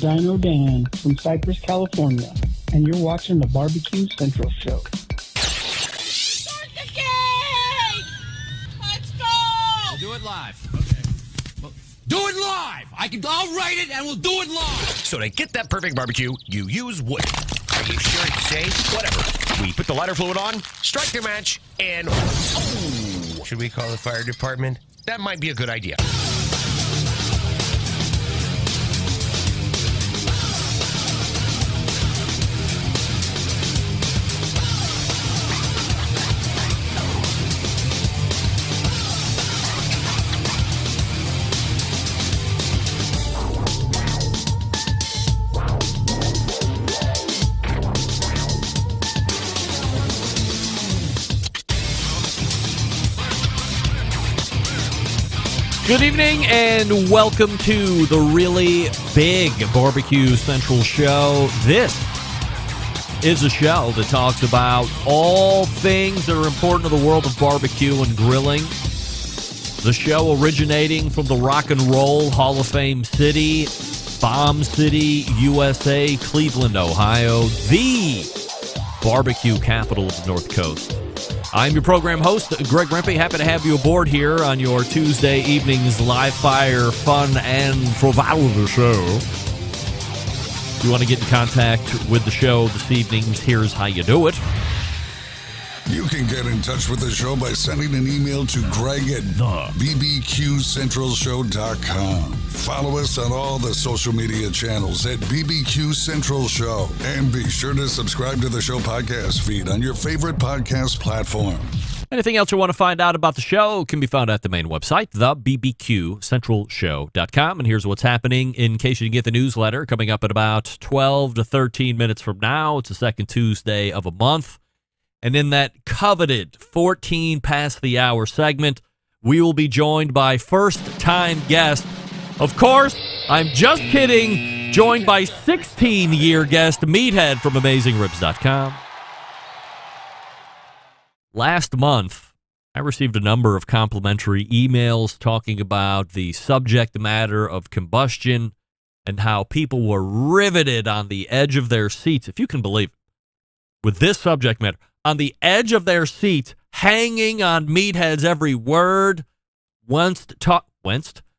Dino Dan from Cypress, California, and you're watching the BBQ Central Show. Start the game! Let's go! We'll do it live. Okay. Well, do it live! I'll write it and we'll do it live! So to get that perfect barbecue, you use wood. Are you sure it's safe? Whatever. We put the lighter fluid on, strike your match, and... Oh! Should we call the fire department? That might be a good idea. Good evening and welcome to the really big BBQ Central Show. This is a show that talks about all things that are important to the world of barbecue and grilling. The show originating from the Rock and Roll Hall of Fame city, Bomb City, USA, Cleveland, Ohio, the barbecue capital of the North Coast. I'm your program host, Greg Rempe. Happy to have you aboard here on your Tuesday evening's live fire, fun, and frivolous show. If you want to get in contact with the show this evening, here's how you do it. You can get in touch with the show by sending an email to Greg at bbqcentralshow.com. Follow us on all the social media channels at BBQ Central Show. And be sure to subscribe to the show podcast feed on your favorite podcast platform. Anything else you want to find out about the show can be found at the main website, thebbqcentralshow.com. And here's what's happening in case you didn't get the newsletter. Coming up at about 12 to 13 minutes from now. It's the second Tuesday of a month. And in that coveted 14 past the hour segment, we will be joined by first-time guest. Of course, I'm just kidding. Joined by 16-year guest Meathead from AmazingRibs.com. Last month, I received a number of complimentary emails talking about the subject matter of combustion and how people were riveted on the edge of their seats, if you can believe it, with this subject matter. On the edge of their seats, hanging on Meathead's every word,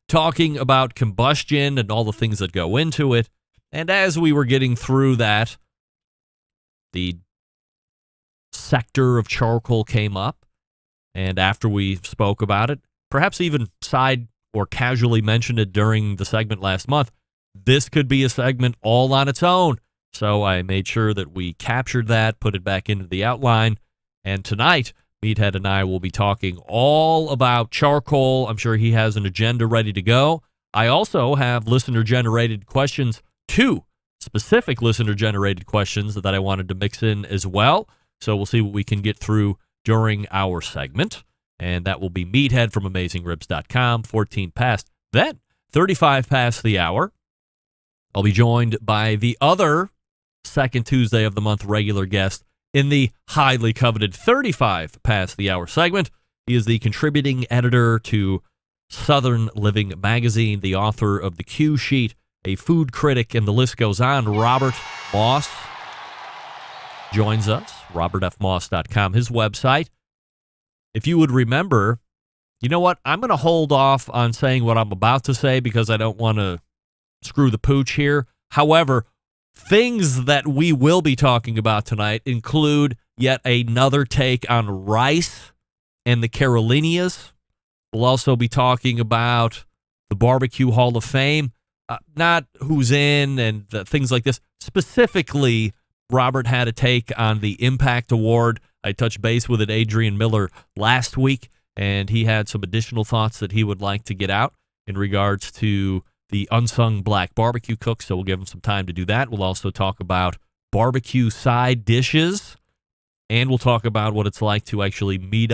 talking about combustion and all the things that go into it. And as we were getting through that, the sector of charcoal came up. And after we spoke about it, perhaps even side or casually mentioned it during the segment last month, this could be a segment all on its own. So I made sure that we captured that, put it back into the outline. And tonight, Meathead and I will be talking all about charcoal. I'm sure he has an agenda ready to go. I also have listener-generated questions, 2 specific listener-generated questions that I wanted to mix in as well. So we'll see what we can get through during our segment. And that will be Meathead from AmazingRibs.com, 14 past. Then, 35 past the hour, I'll be joined by the other second Tuesday of the month regular guest in the highly coveted 35 past the hour segment. He is the contributing editor to Southern Living magazine, the author of The Q Sheet, a food critic, and the list goes on. Robert Moss joins us, robertfmoss.com, his website. If you would remember, you know what? I'm going to hold off on saying what I'm about to say because I don't want to screw the pooch here. However, things that we will be talking about tonight include yet another take on rice and the Carolinias. We'll also be talking about the BBQ Hall of Fame, not who's in and things like this. Specifically, Robert had a take on the Impact Award. I touched base with Adrian Miller last week, and he had some additional thoughts that he would like to get out in regards to the Unsung Black BBQ Cooks, so we'll give them some time to do that. We'll also talk about barbecue side dishes, and we'll talk about what it's like to actually meet,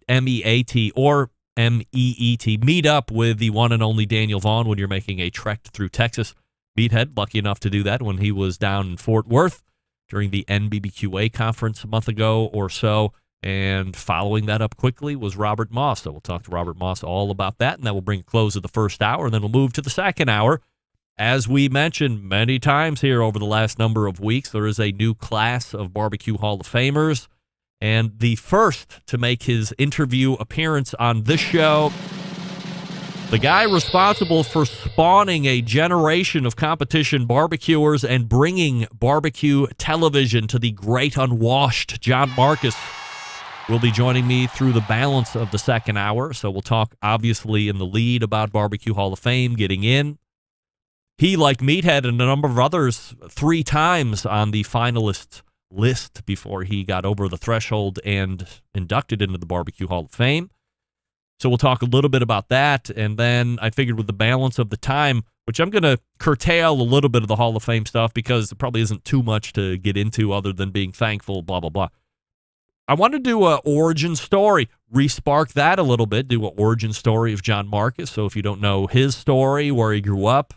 M-E-A-T, or M-E-E-T, meet up with the one and only Daniel Vaughn when you're making a trek through Texas. Meathead, lucky enough to do that when he was down in Fort Worth during the NBBQA conference a month ago or so. And following that up quickly was Robert Moss. So we'll talk to Robert Moss all about that, and that will bring a close to the first hour, and then we'll move to the second hour As we mentioned many times here over the last number of weeks, there is a new class of BBQ Hall of Famers. And the first to make his interview appearance on this show, the guy responsible for spawning a generation of competition barbecuers and bringing barbecue television to the great unwashed, John Markus, will be joining me through the balance of the second hour. So we'll talk, obviously, in the lead about BBQ Hall of Fame, getting in. He, like Meathead and a number of others, 3 times on the finalist list before he got over the threshold and inducted into the BBQ Hall of Fame. So we'll talk a little bit about that, and then I figured with the balance of the time, which I'm going to curtail a little bit of the Hall of Fame stuff because it probably isn't too much to get into other than being thankful, blah, blah, blah. I want to do an origin story, re-spark that a little bit, do an origin story of John Markus. So if you don't know his story, where he grew up,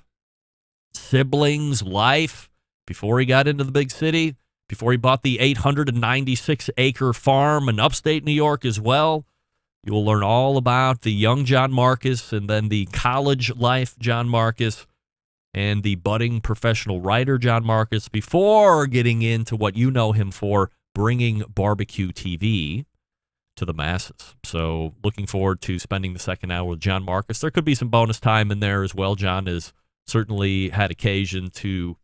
siblings, life, before he got into the big city, before he bought the 896-acre farm in upstate New York as well. You will learn all about the young John Markus and then the college life John Markus and the budding professional writer John Markus before getting into what you know him for, bringing barbecue TV to the masses. So looking forward to spending the second hour with John Markus. There could be some bonus time in there as well. John has certainly had occasion to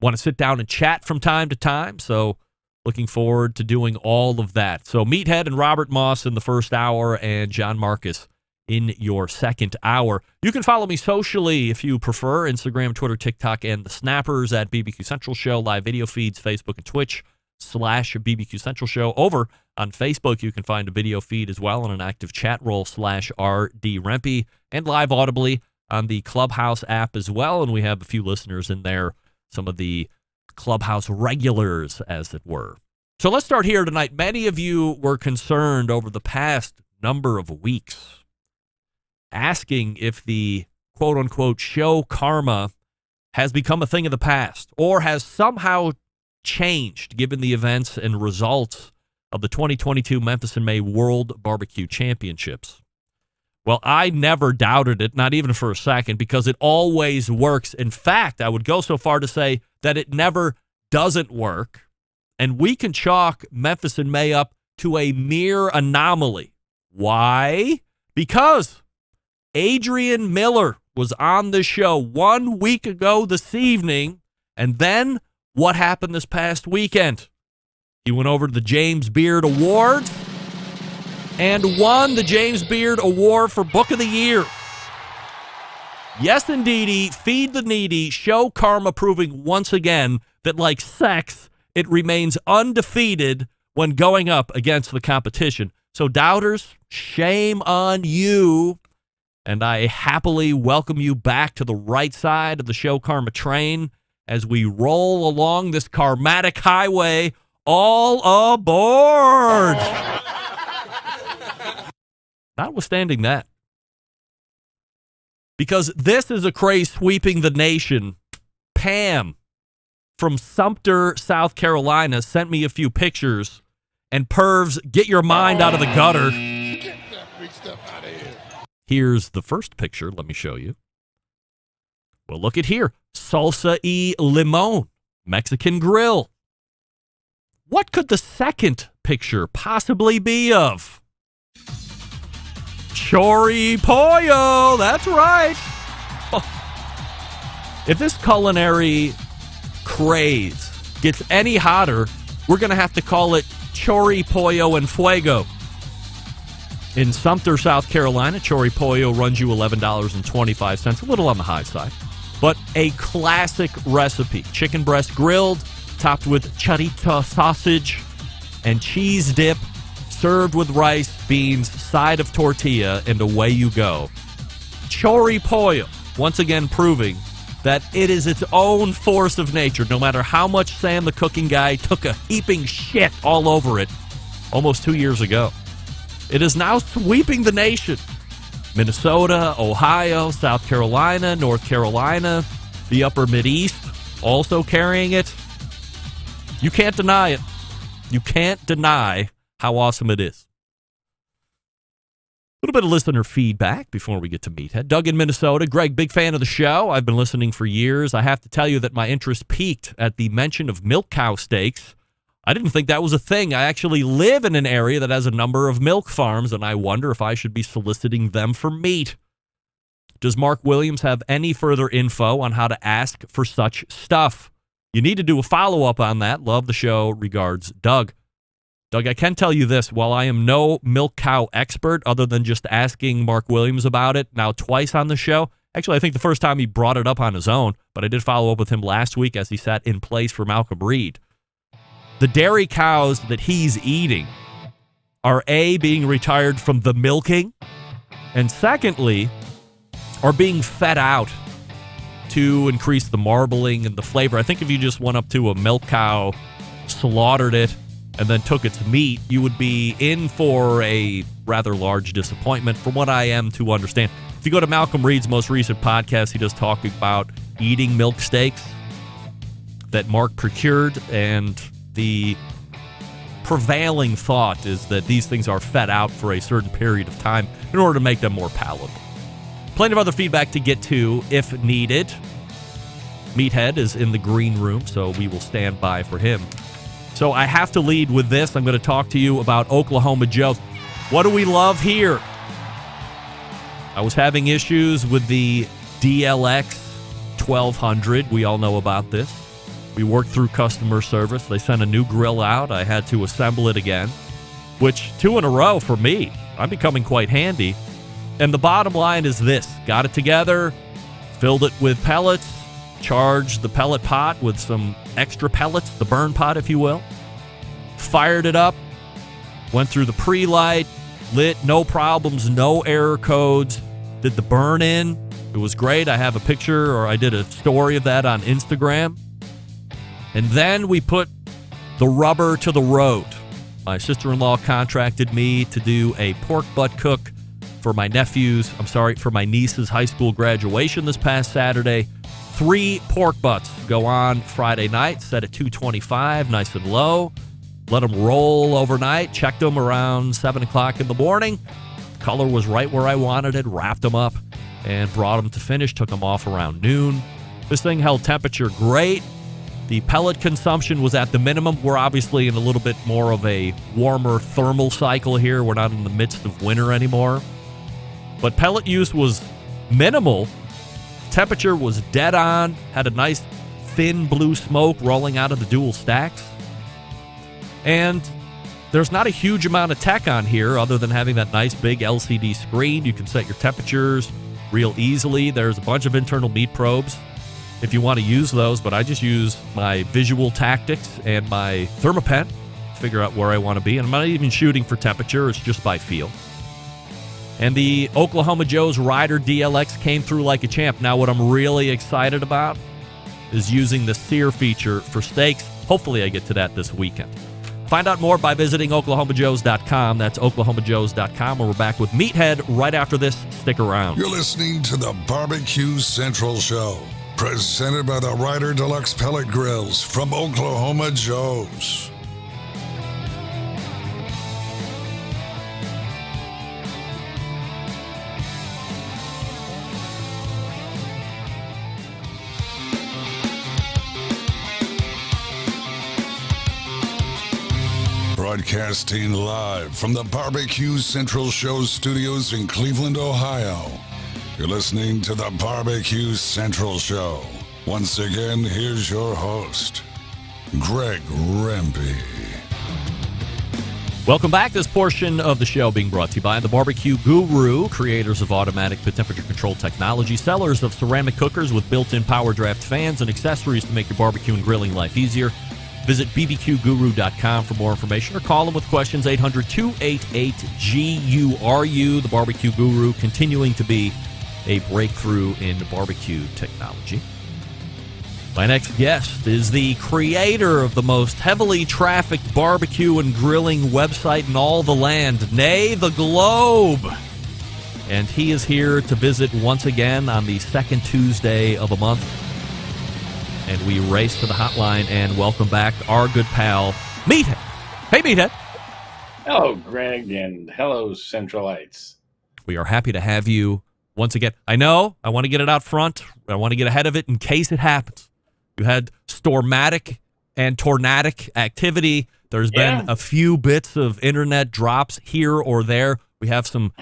want to sit down and chat from time to time. So looking forward to doing all of that. So Meathead and Robert Moss in the first hour and John Markus in your second hour. You can follow me socially if you prefer. Instagram, Twitter, TikTok, and the Snappers at BBQ Central Show. Live video feeds, Facebook and Twitch /BBQ Central Show. Over on Facebook, you can find a video feed as well on an active chat roll /RD Rempe and live audibly on the Clubhouse app as well. And we have a few listeners in there, some of the Clubhouse regulars, as it were. So let's start here tonight. Many of you were concerned over the past number of weeks, asking if the quote-unquote show karma has become a thing of the past or has somehow changed given the events and results of the 2022 Memphis in May World Barbecue Championships. Well, I never doubted it, not even for a second, because it always works. In fact, I would go so far to say that it never doesn't work, and we can chalk Memphis in May up to a mere anomaly. Why? Because Adrian Miller was on the show 1 week ago this evening, and then what happened this past weekend? He went over to the James Beard Awards and won the James Beard Award for Book of the Year. Yes, indeedy, feed the needy, show karma proving once again that, like sex, it remains undefeated when going up against the competition. So, doubters, shame on you. And I happily welcome you back to the right side of the show karma train as we roll along this karmatic highway. All aboard! Notwithstanding that, because this is a craze sweeping the nation, Pam from Sumter, South Carolina, sent me a few pictures, and pervs, get your mind out of the gutter. Get that big stuff out of here. Here's the first picture. Let me show you. Well, look at here. Salsa y limon, Mexican grill. What could the second picture possibly be of? Chori pollo, that's right. Oh. If this culinary craze gets any hotter, we're going to have to call it Chori pollo and fuego. In Sumter, South Carolina, Chori pollo runs you $11.25, a little on the high side, but a classic recipe. Chicken breast grilled, topped with chorizo sausage and cheese dip, served with rice, beans, side of tortilla, and away you go. Chori pollo, once again proving that it is its own force of nature, no matter how much Sam the cooking guy took a heaping shit all over it almost 2 years ago. It is now sweeping the nation. Minnesota, Ohio, South Carolina, North Carolina, the upper Mideast also carrying it. You can't deny it. You can't deny how awesome it is. little bit of listener feedback before we get to Meathead. Doug in Minnesota. Greg, big fan of the show. I've been listening for years. I have to tell you that my interest peaked at the mention of milk cow steaks. I didn't think that was a thing. I actually live in an area that has a number of milk farms, and I wonder if I should be soliciting them for meat. Does Mark Williams have any further info on how to ask for such stuff? You need to do a follow-up on that. Love the show. Regards, Doug. Doug, I can tell you this. While I am no milk cow expert, other than just asking Mark Williams about it now twice on the show, actually, I think the first time he brought it up on his own, but I did follow up with him last week as he sat in place for Malcolm Reed. The dairy cows that he's eating are A, being retired from the milking, and secondly, are being fed out to increase the marbling and the flavor. I think if you just went up to a milk cow, slaughtered it, and then took its meat, you would be in for a rather large disappointment from what I am to understand. If you go to Malcolm Reed's most recent podcast, he does talk about eating milk steaks that Mark procured, and the prevailing thought is that these things are fed out for a certain period of time in order to make them more palatable. Plenty of other feedback to get to if needed. Meathead is in the green room, so we will stand by for him. So I have to lead with this. I'm going to talk to you about Oklahoma Joe. What do we love here? I was having issues with the DLX 1200. We all know about this. We worked through customer service. They sent a new grill out. I had to assemble it again, which 2 in a row for me. I'm becoming quite handy. And the bottom line is this. Got it together, filled it with pellets, charged the pellet pot with some extra pellets, the burn pot, if you will. Fired it up, went through the pre-light, lit, no problems, no error codes. Did the burn in. It was great. I have a picture, or I did a story of that on Instagram. And then we put the rubber to the road. My sister-in-law contracted me to do a pork butt cook for my niece's high school graduation this past Saturday. 3 pork butts go on Friday night, set at 225, nice and low. Let them roll overnight. Checked them around 7 o'clock in the morning. Color was right where I wanted it. Wrapped them up and brought them to finish. Took them off around noon. This thing held temperature great. The pellet consumption was at the minimum. We're obviously in a little bit more of a warmer thermal cycle here. We're not in the midst of winter anymore. But pellet use was minimal. Temperature was dead on. Had a nice thin blue smoke rolling out of the dual stacks. And there's not a huge amount of tech on here other than having that nice big LCD screen. You can set your temperatures real easily. There's a bunch of internal meat probes if you want to use those, but I just use my visual tactics and my thermopen to figure out where I want to be. And I'm not even shooting for temperature. It's just by feel. And the Oklahoma Joe's Rider DLX came through like a champ. Now, what I'm really excited about is using the sear feature for steaks. Hopefully I get to that this weekend. Find out more by visiting oklahomajoes.com. That's oklahomajoes.com, where we're back with Meathead right after this. Stick around. You're listening to the BBQ Central Show, presented by the Rider Deluxe Pellet Grills from Oklahoma Joe's. Broadcasting live from the BBQ Central Show studios in Cleveland, Ohio. You're listening to the BBQ Central Show. Once again, here's your host, Greg Rempe. Welcome back. This portion of the show being brought to you by the BBQ Guru, creators of automatic pit temperature control technology, sellers of ceramic cookers with built-in power draft fans and accessories to make your barbecue and grilling life easier. Visit bbqguru.com for more information or call them with questions, 800-288-GURU. The BBQ Guru continuing to be a breakthrough in barbecue technology. My next guest is the creator of the most heavily trafficked barbecue and grilling website in all the land, nay, the globe. And he is here to visit once again on the second Tuesday of a month. And we race to the hotline and welcome back our good pal, Meathead. Hey, Meathead. Hello, Greg, and hello, Centralites. We are happy to have you once again. I know I want to get it out front. I want to get ahead of it in case it happens. You had stormatic and tornadic activity. There's been a few bits of internet drops here or there. We have some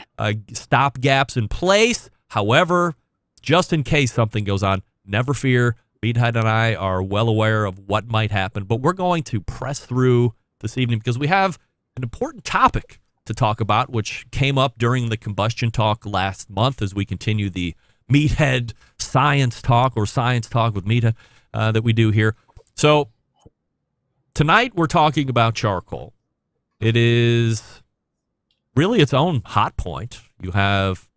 stop gaps in place. However, just in case something goes on, never fear. Meathead and I are well aware of what might happen, but we're going to press through this evening because we have an important topic to talk about, which came up during the combustion talk last month as we continue the Meathead science talk or science talk with Meathead that we do here. So tonight we're talking about charcoal. It is really its own hot point. You have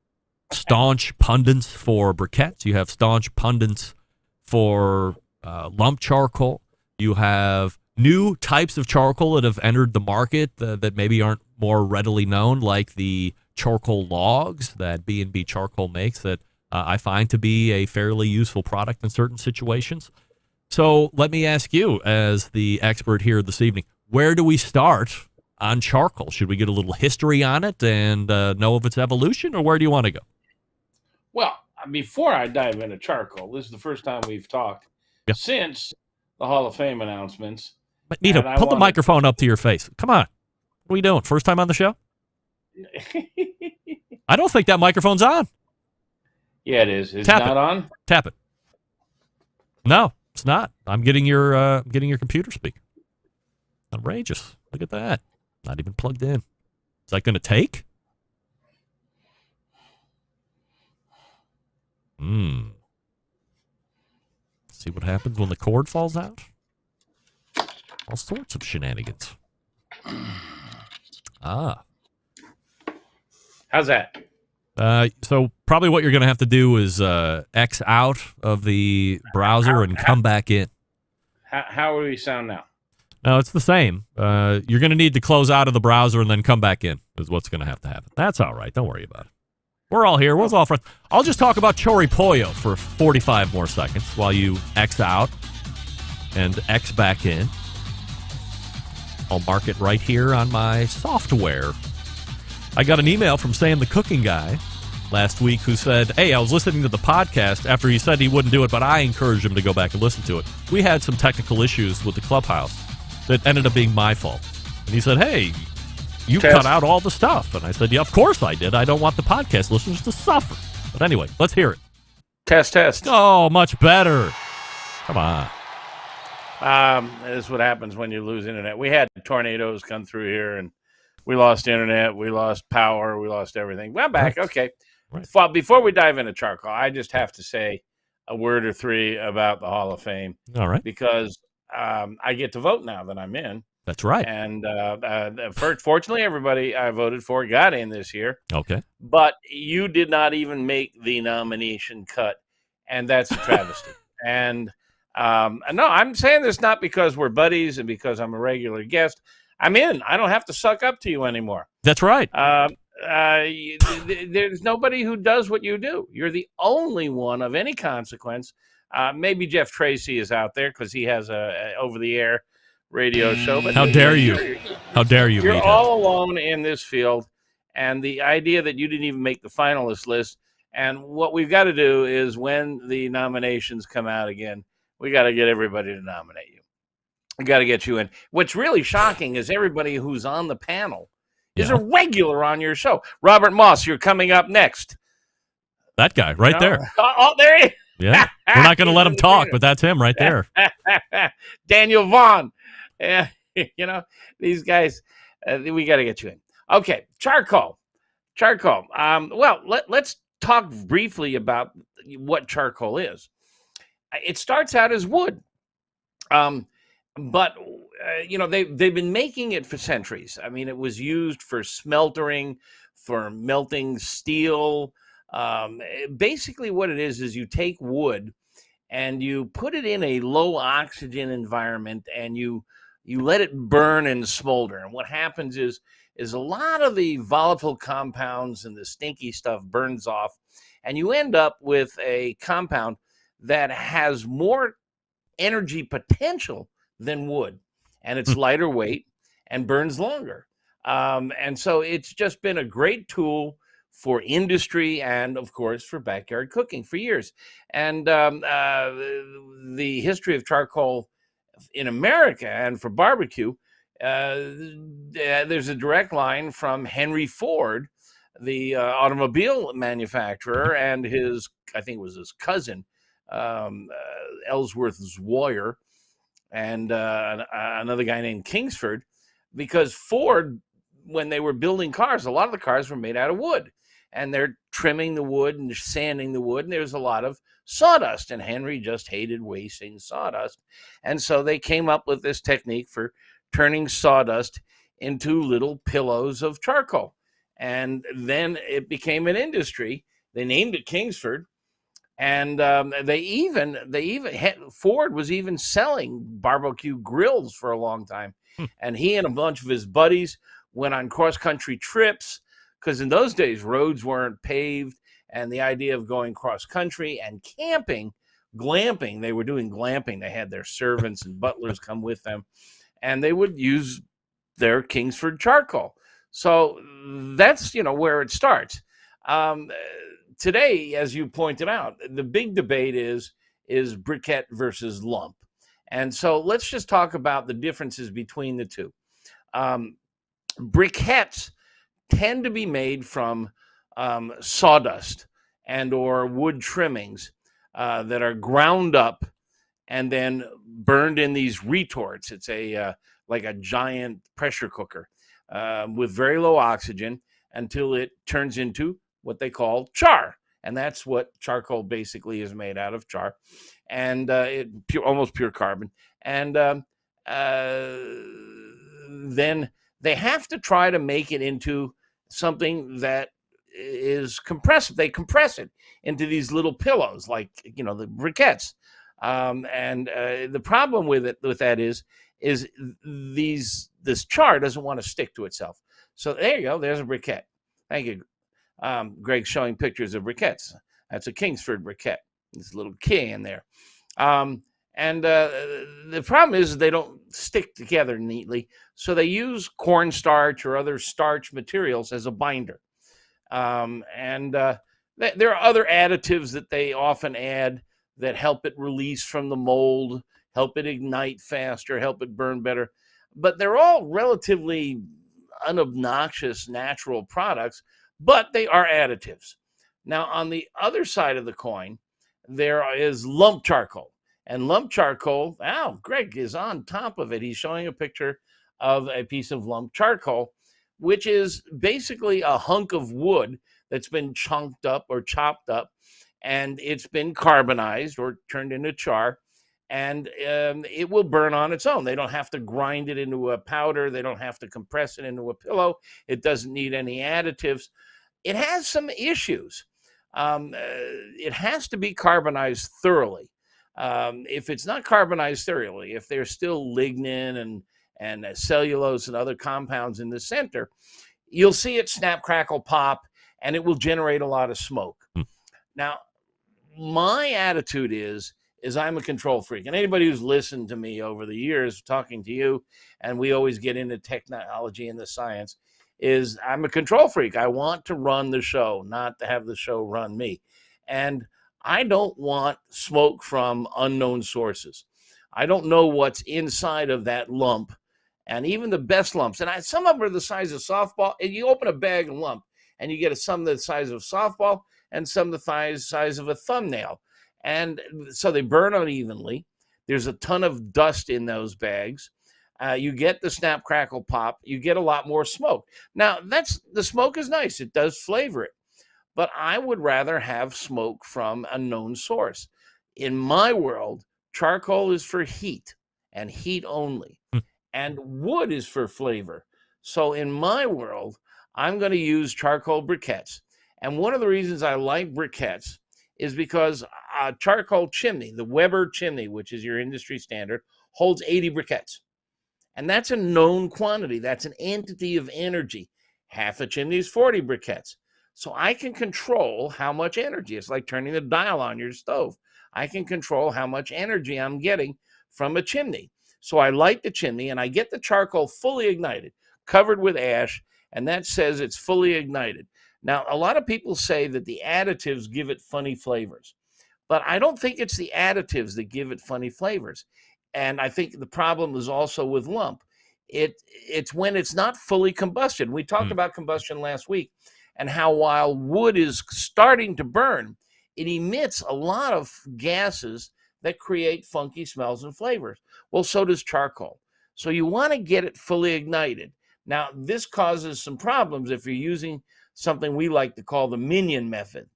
staunch pundits for briquettes. You have staunch pundits for lump charcoal. You have new types of charcoal that have entered the market that maybe aren't more readily known, like the charcoal logs that B&B Charcoal makes that I find to be a fairly useful product in certain situations. So let me ask you, as the expert here this evening, where do we start on charcoal? Should we get a little history on it and know of its evolution, or where do you want to go? Well, before I dive into charcoal, this is the first time we've talked since the Hall of Fame announcements. But Nita, pull the microphone up to your face. Come on. What are we doing? First time on the show? I don't think that microphone's on. Yeah, it is. It's not on? Tap it. No, it's not. I'm getting your computer speaker. Outrageous. Look at that. Not even plugged in. Is that going to take? See what happens when the cord falls out? All sorts of shenanigans. How's that? So probably what you're going to have to do is X out of the browser and come back in. How do we sound now? No, it's the same. You're going to need to close out of the browser and then come back in is what's going to have to happen. That's all right. Don't worry about it. We're all here. We're all friends. I'll just talk about Choripollo for 45 more seconds while you X out and X back in. I'll mark it right here on my software. I got an email from Sam the Cooking Guy last week who said, hey, I was listening to the podcast after he said he wouldn't do it, but I encouraged him to go back and listen to it. We had some technical issues with the clubhouse that ended up being my fault. And he said, hey, you cut out all the stuff. And I said, yeah, of course I did. I don't want the podcast listeners to suffer. But anyway, let's hear it. Test. Oh, much better. Come on. This is what happens when you lose internet. We had tornadoes come through here, and we lost internet, we lost power, we lost everything. We're back. Right. Okay. Right. Well, before we dive into charcoal, I just have to say a word or three about the Hall of Fame. All right. Because I get to vote now that I'm in. That's right. And fortunately, everybody I voted for got in this year. Okay. But you did not even make the nomination cut, and that's a travesty. And no, I'm saying this not because we're buddies and because I'm a regular guest. I'm in. I don't have to suck up to you anymore. That's right. There's nobody who does what you do. You're the only one of any consequence. Maybe Jeff Tracy is out there because he has a over-the-air radio show. But how dare you? How dare you? You're all alone in this field, and the idea that you didn't even make the finalist list. And what we've got to do is when the nominations come out again, we got to get everybody to nominate you. We got to get you in. What's really shocking is everybody who's on the panel is a regular on your show. Robert Moss, you're coming up next. That guy right there. Oh, there he is. Yeah. We're not going to let him talk, but that's him right there. Daniel Vaughn. These guys, we got to get you in. Okay, charcoal. Well, let's talk briefly about what charcoal is. It starts out as wood. But they've been making it for centuries. I mean, it was used for smeltering, for melting steel. Basically what it is you take wood and you put it in a low oxygen environment and you let it burn and smolder. And what happens is a lot of the volatile compounds and the stinky stuff burns off, and you end up with a compound that has more energy potential than wood, and it's lighter weight and burns longer. And so it's just been a great tool for industry and, of course, for backyard cooking for years. And the history of charcoal in America and for barbecue, there's a direct line from Henry Ford, the automobile manufacturer, and his, I think it was his cousin, Ellsworth Zwoyer, and another guy named Kingsford, because Ford, when they were building cars, a lot of the cars were made out of wood, and they're trimming the wood and sanding the wood, and there's a lot of sawdust, and Henry just hated wasting sawdust. And so they came up with this technique for turning sawdust into little pillows of charcoal. And then it became an industry. They named it Kingsford. And Ford was even selling barbecue grills for a long time. And he and a bunch of his buddies went on cross-country trips, because in those days, roads weren't paved. And the idea of going cross-country and camping, glamping, they were doing glamping. They had their servants and butlers come with them, and they would use their Kingsford charcoal. So that's, where it starts. Today, as you pointed out, the big debate is briquette versus lump. And so let's just talk about the differences between the two. Briquettes tend to be made from sawdust and or wood trimmings that are ground up and then burned in these retorts. It's like a giant pressure cooker with very low oxygen until it turns into what they call char. And that's what charcoal basically is made out of, char, and almost pure carbon. And then they have to try to make it into something that is compressive. They compress it into these little pillows, like the briquettes. And the problem with that is this char doesn't want to stick to itself. So there you go. There's a briquette. Thank you. Greg's showing pictures of briquettes. That's a Kingsford briquette. There's a little K in there. And the problem is they don't stick together neatly. So they use cornstarch or other starch materials as a binder. And there are other additives that they often add that help it release from the mold, help it ignite faster, help it burn better. But they're all relatively unobnoxious natural products, but they are additives. Now, on the other side of the coin, there is lump charcoal. And lump charcoal, Greg is on top of it. He's showing a picture of a piece of lump charcoal, which is basically a hunk of wood that's been chunked up or chopped up, and it's been carbonized or turned into char, and it will burn on its own. They don't have to grind it into a powder. They don't have to compress it into a pillow. It doesn't need any additives. It has some issues. It has to be carbonized thoroughly. If it's not carbonized thoroughly, if there's still lignin and cellulose and other compounds in the center, you'll see it snap, crackle, pop, and it will generate a lot of smoke. Now, my attitude is I'm a control freak. And anybody who's listened to me over the years, talking to you, and we always get into technology and the science, is I'm a control freak. I want to run the show, not to have the show run me. And I don't want smoke from unknown sources. I don't know what's inside of that lump, and even the best lumps. And some of them are the size of softball. And you open a bag of lump, and you get some the size of softball and some the size of a thumbnail. And so they burn unevenly. There's a ton of dust in those bags. You get the snap, crackle, pop. You get a lot more smoke. Now, the smoke is nice. It does flavor it. But I would rather have smoke from a known source. In my world, charcoal is for heat and heat only. And wood is for flavor. So in my world, I'm going to use charcoal briquettes. And one of the reasons I like briquettes is because a charcoal chimney, the Weber chimney, which is your industry standard, holds 80 briquettes. And that's a known quantity. That's an entity of energy. Half a chimney is 40 briquettes. So I can control how much energy. It's like turning the dial on your stove. I can control how much energy I'm getting from a chimney. So I light the chimney and I get the charcoal fully ignited, covered with ash, and that says it's fully ignited. Now, a lot of people say that the additives give it funny flavors, but I don't think it's the additives that give it funny flavors. And I think the problem is also with lump. It's when it's not fully combusted. We talked about combustion last week, and how while wood is starting to burn, it emits a lot of gases that create funky smells and flavors. Well, so does charcoal. So you want to get it fully ignited. Now, this causes some problems if you're using something we like to call the minion method.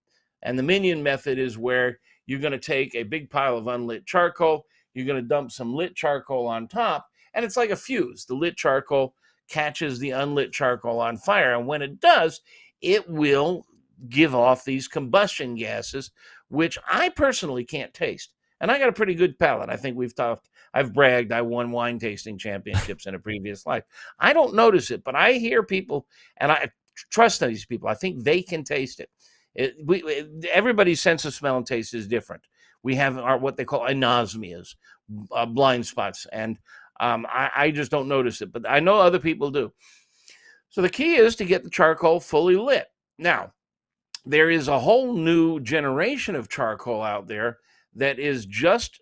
And the minion method is where you're going to take a big pile of unlit charcoal, you're going to dump some lit charcoal on top, and it's like a fuse. The lit charcoal catches the unlit charcoal on fire, and when it does, it will give off these combustion gases, which I personally can't taste. And I got a pretty good palate. I think I've bragged I won wine tasting championships in a previous life. I don't notice it, but I hear people, and I trust these people. I think they can taste it. Everybody's sense of smell and taste is different. We have what they call anosmias, blind spots, and I just don't notice it, but I know other people do. So the key is to get the charcoal fully lit. Now, there is a whole new generation of charcoal out there that is just,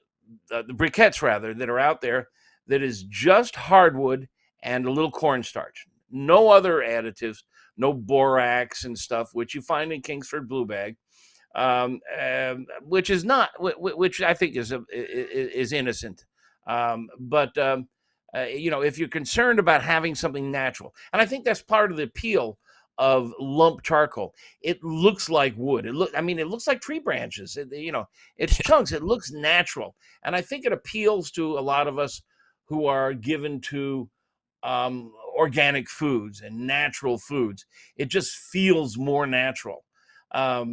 the briquettes rather, that are out there, that is just hardwood and a little cornstarch. No other additives, no borax and stuff, which you find in Kingsford Blue Bag, which which I think is innocent. If you're concerned about having something natural, and I think that's part of the appeal of lump charcoal. It looks like wood. It looks like tree branches. It's chunks. It looks natural, and I think it appeals to a lot of us who are given to organic foods and natural foods. It just feels more natural. I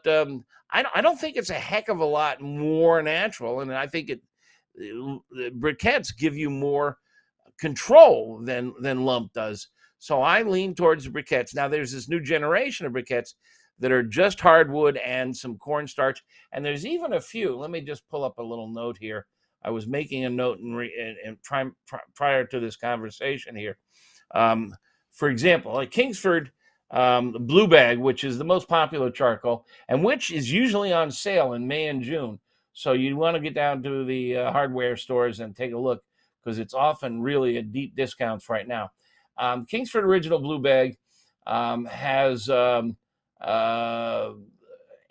don't think it's a heck of a lot more natural, and I think the briquettes give you more control than lump does. So I lean towards the briquettes. Now there's this new generation of briquettes that are just hardwood and some cornstarch, and there's even a few. Let me just pull up a little note here. I was making a note prior to this conversation here. For example, like Kingsford Blue Bag, which is the most popular charcoal, and which is usually on sale in May and June. So you want to get down to the hardware stores and take a look, because it's often really at deep discounts right now. Kingsford Original Blue Bag has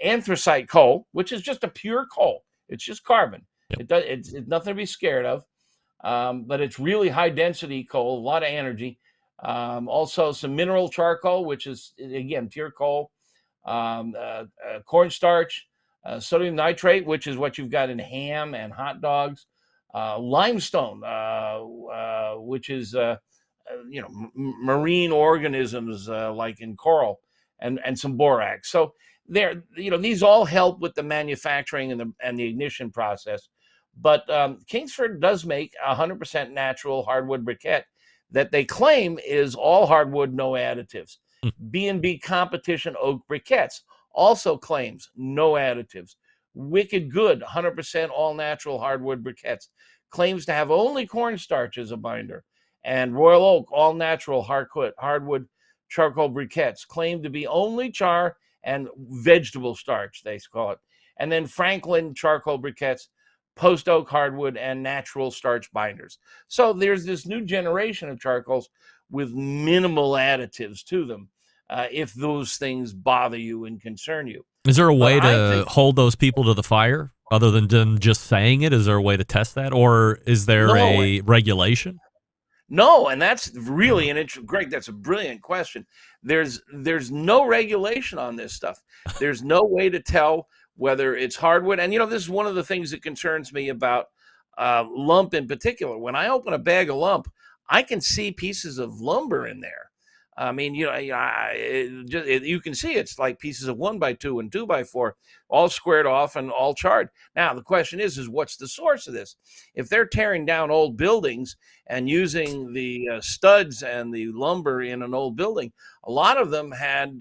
anthracite coal, which is just a pure coal. It's just carbon. Yep. It's nothing to be scared of, but it's really high density coal, a lot of energy. Also some mineral charcoal, which is, again, pure coal, cornstarch, sodium nitrate, which is what you've got in ham and hot dogs, limestone, which is marine organisms like in coral, and some borax. So these all help with the manufacturing and the ignition process. But Kingsford does make 100% natural hardwood briquette that they claim is all hardwood, no additives. B&B Competition Oak Briquettes also claims no additives. Wicked Good 100% all natural hardwood briquettes claims to have only cornstarch as a binder. And Royal Oak all natural hardwood charcoal briquettes claim to be only char and vegetable starch, they call it. And then Franklin charcoal briquettes, post oak hardwood, and natural starch binders. So there's this new generation of charcoals with minimal additives to them, if those things bother you and concern you. Is there a way to hold those people to the fire other than just saying it? Is there a way to test that, or is there a regulation? No, and that's really Greg, that's a brilliant question. There's no regulation on this stuff. There's no way to tell whether it's hardwood. And, this is one of the things that concerns me about lump in particular. When I open a bag of lump, I can see pieces of lumber in there. I mean, you can see it's like pieces of 1x2 and 2x4, all squared off and all charred. Now, the question is what's the source of this? If they're tearing down old buildings and using the studs and the lumber in an old building, a lot of them had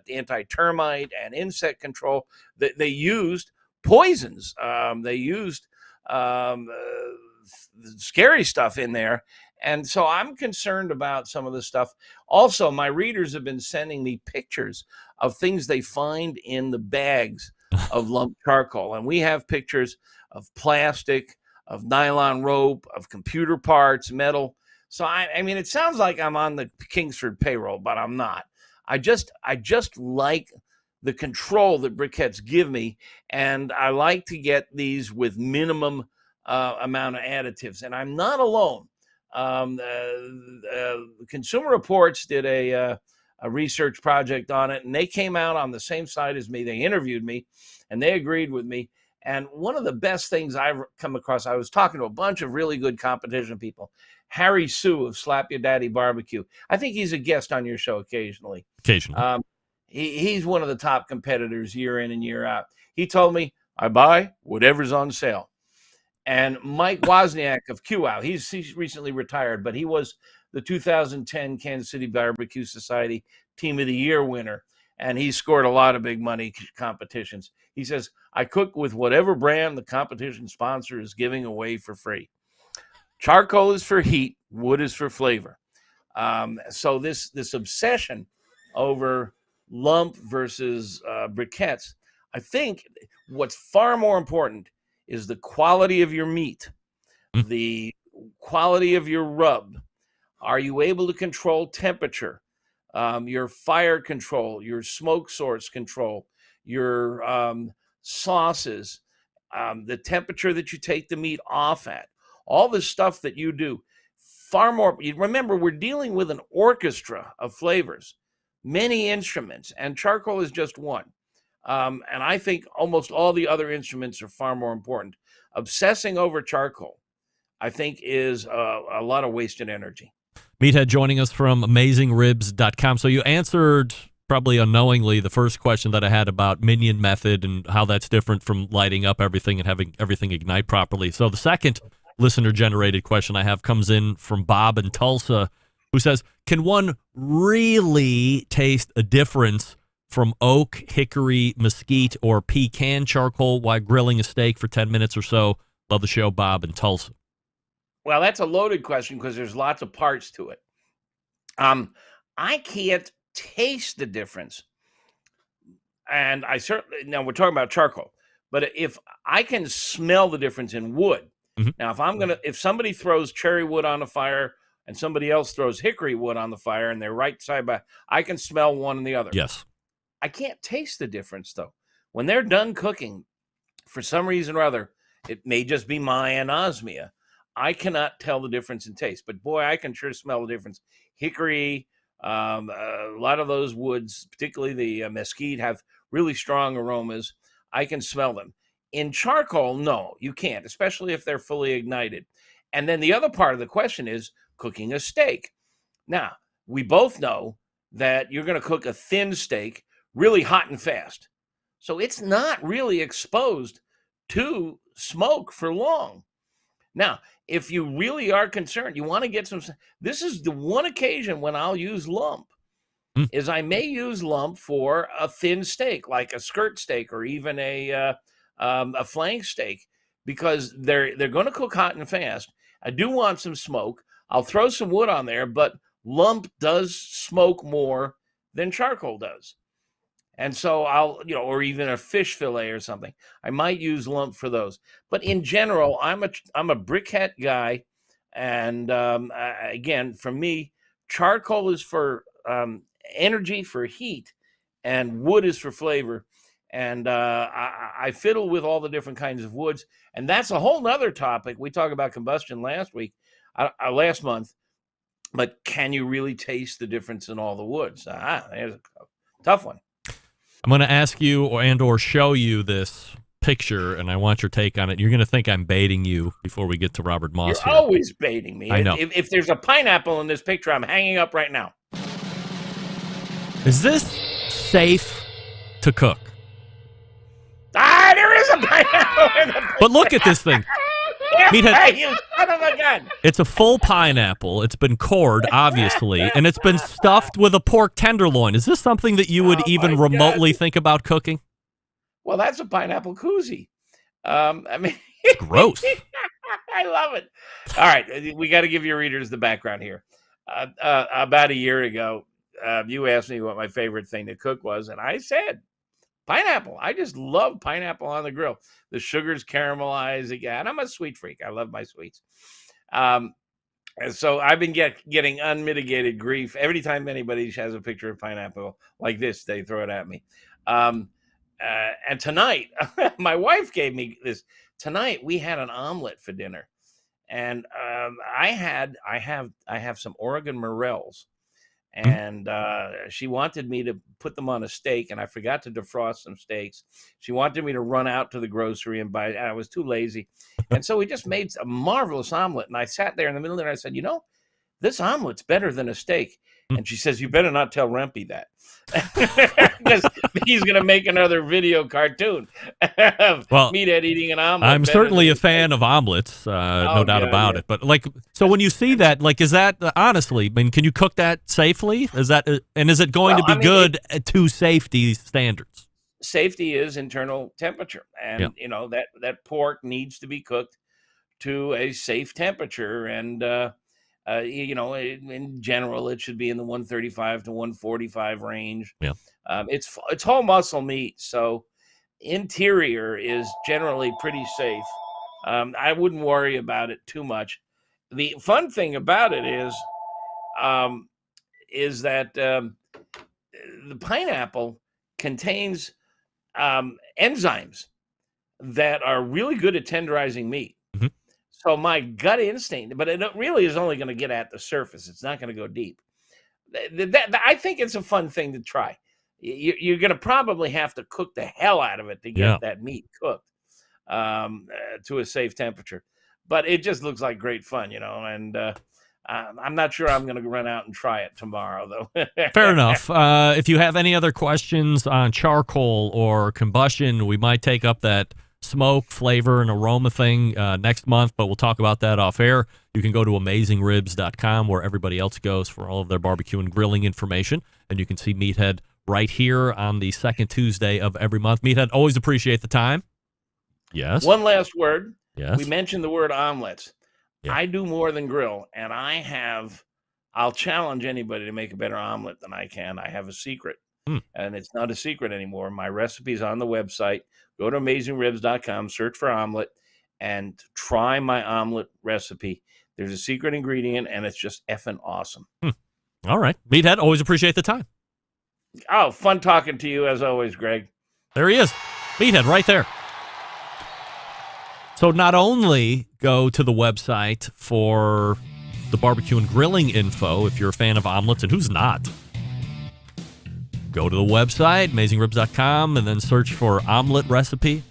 anti-termite and insect control. They used poisons. They used scary stuff in there. And so I'm concerned about some of this stuff. Also, my readers have been sending me pictures of things they find in the bags of lumped charcoal. And we have pictures of plastic, of nylon rope, of computer parts, metal. So, I mean, it sounds like I'm on the Kingsford payroll, but I'm not. I just like the control that briquettes give me, and I like to get these with minimum amount of additives. And I'm not alone. Consumer Reports did a research project on it, and they came out on the same side as me. They interviewed me, and they agreed with me. And one of the best things I've come across, I was talking to a bunch of really good competition people. Harry Sue of Slap Your Daddy Barbecue. I think he's a guest on your show occasionally. He's one of the top competitors year in and year out. He told me, I buy whatever's on sale. And Mike Wozniak of QOW, he's recently retired, but he was the 2010 Kansas City Barbecue Society Team of the Year winner, and he scored a lot of big money competitions. He says, I cook with whatever brand the competition sponsor is giving away for free. Charcoal is for heat, wood is for flavor. So this obsession over lump versus briquettes, I think what's far more important is the quality of your meat, the quality of your rub. Are you able to control temperature, your fire control, your smoke source control, your sauces, the temperature that you take the meat off at, all the stuff that you do, far more. Remember, we're dealing with an orchestra of flavors, many instruments, and charcoal is just one. And I think almost all the other instruments are far more important. Obsessing over charcoal, I think, is a lot of wasted energy. Meathead joining us from AmazingRibs.com. So you answered, probably unknowingly, the first question that I had about Minion method and how that's different from lighting up everything and having everything ignite properly. So the second listener-generated question I have comes in from Bob in Tulsa, who says, can one really taste a difference from oak, hickory, mesquite, or pecan charcoal while grilling a steak for 10 minutes or so? Love the show, Bob in Tulsa. Well, that's a loaded question because there's lots of parts to it. I can't taste the difference. And I certainly, now we're talking about charcoal, but if I can smell the difference in wood. Mm-hmm. Now, if somebody throws cherry wood on the fire and somebody else throws hickory wood on the fire and they're right side by, I can smell one and the other. Yes. I can't taste the difference, though. When they're done cooking, for some reason or other, it may just be my anosmia, I cannot tell the difference in taste. But, boy, I can sure smell the difference. Hickory, a lot of those woods, particularly the mesquite, have really strong aromas. I can smell them. In charcoal, no, you can't, especially if they're fully ignited. And then the other part of the question is cooking a steak. Now, we both know that you're going to cook a thin steak really hot and fast. So it's not really exposed to smoke for long. Now, if you really are concerned, you want to get some, this is the one occasion when I'll use lump, is I may use lump for a thin steak, like a skirt steak or even a flank steak, because they're going to cook hot and fast. I do want some smoke. I'll throw some wood on there, but lump does smoke more than charcoal does. And so I'll, or even a fish fillet or something, I might use lump for those. But in general, I'm a briquette guy. And again, for me, charcoal is for energy, for heat, and wood is for flavor. And I fiddle with all the different kinds of woods. And that's a whole nother topic. We talked about combustion last month. But can you really taste the difference in all the woods? There's a tough one. I'm going to ask you or show you this picture, and I want your take on it. You're going to think I'm baiting you before we get to Robert Moss. You're always baiting me. I know. If there's a pineapple in this picture, I'm hanging up right now. Is this safe to cook? There is a pineapple in the picture. But look at this thing. Meathead, you son of a gun. It's a full pineapple. It's been cored, obviously, and it's been stuffed with a pork tenderloin. Is this something that you would even remotely think about cooking? Well, that's a pineapple koozie. Gross. I love it. All right, we got to give your readers the background here. About a year ago, you asked me what my favorite thing to cook was, and I said pineapple. I just love pineapple on the grill. The sugar's caramelized again. I'm a sweet freak. I love my sweets. And so I've been getting unmitigated grief every time anybody has a picture of pineapple like this. They throw it at me. And tonight, my wife gave me this. Tonight we had an omelet for dinner, and I have some Oregon morels, and she wanted me to put them on a steak, and I forgot to defrost some steaks. She wanted me to run out to the grocery and buy it, and I was too lazy, and so we just made a marvelous omelet. And I sat there in the middle there, and I said, this omelet's better than a steak. And she says, you better not tell Rempy that, because he's going to make another video cartoon of Meathead eating an omelet. I'm certainly a fan of omelets, no doubt about it. But so when you see that, is that honestly? I mean, can you cook that safely? Is it going to be good to safety standards? Safety is internal temperature, and that pork needs to be cooked to a safe temperature, and in general, it should be in the 135 to 145 range. Yeah. It's whole muscle meat, so interior is generally pretty safe. I wouldn't worry about it too much. The fun thing about it is that the pineapple contains enzymes that are really good at tenderizing meat. Mm-hmm. So my gut instinct, but it really is only going to get at the surface. It's not going to go deep. I think it's a fun thing to try. You're going to probably have to cook the hell out of it to get that meat cooked to a safe temperature. But it just looks like great fun, and I'm not sure I'm going to run out and try it tomorrow, though. Fair enough. If you have any other questions on charcoal or combustion, we might take up that smoke, flavor, and aroma thing next month, but we'll talk about that off air. You can go to AmazingRibs.com, where everybody else goes for all of their barbecue and grilling information, and you can see Meathead right here on the second Tuesday of every month. Meathead, always appreciate the time. Yes. One last word. Yes. We mentioned the word omelets. Yeah. I do more than grill, and I'll challenge anybody to make a better omelet than I can. I have a secret, and it's not a secret anymore. My recipe's on the website. Go to AmazingRibs.com, search for omelet, and try my omelet recipe. There's a secret ingredient, and it's just effing awesome. All right. Meathead, always appreciate the time. Oh, fun talking to you, as always, Greg. There he is. Meathead right there. So not only go to the website for the barbecue and grilling info if you're a fan of omelets, and who's not? Go to the website, AmazingRibs.com, and then search for omelet recipe.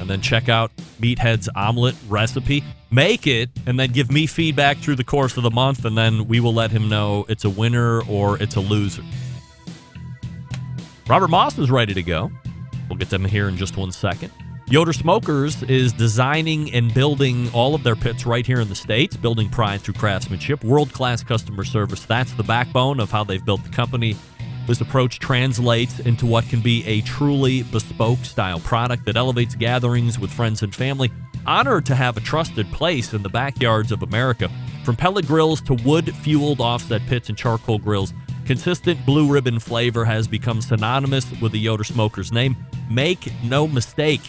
And then check out Meathead's omelet recipe. Make it, and then give me feedback through the course of the month, and then we will let him know it's a winner or it's a loser. Robert Moss is ready to go. We'll get them here in just 1 second. Yoder Smokers is designing and building all of their pits right here in the States, building pride through craftsmanship, world-class customer service. That's the backbone of how they've built the company. This approach translates into what can be a truly bespoke style product that elevates gatherings with friends and family. Honored to have a trusted place in the backyards of America. From pellet grills to wood-fueled offset pits and charcoal grills, consistent blue ribbon flavor has become synonymous with the Yoder Smokers name. Make no mistake,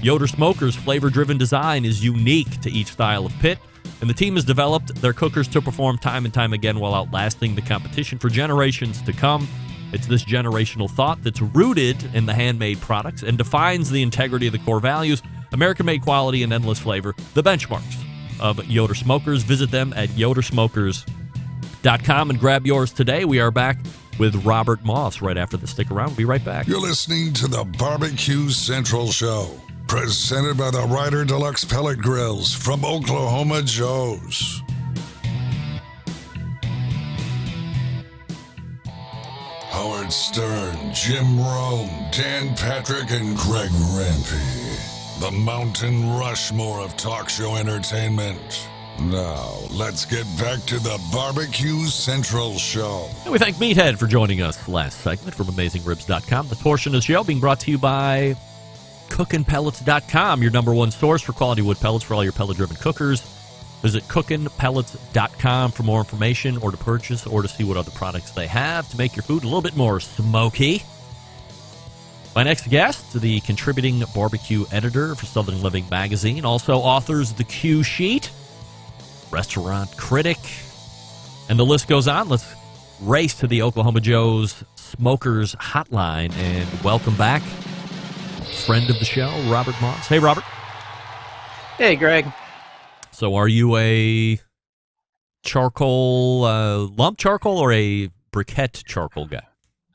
Yoder Smokers' flavor-driven design is unique to each style of pit, and the team has developed their cookers to perform time and time again while outlasting the competition for generations to come. It's this generational thought that's rooted in the handmade products and defines the integrity of the core values, American-made quality and endless flavor, the benchmarks of Yoder Smokers. Visit them at yodersmokers.com and grab yours today. We are back with Robert Moss right after the stick around. We'll be right back. You're listening to the Barbecue Central Show, presented by the Ryder Deluxe Pellet Grills from Oklahoma Joe's. Howard Stern, Jim Rome, Dan Patrick, and Greg Rampey. The Mountain Rushmore of talk show entertainment. Now, let's get back to the Barbecue Central Show. And we thank Meathead for joining us last segment from AmazingRibs.com. The portion of the show being brought to you by cookinpellets.com, your number one source for quality wood pellets for all your pellet-driven cookers. Visit cookinpellets.com for more information or to purchase or to see what other products they have to make your food a little bit more smoky. My next guest, the contributing barbecue editor for Southern Living magazine, also authors The Q Sheet, restaurant critic, and the list goes on. Let's race to the Oklahoma Joe's Smokers Hotline and welcome back friend of the show, Robert Moss. Hey, Robert. Hey, Greg. So are you a charcoal, lump charcoal or a briquette charcoal guy?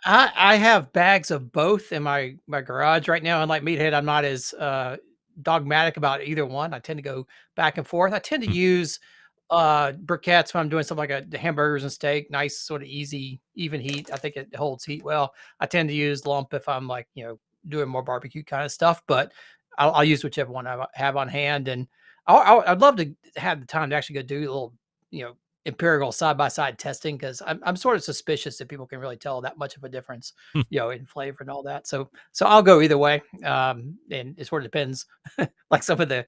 I have bags of both in my garage right now. Unlike Meathead, I'm not as dogmatic about either one. I tend to go back and forth. I tend to use briquettes when I'm doing something like the hamburgers and steak, nice sort of easy, even heat. I think it holds heat well. I tend to use lump if I'm like, doing more barbecue kind of stuff, but I'll use whichever one I have on hand. And I'd love to have the time to actually go do a little, empirical side-by-side testing, because I'm sort of suspicious that people can really tell that much of a difference, in flavor and all that. So I'll go either way. And it sort of depends, like some of the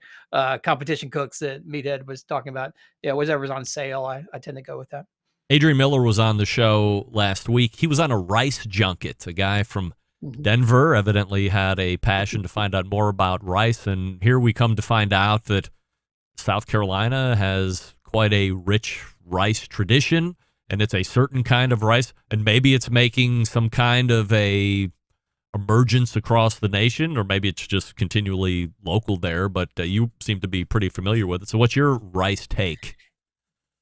competition cooks that Meathead was talking about, whatever's on sale, I tend to go with that. Adrian Miller was on the show last week. He was on a rice junket. A guy from Denver evidently had a passion to find out more about rice, and here we come to find out that South Carolina has quite a rich rice tradition, and it's a certain kind of rice, and maybe it's making some kind of a emergence across the nation, or maybe it's just continually local there, but you seem to be pretty familiar with it. So what's your rice take?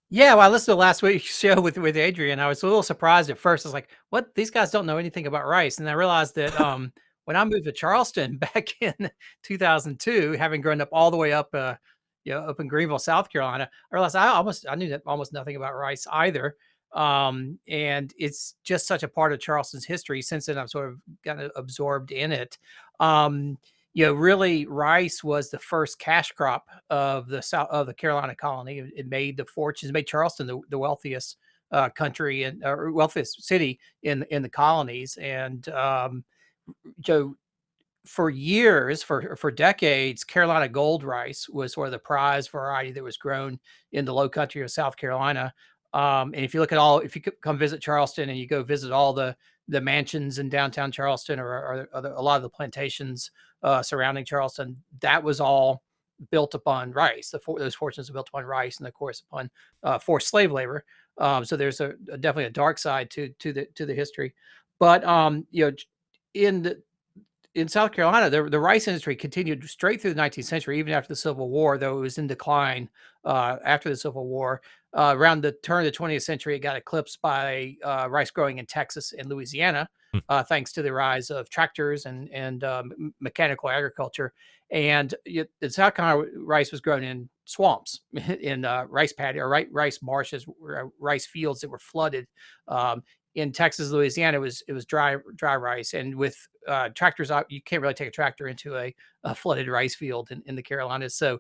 Yeah, well, I listened to last week's show with Adrian. I was a little surprised at first. I was like, what? These guys don't know anything about rice. And I realized that when I moved to Charleston back in 2002, having grown up all the way up, up in Greenville, South Carolina, I realized I knew almost nothing about rice either. And it's just such a part of Charleston's history. Since then, I've sort of gotten absorbed in it. Really, rice was the first cash crop of the Carolina colony. It made the fortunes, made Charleston the wealthiest country and wealthiest city in the colonies. And for years, for decades, Carolina gold rice was sort of the prize variety that was grown in the low country of South Carolina. And if you look at if you come visit Charleston and you go visit all the mansions in downtown Charleston or a lot of the plantations surrounding Charleston, that was all built upon rice. Those fortunes were built upon rice, and of course upon forced slave labor. So there's definitely a dark side to the history. But in South Carolina, the rice industry continued straight through the 19th century, even after the Civil War, though it was in decline after the Civil War. Around the turn of the 20th century, it got eclipsed by rice growing in Texas and Louisiana, thanks to the rise of tractors and mechanical agriculture. And the South Carolina rice was grown in swamps, in rice paddy or rice marshes, rice fields that were flooded. In Texas, Louisiana, it was dry rice, and with tractors, you can't really take a tractor into a flooded rice field in the Carolinas. So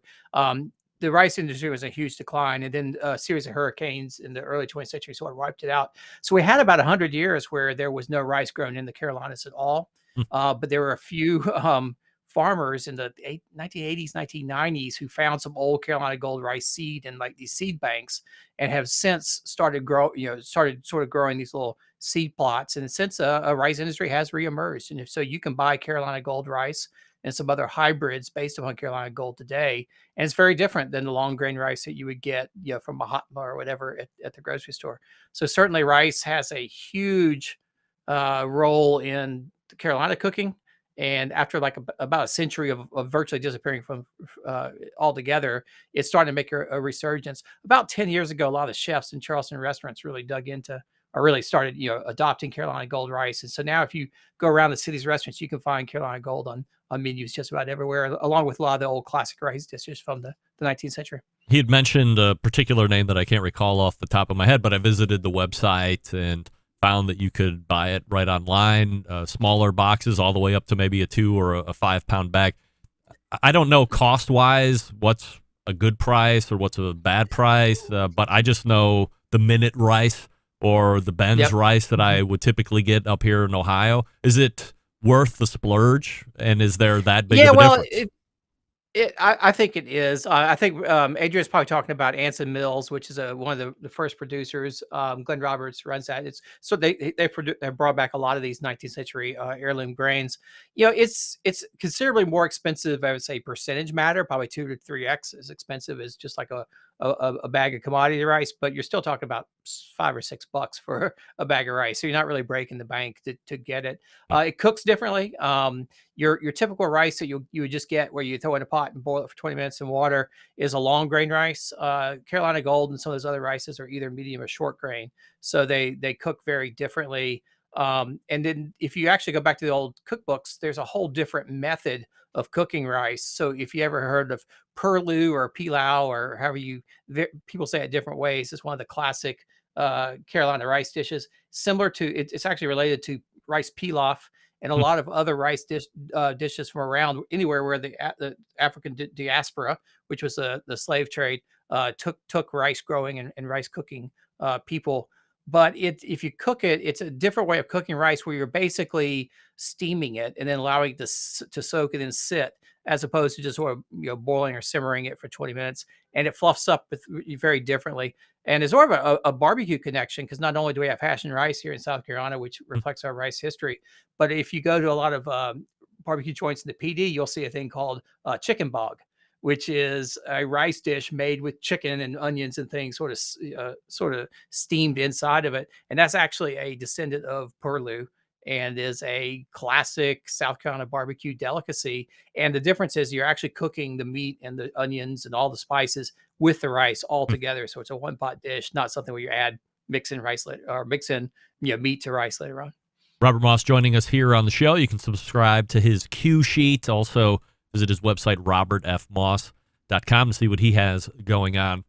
the rice industry was in a huge decline, and then a series of hurricanes in the early 20th century sort of wiped it out. So we had about 100 years where there was no rice grown in the Carolinas at all. But there were a few farmers in the 1980s, 1990s who found some old Carolina gold rice seed in like these seed banks, and have since started sort of growing these little seed plots. And since a rice industry has reemerged, and so you can buy Carolina gold rice and some other hybrids based upon Carolina gold today. And it's very different than the long grain rice that you would get, from Mahatma or whatever at the grocery store. So certainly rice has a huge role in the Carolina cooking. And after like about a century of virtually disappearing from altogether, it's starting to make a resurgence. About 10 years ago, a lot of the chefs in Charleston restaurants really dug into or really started, adopting Carolina gold rice. And so now if you go around the city's restaurants, you can find Carolina gold on menus just about everywhere, along with a lot of the old classic rice dishes from the 19th century. He had mentioned a particular name that I can't recall off the top of my head, but I visited the website and found that you could buy it right online, smaller boxes all the way up to maybe a 2 or a 5 pound bag. I don't know cost-wise what's a good price or what's a bad price, but I just know the minute rice or the Ben's rice that I would typically get up here in Ohio. Is it worth the splurge? And is there that big Yeah, of a well, difference? I think it is. I think Adrian's probably talking about Anson Mills, which is one of the first producers. Glenn Roberts runs that. It's so they brought back a lot of these 19th century heirloom grains. It's considerably more expensive. I would say percentage matter, probably 2 to 3x as expensive as just like a bag of commodity rice. But you're still talking about $5 or $6 for a bag of rice, so you're not really breaking the bank to get it. It cooks differently. Your typical rice that you would just get where you throw in a pot and boil it for 20 minutes in water is a long grain rice. Carolina Gold and some of those other rices are either medium or short grain, so they cook very differently. And then if you actually go back to the old cookbooks, there's a whole different method of cooking rice. So if you ever heard of purloo or pilau or however people say it different ways, it's one of the classic Carolina rice dishes. Similar to it's actually related to rice pilaf and a lot of other rice dishes from around anywhere where the African diaspora, which was the slave trade, took rice growing and rice cooking people. But if you cook it, it's a different way of cooking rice where you're basically steaming it and then allowing it to soak and then sit, as opposed to just sort of boiling or simmering it for 20 minutes. And it fluffs up very differently. And it's sort of a barbecue connection, because not only do we have hash and rice here in South Carolina, which reflects our rice history, but if you go to a lot of barbecue joints in the PD, you'll see a thing called chicken bog, which is a rice dish made with chicken and onions and things sort of steamed inside of it. And that's actually a descendant of purloo and is a classic South Carolina barbecue delicacy. And the difference is you're actually cooking the meat and the onions and all the spices with the rice all together. So it's a one pot dish, not something where you mix in meat to rice later on. Robert Moss joining us here on the show. You can subscribe to his Q sheet. Also visit his website, robertfmoss.com, to see what he has going on.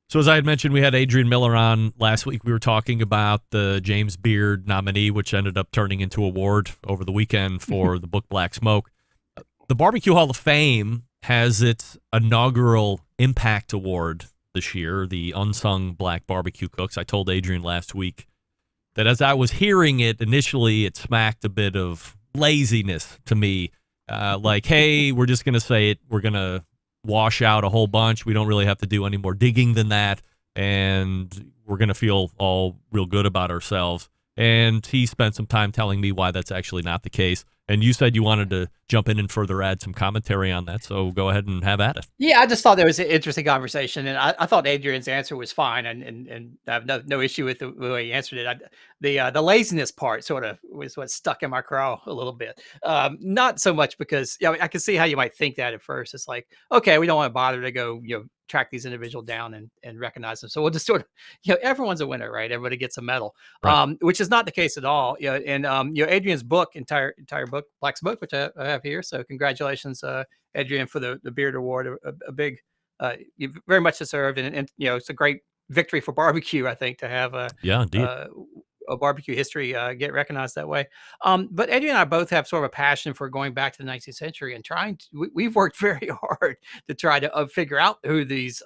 So as I had mentioned, we had Adrian Miller on last week. We were talking about the James Beard nominee, which ended up turning into an award over the weekend for the book Black Smoke. The BBQ Hall of Fame has its inaugural Impact Award this year, the Unsung Black BBQ Cooks. I told Adrian last week that as I was hearing it, initially it smacked a bit of laziness to me. Like, hey, we're just going to say it. We're going to wash out a whole bunch. We don't really have to do any more digging than that. And we're going to feel all real good about ourselves. And he spent some time telling me why that's actually not the case. And you said you wanted to jump in and further add some commentary on that. So go ahead and have at it. Yeah, I just thought there was an interesting conversation. And I thought Adrian's answer was fine. And I have no issue with the way he answered it. The laziness part sort of was what stuck in my craw a little bit. Not so much because I can see how you might think that at first. It's like, okay, we don't want to bother to go, track these individuals down and recognize them. So we'll just sort of, everyone's a winner, right? Everybody gets a medal, right. Which is not the case at all. And Adrian's book, entire book, Black Smoke, which I have here. So congratulations, Adrian, for the Beard Award, a big, very much deserved. And it's a great victory for barbecue, I think, to have a barbecue history get recognized that way. But Adrian and I both have sort of a passion for going back to the 19th century and we've worked very hard to try to figure out who these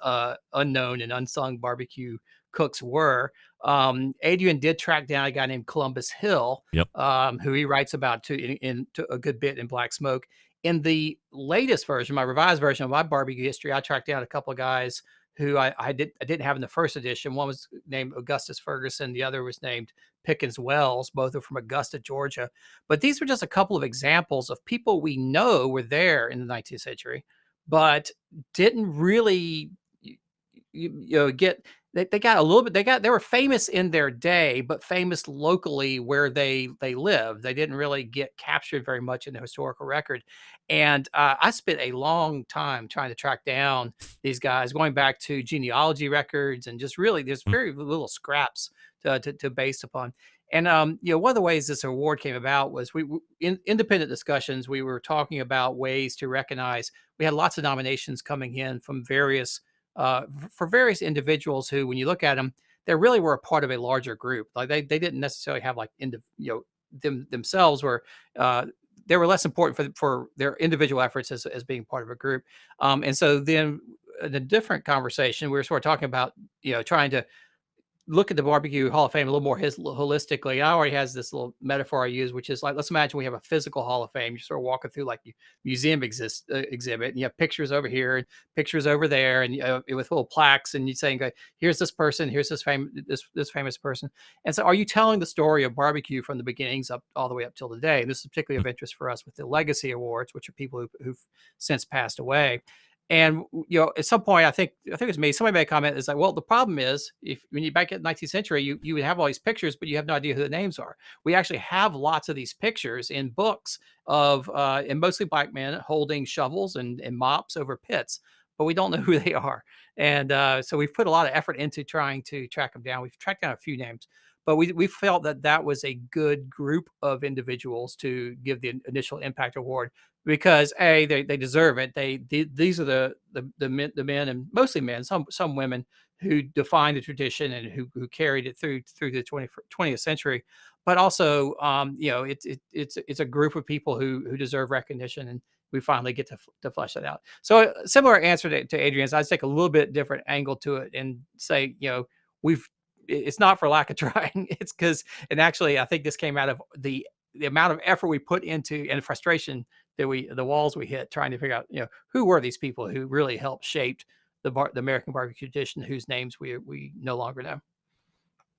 unknown and unsung barbecue cooks were. Adrian did track down a guy named Columbus Hill, who he writes about to a good bit in Black Smoke. In the latest version, my revised version of my barbecue history, I tracked down a couple of guys who I didn't have in the first edition. One was named Augustus Ferguson. The other was named Pickens Wells. Both are from Augusta, Georgia. But these were just a couple of examples of people we know were there in the 19th century, but didn't really, get. They got a little bit. They were famous in their day, but famous locally where they lived. They didn't really get captured very much in the historical record. And I spent a long time trying to track down these guys, going back to genealogy records, and just really there's very little scraps to base upon. And one of the ways this award came about was in independent discussions. We were talking about ways to recognize. We had lots of nominations coming in from various individuals who, when you look at them, they really were a part of a larger group. Like they didn't necessarily have themselves were they were less important for their individual efforts as being part of a group. And so then in a different conversation, we were sort of talking about trying to look at the Barbecue Hall of Fame a little more holistically, I already has this little metaphor I use, which is like, let's imagine we have a physical Hall of Fame. You're sort of walking through like museum exhibit, and you have pictures over here and pictures over there, and with little plaques, and you're saying, okay, here's this person, here's this famous person. And so, are you telling the story of barbecue from the beginnings up all the way up till today? And this is particularly of interest for us with the Legacy Awards, which are people who've since passed away. And at some point, I think it was me. Somebody made a comment. It's like, well, the problem is, if when you back at the 19th century, you would have all these pictures, but you have no idea who the names are. We actually have lots of these pictures in books of, and mostly black men holding shovels and mops over pits, but we don't know who they are. And so we've put a lot of effort into trying to track them down. We've tracked down a few names, but we felt that was a good group of individuals to give the initial impact award, because they deserve it. These are the men, and mostly men, some women, who defined the tradition and who carried it through the 20th century. But also, it's a group of people who deserve recognition, and we finally get to flesh that out. So a similar answer to Adrian's, I'd take a little bit different angle to it and say, it's not for lack of trying. It's because, and actually, I think this came out of the amount of effort we put into, and frustration that the walls we hit trying to figure out, who were these people who really helped shape the American barbecue tradition, whose names we no longer know.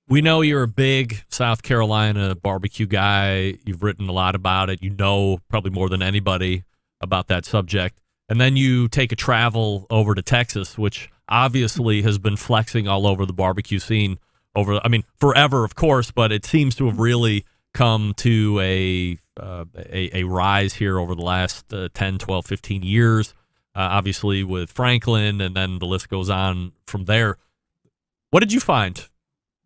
We know you're a big South Carolina barbecue guy. You've written a lot about it. You know probably more than anybody about that subject. And then you take a travel over to Texas, which obviously has been flexing all over the barbecue scene forever, of course, but it seems to have really come to a rise here over the last 10, 12, 15 years, obviously with Franklin, and then the list goes on from there. What did you find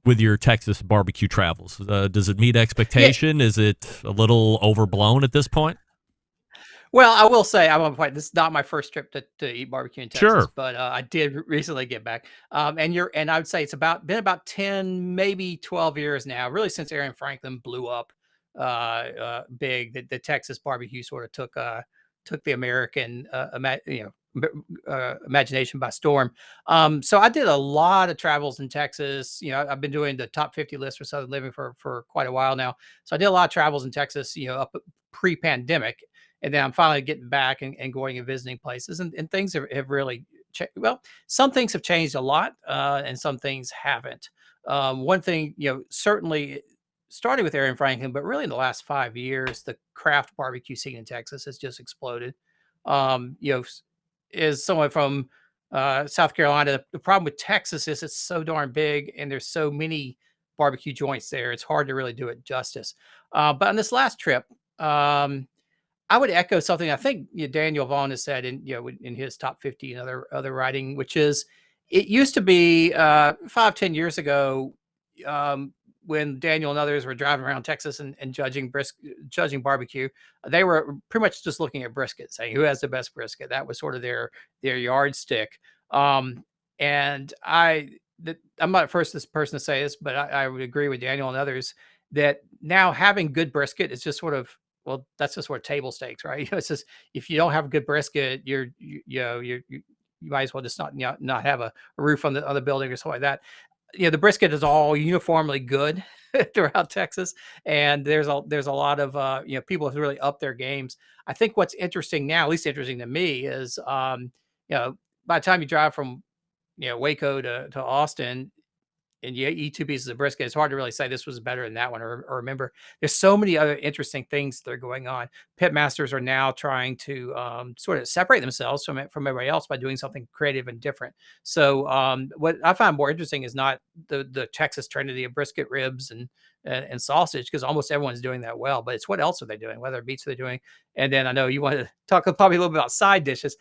with your Texas barbecue travels? Does it meet expectation? Yeah. Is it a little overblown at this point? Well, I will say, I'm on point. This is not my first trip to eat barbecue in Texas, sure, but I did recently get back. And I would say it's been about 10, maybe 12 years now, really since Aaron Franklin blew up big. The Texas barbecue sort of took the American imagination by storm. So I did a lot of travels in Texas. I've been doing the top 50 list for Southern Living for quite a while now. So I did a lot of travels in Texas, up pre-pandemic. And then I'm finally getting back and going and visiting places, and things have really changed. Well, some things have changed a lot, and some things haven't. One thing, certainly started with Aaron Franklin, but really in the last 5 years, the craft barbecue scene in Texas has just exploded. As someone from South Carolina, the problem with Texas is it's so darn big, and there's so many barbecue joints there. It's hard to really do it justice. But on this last trip, I would echo something I think Daniel Vaughn has said in his top 50 and other writing, which is, it used to be 5-10 years ago, when Daniel and others were driving around Texas and judging barbecue, they were pretty much just looking at brisket, saying who has the best brisket. That was sort of their yardstick. And I'm not the first person to say this, but I would agree with Daniel and others that now having good brisket is just sort of, well, that's just sort of table stakes, right? It's just, if you don't have a good brisket, you might as well just not have a roof on the building or something like that. The brisket is all uniformly good throughout Texas, and there's a lot of people who really up their games. I think what's interesting now, at least interesting to me, is by the time you drive from Waco to Austin, and you eat 2 pieces of brisket, it's hard to really say this was better than that one, or remember. There's so many other interesting things that are going on. Pitmasters are now trying to sort of separate themselves from everybody else by doing something creative and different. So what I find more interesting is not the Texas trinity of brisket, ribs, and sausage, because almost everyone's doing that well, but it's what else are they doing? What other meats are they doing? And then I know you want to talk probably a little bit about side dishes.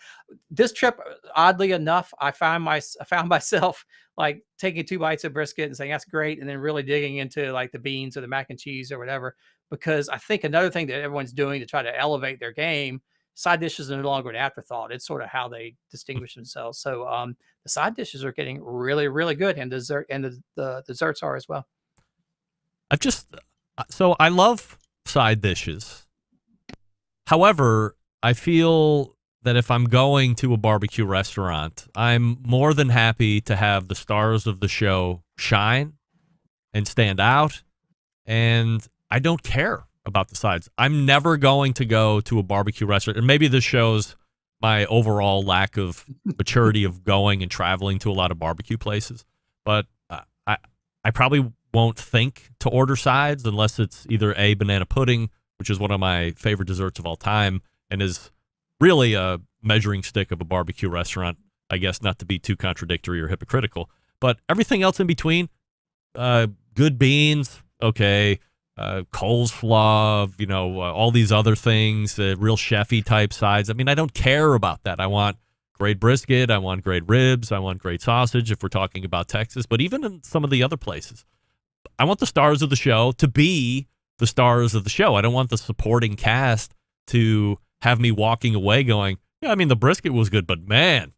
This trip, oddly enough, I found myself like taking 2 bites of brisket and saying that's great, and then really digging into like the beans or the mac and cheese or whatever, because I think another thing that everyone's doing to try to elevate their game, side dishes are no longer an afterthought. It's sort of how they distinguish themselves. So the side dishes are getting really, really good, and the desserts are as well. So I love side dishes. However, I feel that if I'm going to a barbecue restaurant, I'm more than happy to have the stars of the show shine and stand out. And I don't care about the sides. I'm never going to go to a barbecue restaurant. And maybe this shows my overall lack of maturity of going and traveling to a lot of barbecue places. But I probably won't think to order sides unless it's either A, banana pudding, which is one of my favorite desserts of all time and is really a measuring stick of a barbecue restaurant, I guess, not to be too contradictory or hypocritical. But everything else in between, good beans, okay, coleslaw, all these other things, real chefy type sides. I mean, I don't care about that. I want great brisket. I want great ribs. I want great sausage if we're talking about Texas. But even in some of the other places, I want the stars of the show to be the stars of the show. I don't want the supporting cast to have me walking away going, yeah, I mean, the brisket was good, but man,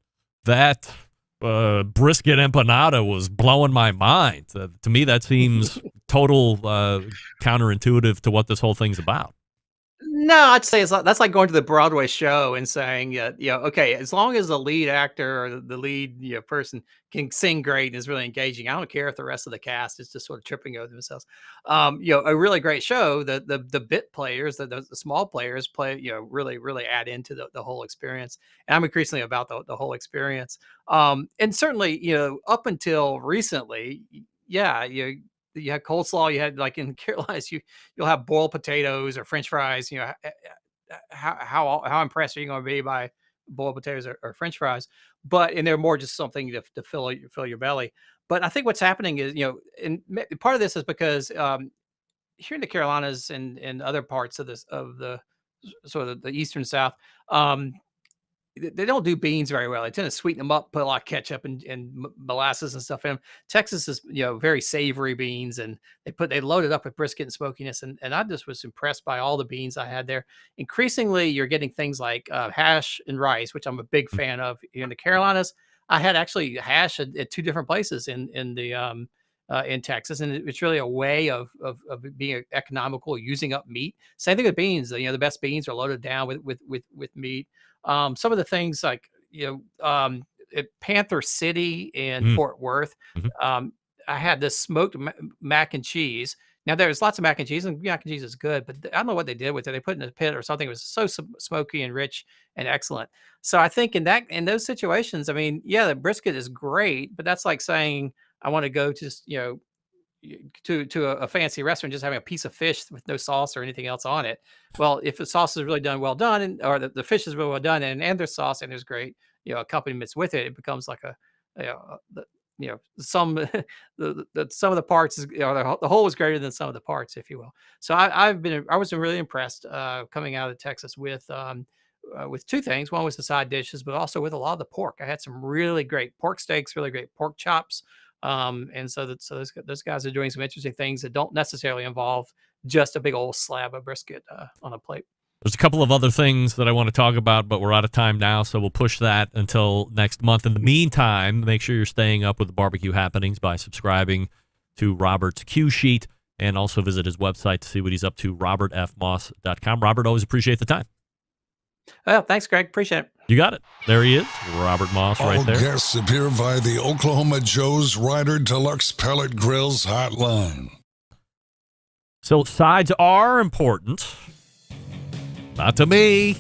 that brisket empanada was blowing my mind. To me, that seems total counterintuitive to what this whole thing's about. No, I'd say that's like going to the Broadway show and saying, okay, as long as the lead actor or the lead person can sing great and is really engaging, I don't care if the rest of the cast is just sort of tripping over themselves. A really great show, the bit players, the small players play, really add into the whole experience. And I'm increasingly about the whole experience. And certainly, up until recently, yeah, you had coleslaw. You had, like, in Carolinas, you'll have boiled potatoes or French fries. How impressed are you going to be by boiled potatoes or French fries? And they're more just something to fill your belly. But I think what's happening is, and part of this is because here in the Carolinas and other parts of the sort of the eastern South, they don't do beans very well. They tend to sweeten them up, put a lot of ketchup and molasses and stuff in them. Texas is, very savory beans, and they load it up with brisket and smokiness. And I just was impressed by all the beans I had there. Increasingly, you're getting things like hash and rice, which I'm a big fan of here in the Carolinas. I had actually hash at two different places in Texas, and it's really a way of being economical, using up meat. Same thing with beans. The best beans are loaded down with meat. Some of the things like, at Panther City and Fort Worth, I had this smoked mac and cheese. Now, there's lots of mac and cheese, and mac and cheese is good, but I don't know what they did with it. They put it in a pit or something. It was so smoky and rich and excellent. So I think in those situations, I mean, yeah, the brisket is great, but that's like saying I want to go to a fancy restaurant, just having a piece of fish with no sauce or anything else on it. Well, if the sauce is really well done, or the fish is really well done, and there's sauce and there's great, accompaniments with it, it becomes like some of the parts the whole is greater than some of the parts, if you will. So I was really impressed coming out of Texas with two things. One was the side dishes, but also with a lot of the pork. I had some really great pork steaks, really great pork chops. And so those guys are doing some interesting things that don't necessarily involve just a big old slab of brisket on a plate. There's a couple of other things that I want to talk about, but we're out of time now, so we'll push that until next month. In the meantime, make sure you're staying up with the barbecue happenings by subscribing to Robert's Q Sheet, and also visit his website to see what he's up to, robertfmoss.com. Robert, always appreciate the time. Well, thanks, Greg. Appreciate it. You got it. There he is, Robert Moss, right there. All guests appear via the Oklahoma Joe's Ryder Deluxe Pellet Grills hotline. So sides are important. Not to me.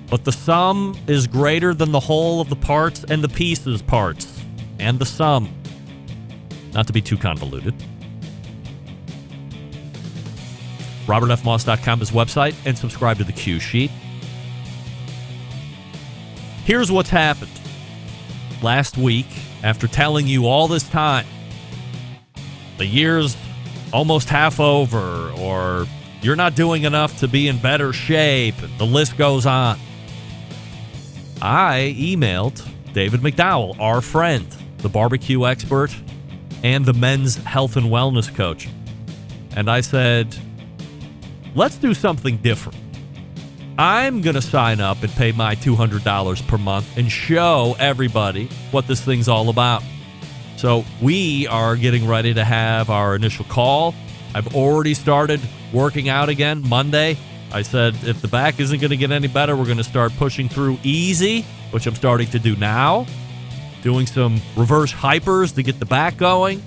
But the sum is greater than the whole of the parts and the pieces parts. And the sum. Not to be too convoluted. RobertFMoss.com is website, and subscribe to the Q Sheet. Here's what's happened. Last week, after telling you all this time, the year's almost half over, or you're not doing enough to be in better shape, and the list goes on, I emailed David McDowell, our friend, the barbecue expert, and the men's health and wellness coach. And I said, let's do something different. I'm going to sign up and pay my $200 per month and show everybody what this thing's all about. So we are getting ready to have our initial call. I've already started working out again Monday. I said, if the back isn't going to get any better, we're going to start pushing through easy, which I'm starting to do now. Doing some reverse hypers to get the back going.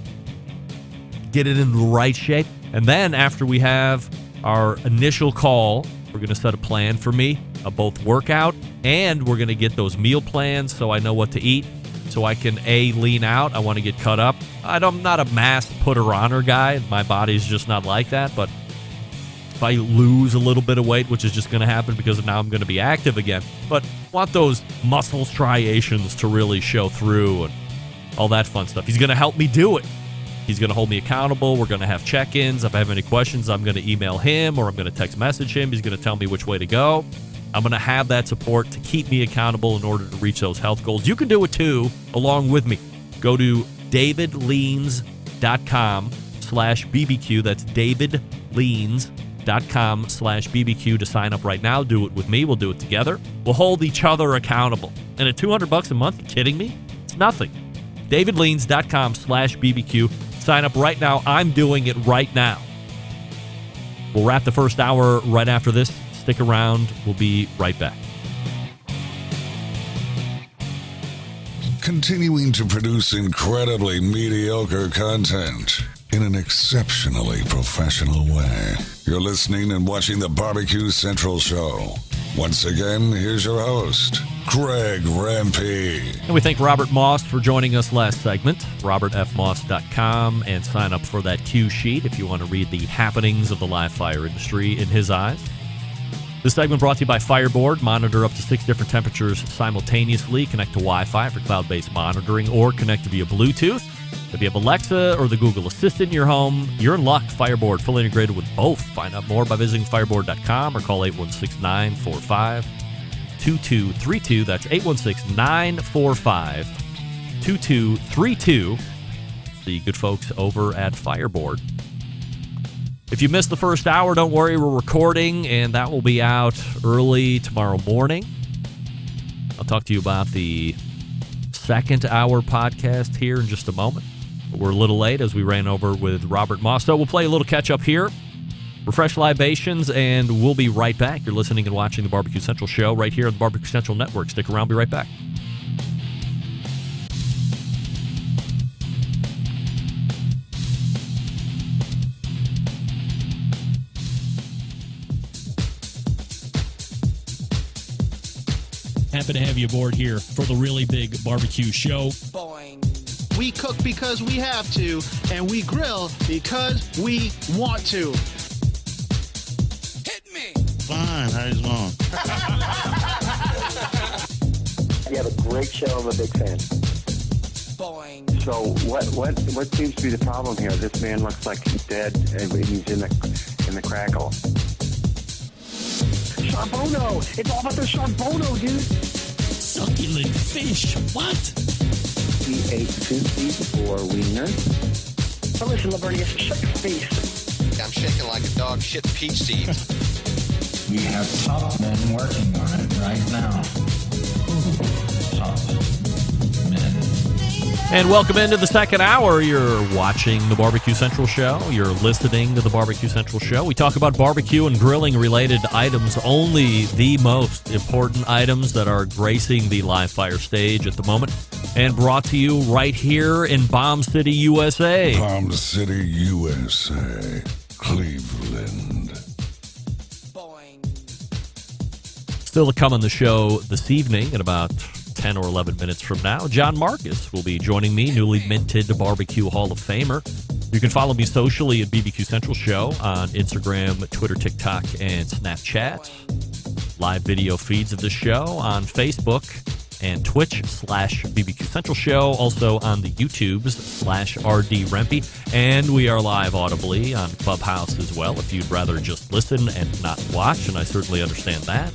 get it in the right shape. And then after we have our initial call, we're going to set a plan for me, a both workout, and we're going to get those meal plans so I know what to eat, so I can, A, lean out. I want to get cut up. I'm not a mass putter-oner guy. My body's just not like that, but if I lose a little bit of weight, which is just going to happen because now I'm going to be active again, but want those muscle striations to really show through and all that fun stuff. He's going to help me do it. He's going to hold me accountable. We're going to have check-ins. If I have any questions, I'm going to email him or I'm going to text message him. He's going to tell me which way to go. I'm going to have that support to keep me accountable in order to reach those health goals. You can do it too, along with me. Go to davidleans.com/BBQ. That's davidleans.com/BBQ to sign up right now. Do it with me. We'll do it together. We'll hold each other accountable. And at $200 a month, you kidding me? It's nothing. davidleans.com/BBQ. Sign up right now. I'm doing it right now. We'll wrap the first hour right after this. Stick around. We'll be right back. Continuing to produce incredibly mediocre content in an exceptionally professional way. You're listening and watching the BBQ Central Show. Once again, here's your host, Greg Rempe. And we thank Robert Moss for joining us last segment. RobertFMoss.com, and sign up for that cue sheet if you want to read the happenings of the live fire industry in his eyes. This segment brought to you by Fireboard. Monitor up to 6 different temperatures simultaneously. Connect to Wi-Fi for cloud-based monitoring or connect via Bluetooth. If you have Alexa or the Google Assistant in your home, you're in luck. Fireboard, fully integrated with both. Find out more by visiting fireboard.com or call 816-945-2232. That's 816-945-2232. The good folks over at Fireboard. If you missed the first hour, don't worry. We're recording, and that will be out early tomorrow morning. I'll talk to you about the second hour podcast here in just a moment. We're a little late as we ran over with Robert Moss. So we'll play a little catch-up here, refresh libations, and we'll be right back. You're listening and watching the BBQ Central Show right here on the BBQ Central Network. Stick around. Be right back. Happy to have you aboard here for the really big barbecue show. Boing. We cook because we have to, and we grill because we want to. Hit me. Fine, how's it going? You have a great show. I'm a big fan. Boing. So what seems to be the problem here? This man looks like he's dead, and he's in the crackle. Charbono! It's all about the charbono, dude! Succulent fish. What? We ate 2 feet for wiener. Oh, listen, Libertius, shut your face. I'm shaking like a dog shit peach seeds. We have top men working on it right now. Top men. And welcome into the second hour. You're watching the BBQ Central Show. You're listening to the BBQ Central Show. We talk about barbecue and grilling related items, only the most important items that are gracing the live fire stage at the moment. And brought to you right here in Bomb City, USA. Bomb City, USA. Cleveland. Boing. Still to come on the show this evening in about 10 or 11 minutes from now, John Markus will be joining me, newly minted BBQ Hall of Famer. You can follow me socially at BBQ Central Show on Instagram, Twitter, TikTok, and Snapchat. Live video feeds of the show on Facebook and Twitch/BBQ Central Show, also on the YouTubes/RD Rempe. And we are live audibly on Clubhouse as well if you'd rather just listen and not watch, and I certainly understand that.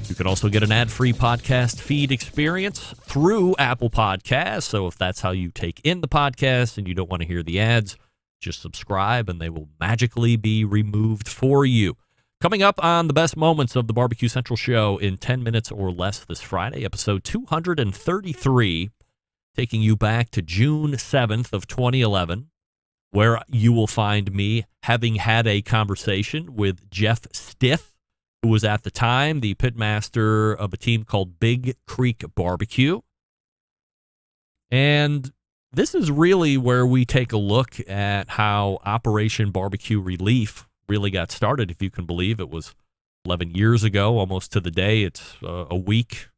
You can also get an ad-free podcast feed experience through Apple Podcasts. So if that's how you take in the podcast and you don't want to hear the ads, just subscribe and they will magically be removed for you. Coming up on the best moments of the BBQ Central Show in 10 minutes or less this Friday, episode 233, taking you back to June 7th of 2011, where you will find me having had a conversation with Jeff Stith, who was at the time the pitmaster of a team called Big Creek Barbecue. And this is really where we take a look at how Operation Barbecue Relief really got started. If you can believe it was 11 years ago, almost to the day. It's a week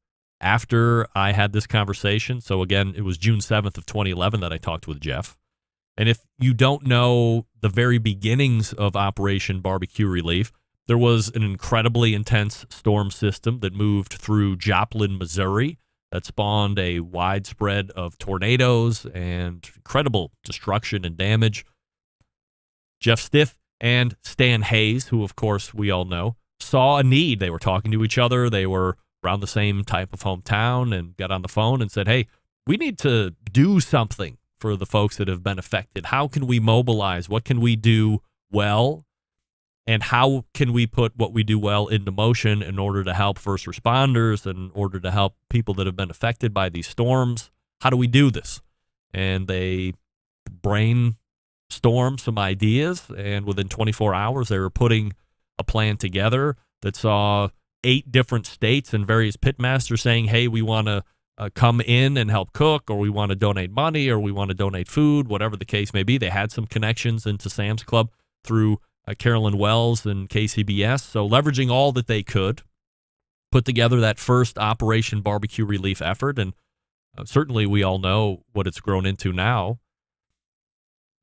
after I had this conversation. So again, it was June 7th of 2011 that I talked with Jeff. And if you don't know the very beginnings of Operation Barbecue Relief, there was an incredibly intense storm system that moved through Joplin, Missouri, that spawned a widespread of tornadoes and incredible destruction and damage. Jeff Stiff and Stan Hayes, who of course we all know, saw a need. They were talking to each other. They were around the same type of hometown and got on the phone and said, hey, we need to do something for the folks that have been affected. How can we mobilize? What can we do well? And how can we put what we do well into motion in order to help first responders, in order to help people that have been affected by these storms? How do we do this? And they brainstormed some ideas, and within 24 hours, they were putting a plan together that saw 8 different states and various pitmasters saying, hey, we want to come in and help cook, or we want to donate money, or we want to donate food, whatever the case may be. They had some connections into Sam's Club through Carolyn Wells and KCBS. So leveraging all that they could, put together that first Operation Barbecue Relief effort. And certainly we all know what it's grown into now.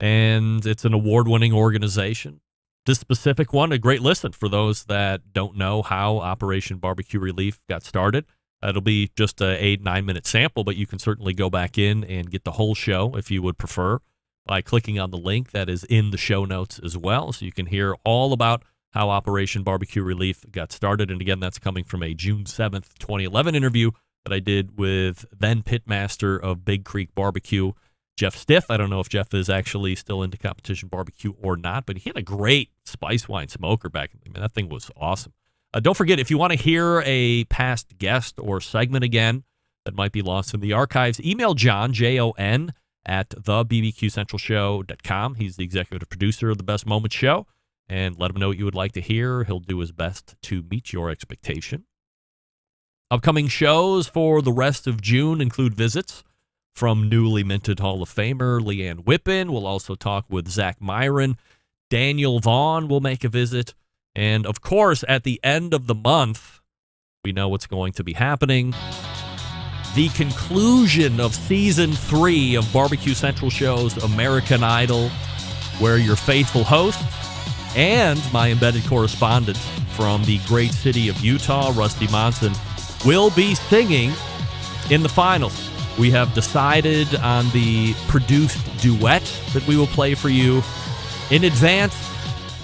And it's an award-winning organization. This specific one, a great listen for those that don't know how Operation Barbecue Relief got started. It'll be just a 8-9 minute sample, but you can certainly go back in and get the whole show if you would prefer, by clicking on the link that is in the show notes as well. So you can hear all about how Operation Barbecue Relief got started. And again, that's coming from a June 7th, 2011 interview that I did with then pitmaster of Big Creek Barbecue, Jeff Stiff. I don't know if Jeff is actually still into competition barbecue or not, but he had a great spice wine smoker back. I mean, that thing was awesome. Don't forget, if you want to hear a past guest or segment again that might be lost in the archives, email John, Jon, at thebbqcentralshow.com. He's the executive producer of the Best Moments Show, and let him know what you would like to hear. He'll do his best to meet your expectation. Upcoming shows for the rest of June include visits from newly minted Hall of Famer Leanne Whippen. We'll also talk with Zach Myron. Daniel Vaughn will make a visit. And, of course, at the end of the month, we know what's going to be happening. The conclusion of Season 3 of Barbecue Central Show's American Idol, where your faithful host and my embedded correspondent from the great city of Utah, Rusty Monson, will be singing in the finals. We have decided on the produced duet that we will play for you in advance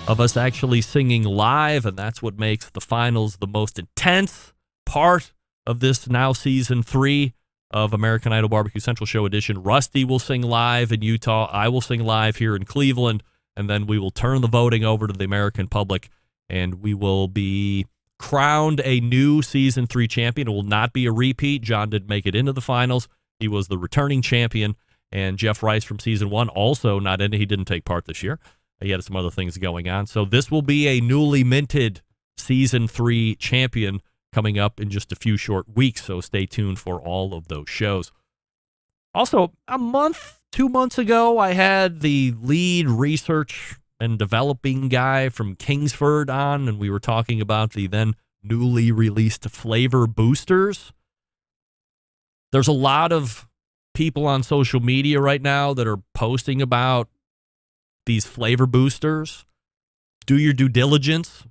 of us actually singing live, and that's what makes the finals the most intense part of this now Season 3 of American Idol Barbecue Central Show Edition. Rusty will sing live in Utah. I will sing live here in Cleveland, and then we will turn the voting over to the American public, and we will be crowned a new Season 3 champion. It will not be a repeat. John didn't make it into the finals. He was the returning champion, and Jeff Rice from Season 1 also not in it. He didn't take part this year. He had some other things going on. So this will be a newly minted Season 3 champion coming up in just a few short weeks, so stay tuned for all of those shows. Also, a month, 2 months ago, I had the lead research and developing guy from Kingsford on, and we were talking about the then newly released flavor boosters. There's a lot of people on social media right now that are posting about these flavor boosters. Do your due diligence.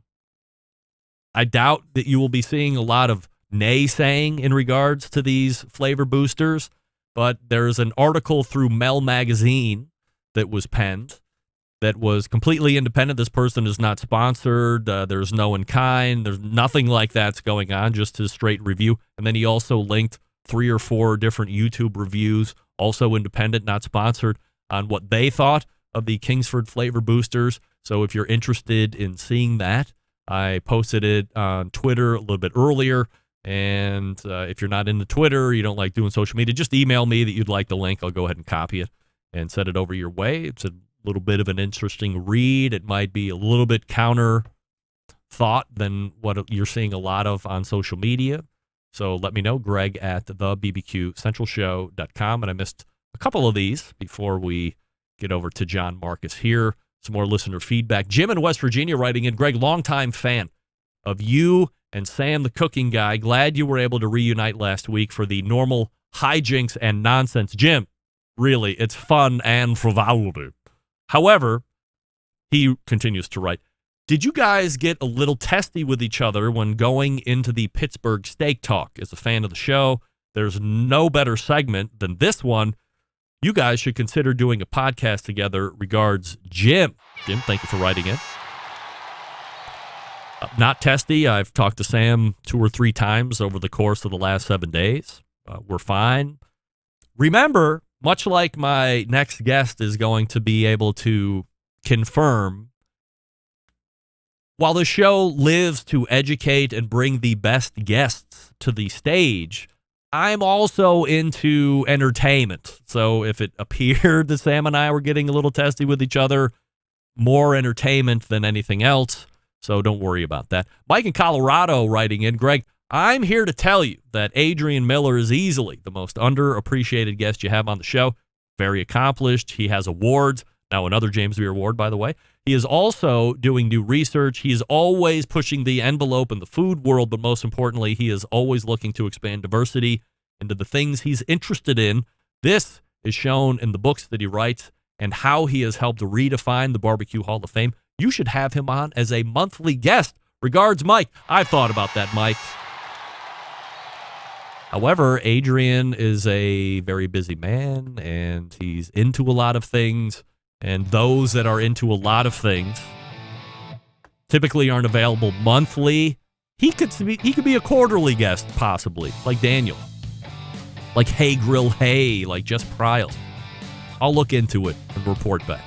I doubt that you will be seeing a lot of naysaying in regards to these flavor boosters, but there's an article through Mel Magazine that was penned that was completely independent. This person is not sponsored. There's no in kind. There's nothing like that's going on, just his straight review. And then he also linked 3 or 4 different YouTube reviews, also independent, not sponsored, on what they thought of the Kingsford flavor boosters. So if you're interested in seeing that, I posted it on Twitter a little bit earlier. And if you're not into Twitter, you don't like doing social media, just email me that you'd like the link. I'll go ahead and copy it and send it over your way. It's a little bit of an interesting read. It might be a little bit counter thought than what you're seeing a lot of on social media. So let me know, Greg at thebbqcentralshow.com. And I missed a couple of these before we get over to John Markus here. Some more listener feedback. Jim in West Virginia writing in, Greg, longtime fan of you and Sam the cooking guy. Glad you were able to reunite last week for the normal hijinks and nonsense. Jim, really, it's fun and frivolity. However, he continues to write, did you guys get a little testy with each other when going into the Pittsburgh steak talk? As a fan of the show, there's no better segment than this one. You guys should consider doing a podcast together. Regards, Jim. Jim, thank you for writing in. Not testy. I've talked to Sam 2 or 3 times over the course of the last 7 days. We're fine. Remember, much like my next guest is going to be able to confirm, while the show lives to educate and bring the best guests to the stage, I'm also into entertainment. So if it appeared that Sam and I were getting a little testy with each other, more entertainment than anything else. So don't worry about that. Mike in Colorado writing in, Greg, I'm here to tell you that Adrian Miller is easily the most underappreciated guest you have on the show. Very accomplished. He has awards. Now another James Beard Award, by the way. He is also doing new research. He is always pushing the envelope in the food world, but most importantly, he is always looking to expand diversity into the things he's interested in. This is shown in the books that he writes and how he has helped redefine the BBQ Hall of Fame. You should have him on as a monthly guest. Regards, Mike. I've thought about that, Mike. However, Adrian is a very busy man, and he's into a lot of things. And those that are into a lot of things typically aren't available monthly. He could be a quarterly guest, possibly, like Daniel. Like Hey Grill Hey, like Jess Pryles. I'll look into it and report back.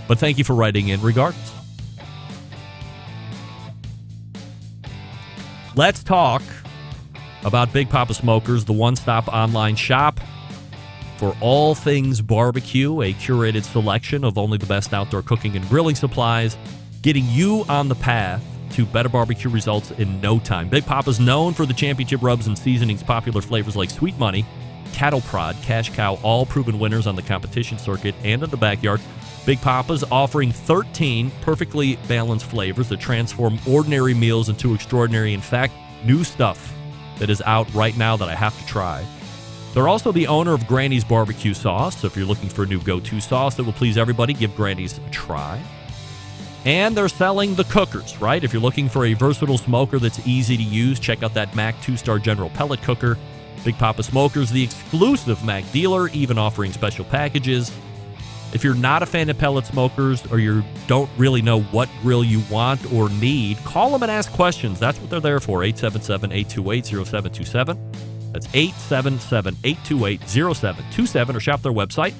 But thank you for writing in regardless. Let's talk about Big Papa Smokers, the one-stop online shop for all things barbecue, a curated selection of only the best outdoor cooking and grilling supplies, getting you on the path to better barbecue results in no time. Big Papa's known for the championship rubs and seasonings, popular flavors like Sweet Money, Cattle Prod, Cash Cow, all proven winners on the competition circuit and in the backyard. Big Papa's offering 13 perfectly balanced flavors that transform ordinary meals into extraordinary. In fact, new stuff that is out right now that I have to try. They're also the owner of Granny's Barbecue Sauce, so if you're looking for a new go-to sauce that will please everybody, give Granny's a try. And they're selling the cookers, right? If you're looking for a versatile smoker that's easy to use, check out that Mac 2-star General Pellet Cooker. Big Papa Smokers, the exclusive Mac dealer, even offering special packages. If you're not a fan of pellet smokers or you don't really know what grill you want or need, call them and ask questions. That's what they're there for, 877-828-0727. That's 877-828-0727, or shop their website,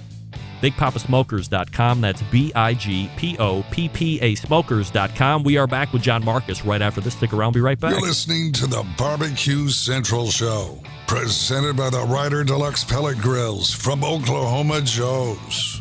bigpapasmokers.com. That's BIGPOPPA smokers.com. We are back with John Markus right after this. Stick around. Be right back. You're listening to the Barbecue Central Show, presented by the Ryder Deluxe Pellet Grills from Oklahoma Joe's.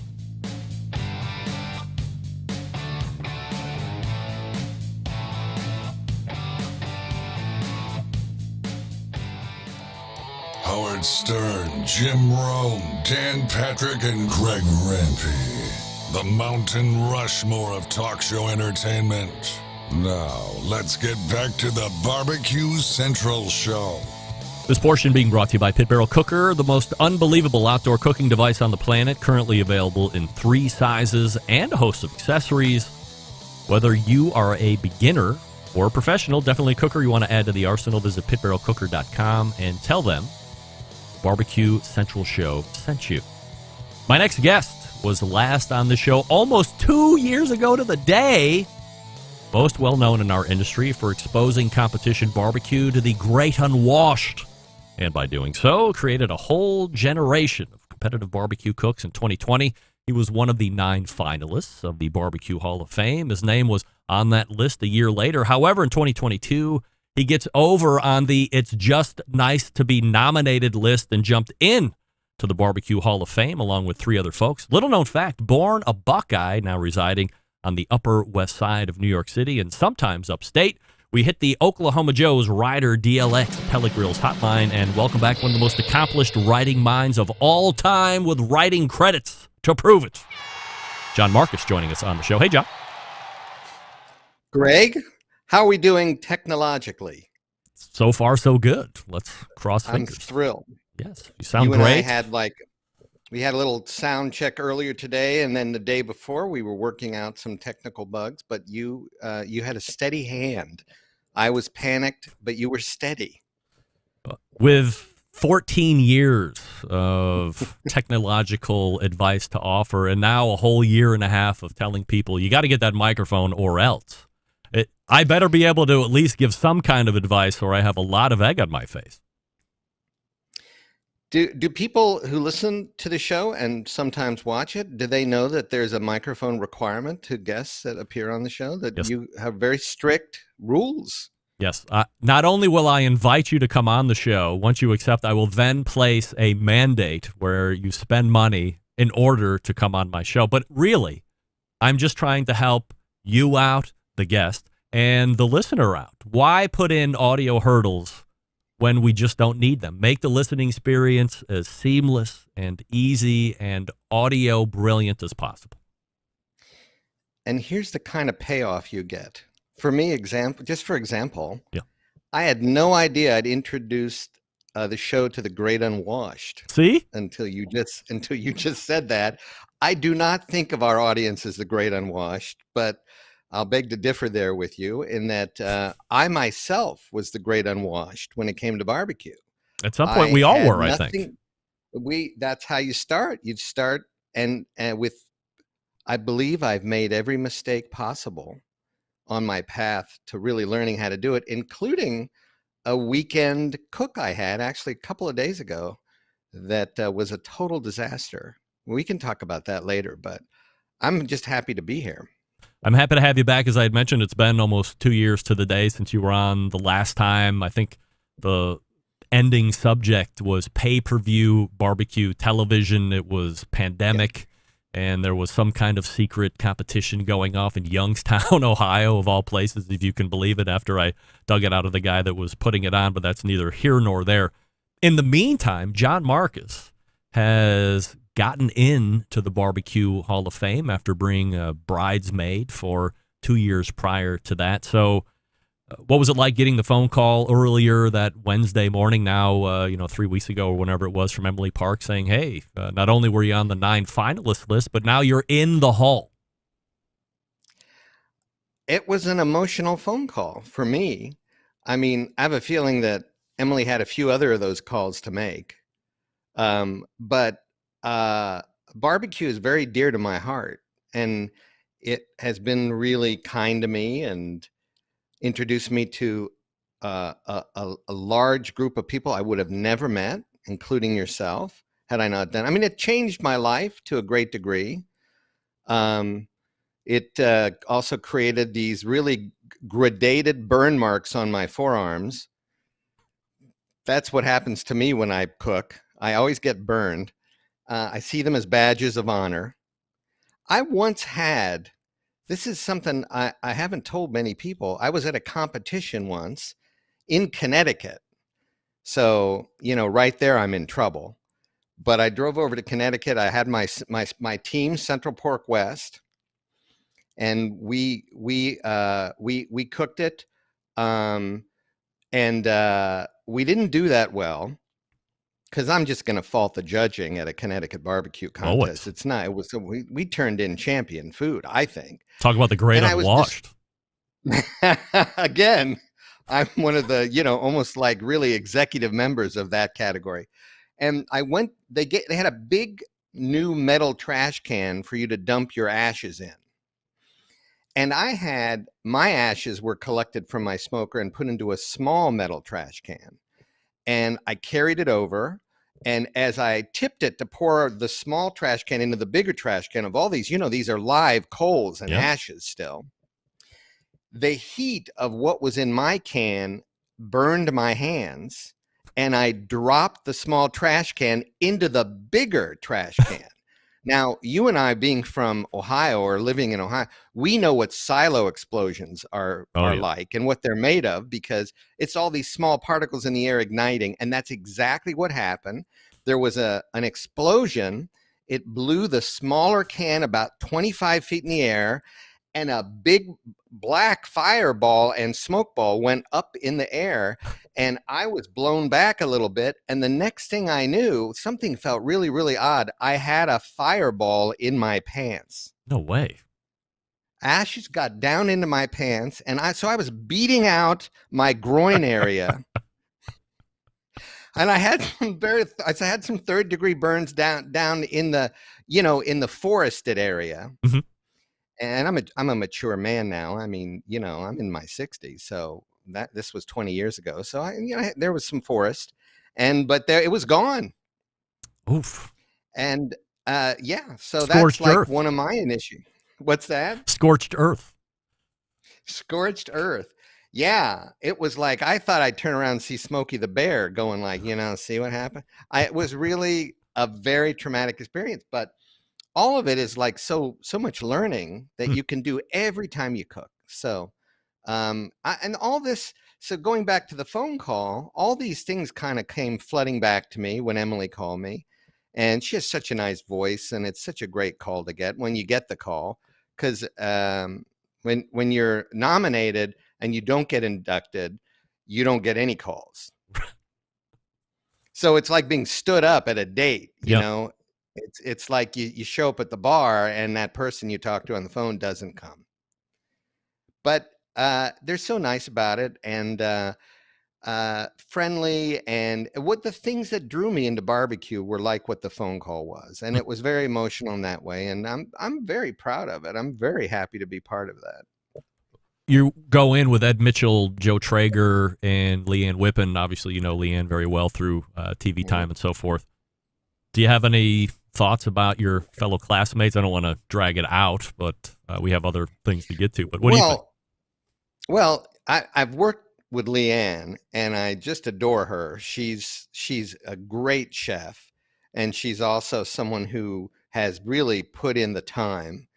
Howard Stern, Jim Rome, Dan Patrick, and Greg Rempe. The Mountain Rushmore of talk show entertainment. Now, let's get back to the Barbecue Central Show. This portion being brought to you by Pit Barrel Cooker, the most unbelievable outdoor cooking device on the planet, currently available in 3 sizes and a host of accessories. Whether you are a beginner or a professional, definitely a cooker you want to add to the arsenal, visit pitbarrelcooker.com and tell them Barbecue Central Show sent you. My next guest was last on the show almost 2 years ago to the day. Most well known in our industry for exposing competition barbecue to the great unwashed. And by doing so, created a whole generation of competitive barbecue cooks in 2020. He was one of the 9 finalists of the BBQ Hall of Fame. His name was on that list a year later. However, in 2022, he gets over on the It's Just Nice to Be Nominated list and jumped in to the BBQ Hall of Fame along with 3 other folks. Little known fact, born a Buckeye, now residing on the Upper West Side of New York City and sometimes upstate. We hit the Oklahoma Joe's Rider DLX Pellet Grills hotline, and welcome back one of the most accomplished writing minds of all time with writing credits to prove it. John Markus joining us on the show. Hey, John. Greg, how are we doing technologically? So far, so good. Let's cross fingers. I'm thrilled. Yes, you sound you great. And I had we had a little sound check earlier today, and then the day before we were working out some technical bugs. But you had a steady hand. I was panicked, but you were steady. With 14 years of technological advice to offer, and now a whole year and a half of telling people you got to get that microphone or else. I better be able to at least give some kind of advice, or I have a lot of egg on my face. Do people who listen to the show and sometimes watch it, do they know that there's a microphone requirement to guests that appear on the show? That Yes. You have very strict rules. Yes. Not only will I invite you to come on the show, once you accept, I will then place a mandate where you spend money in order to come on my show. But really, I'm just trying to help you out, the guest, and the listener out. Why put in audio hurdles when we just don't need them? Make the listening experience as seamless and easy and audio brilliant as possible. And here's the kind of payoff you get. For me, for example, yeah. I had no idea I'd introduced the show to the Great Unwashed. See? Until you just said that. I do not think of our audience as the Great Unwashed, but I'll beg to differ there with you in that I myself was the Great Unwashed when it came to barbecue. At some point, we all were, I think. That's how you start. You start and with, I believe I've made every mistake possible on my path to really learning how to do it, including a weekend cook I had actually a couple of days ago that was a total disaster. We can talk about that later, but I'm just happy to be here. I'm happy to have you back. As I had mentioned, it's been almost 2 years to the day since you were on the last time. I think the ending subject was pay-per-view barbecue television. It was pandemic, and there was some kind of secret competition going off in Youngstown, Ohio, of all places, if you can believe it, after I dug it out of the guy that was putting it on, but that's neither here nor there. In the meantime, John Markus has gotten into the BBQ Hall of Fame after being a bridesmaid for 2 years prior to that. So what was it like getting the phone call earlier that Wednesday morning now, 3 weeks ago or whenever it was, from Emily Park saying, hey, not only were you on the 9 finalist list, but now you're in the Hall? It was an emotional phone call for me. I mean, I have a feeling that Emily had a few other of those calls to make. But barbecue is very dear to my heart, and it has been really kind to me and introduced me to a large group of people I would have never met, including yourself, had I not done. I mean, it changed my life to a great degree. It also created these really gradated burn marks on my forearms. That's what happens to me when I cook. I always get burned. I see them as badges of honor. I once had, this is something I haven't told many people. I was at a competition once in Connecticut. So, right there, I'm in trouble. But I drove over to Connecticut. I had my team, Central Pork West, and we cooked it. And we didn't do that well, because I'm just going to fault the judging at a Connecticut barbecue contest. It's not. It was. We turned in champion food, I think. Talk about the Great Unwashed. Again, I'm one of the, almost like really executive members of that category. And I went. They had a big new metal trash can for you to dump your ashes in. And my ashes were collected from my smoker and put into a small metal trash can. And I carried it over. And as I tipped it to pour the small trash can into the bigger trash can of all these, these are live coals and ashes still. The heat of what was in my can burned my hands, and I dropped the small trash can into the bigger trash can. Now, you and I, being from Ohio or living in Ohio, we know what silo explosions are like and what they're made of, because it's all these small particles in the air igniting, and that's exactly what happened. There was an explosion. It blew the smaller can about 25 feet in the air, and a big black fireball and smoke ball went up in the air, and I was blown back a little bit. And the next thing I knew, something felt really, really odd. I had a fireball in my pants. No way. Ashes got down into my pants, and I was beating out my groin area. And I had some third degree burns down in the, in the forested area. Mm-hmm. And I'm a mature man now. I mean, I'm in my 60s, so this was 20 years ago. So there was some forest, but it was gone. Oof. And so Scorched that's like earth. one of my initiatives. What's that? Scorched earth. Scorched earth. Yeah, it was like I thought I'd turn around and see Smokey the Bear going like, see what happened. It was really a very traumatic experience, but all of it is like so much learning that you can do every time you cook. So, and all this. So going back to the phone call, all these things kind of came flooding back to me when Emily called me, and she has such a nice voice, and it's such a great call to get when you get the call, because when you're nominated and you don't get inducted, you don't get any calls. So it's like being stood up at a date, you know. It's like you show up at the bar and that person you talk to on the phone doesn't come. But they're so nice about it, and friendly, and what the things that drew me into barbecue were like what the phone call was, and it was very emotional in that way, and I'm very proud of it. I'm very happy to be part of that. You go in with Ed Mitchell, Joe Traeger, and Leanne Whippen. Obviously, you know Leanne very well through TV time and so forth. Do you have any thoughts about your fellow classmates? I don't want to drag it out, but we have other things to get to. But what do you think? Well, I've worked with Leanne, and I just adore her. She's a great chef, and she's also someone who has really put in the time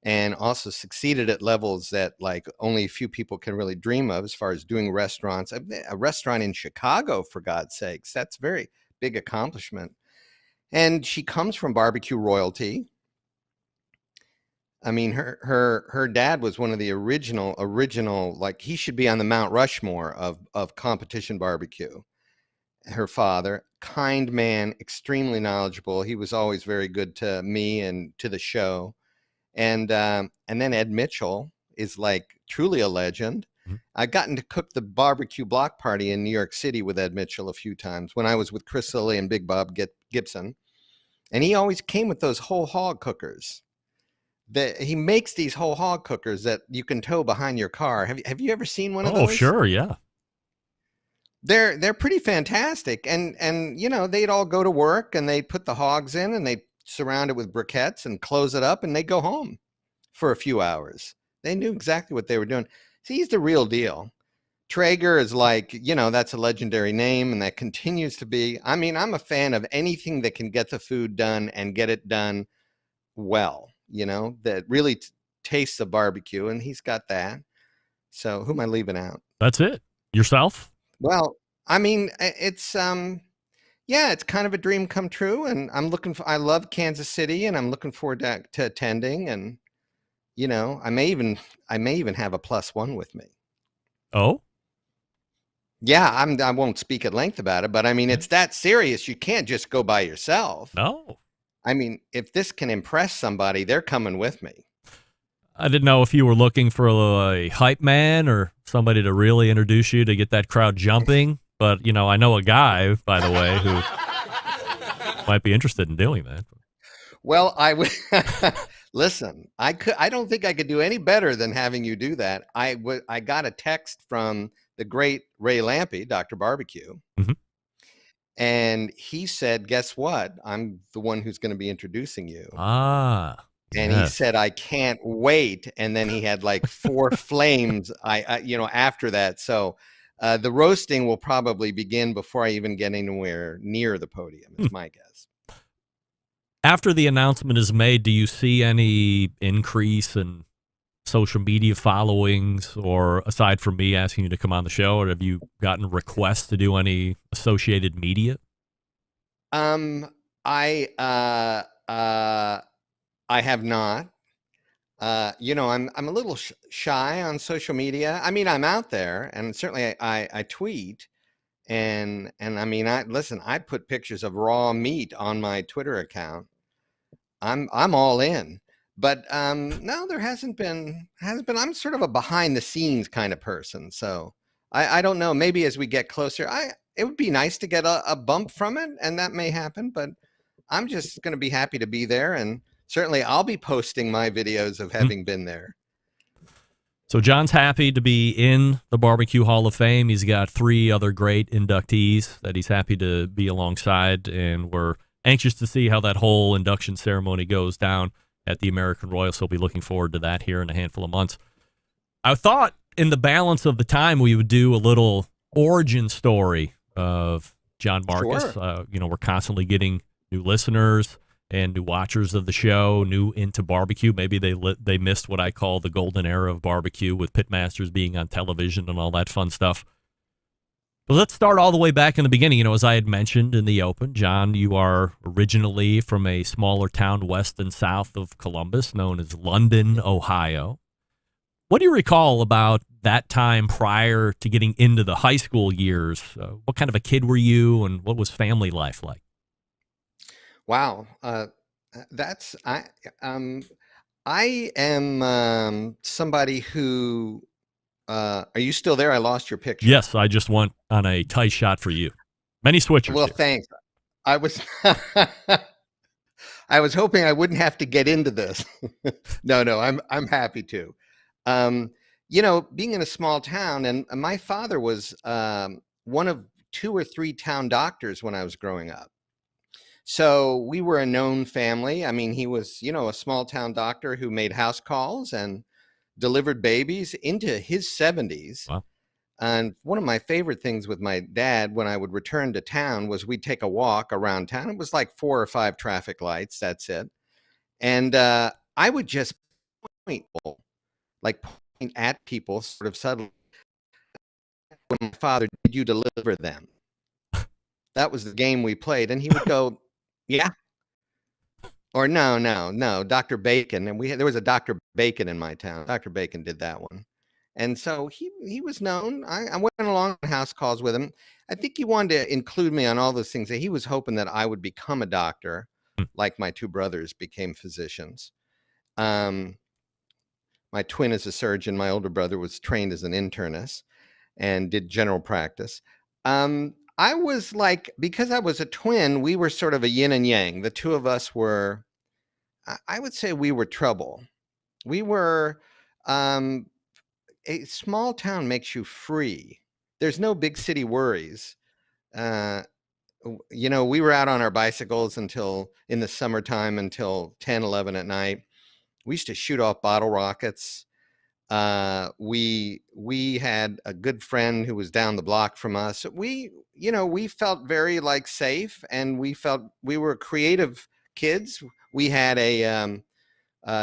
and also succeeded at levels that like only a few people can really dream of, as far as doing restaurants. A restaurant in Chicago, for God's sakes, that's a very big accomplishment. And she comes from barbecue royalty. I mean, her dad was one of the original, like he should be on the Mount Rushmore of competition barbecue. Her father, kind man, extremely knowledgeable. He was always very good to me and to the show. And then Ed Mitchell is like truly a legend. Mm-hmm. I've gotten to cook the barbecue block party in New York City with Ed Mitchell a few times when I was with Chris Lilly and Big Bob Gibson. And he always came with those whole hog cookers. He makes these whole hog cookers that you can tow behind your car. Have you ever seen one of those? Oh, sure, yeah. They're pretty fantastic. And they'd all go to work and they'd put the hogs in and they surround it with briquettes and close it up and they go home for a few hours. They knew exactly what they were doing. See, he's the real deal. Traeger is like, that's a legendary name, and that continues to be. I mean, I'm a fan of anything that can get the food done and get it done well, that really tastes of barbecue, and he's got that. So who am I leaving out? That's it. Yourself? Well, I mean, it's it's kind of a dream come true, and I love Kansas City, and I'm looking forward to attending, and I may even have a +1 with me. Oh? Yeah, I won't speak at length about it, but I mean, it's that serious. You can't just go by yourself. No. I mean, if this can impress somebody, they're coming with me. I didn't know if you were looking for a hype man or somebody to really introduce you to get that crowd jumping. But, I know a guy, by the way, who might be interested in doing that. Well, I would listen. I don't think I could do any better than having you do that. I got a text from the great Ray Lampe, Dr. Barbecue, mm-hmm. and he said, "Guess what? I'm the one who's going to be introducing you." Ah. And he said, "I can't wait." And then he had like 4 flames. After that. So the roasting will probably begin before I even get anywhere near the podium. Is my guess. After the announcement is made, do you see any increase in social media followings, or aside from me asking you to come on the show, or have you gotten requests to do any associated media? I have not. I'm a little shy on social media. I mean, I'm out there, and certainly I tweet, and I mean, I put pictures of raw meat on my Twitter account. I'm all in, but no, there hasn't been. I'm sort of a behind the scenes kind of person, so I don't know. Maybe as we get closer, it would be nice to get a bump from it, and that may happen. But I'm just going to be happy to be there, and certainly I'll be posting my videos of having been there. So John's happy to be in the BBQ Hall of Fame. He's got 3 other great inductees that he's happy to be alongside, and we're anxious to see how that whole induction ceremony goes down at the American Royal. So we'll be looking forward to that here in a handful of months. I thought in the balance of the time we would do a little origin story of John Markus. Sure. We're constantly getting new listeners and new watchers of the show, new into barbecue. Maybe they missed what I call the golden era of barbecue, with Pitmasters being on television and all that fun stuff. But let's start all the way back in the beginning. As I had mentioned in the open, John, you are originally from a smaller town west and south of Columbus known as London, Ohio. What do you recall about that time prior to getting into the high school years? What kind of a kid were you, and what was family life like? Wow, I am somebody who. Are you still there? I lost your picture. Yes, I just went on a tight shot for you. Many switchers. Well, here. Thanks. I was I was hoping I wouldn't have to get into this. No, I'm happy to. Being in a small town, and my father was one of 2 or 3 town doctors when I was growing up. So we were a known family. I mean, he was, a small town doctor who made house calls and delivered babies into his 70s. Wow. And one of my favorite things with my dad when I would return to town was we'd take a walk around town. It was like 4 or 5 traffic lights. That's it. And I would just point at people sort of subtly. My father, did you deliver them? That was the game we played. And he would go, yeah. Or no, Dr. Bacon. And there was a Dr. Bacon in my town. Dr. Bacon did that one. And so he was known. I went along on house calls with him. I think he wanted to include me on all those things. He was hoping that I would become a doctor, like my 2 brothers became physicians. My twin is a surgeon. My older brother was trained as an internist and did general practice. I was because I was a twin, we were sort of a yin and yang. The 2 of us were, I would say we were trouble. We were, a small town makes you free. There's no big city worries. We were out on our bicycles until in the summertime until 10, 11 at night. We used to shoot off bottle rockets. We had a good friend who was down the block from us. We felt very safe, and we felt we were creative kids. We had a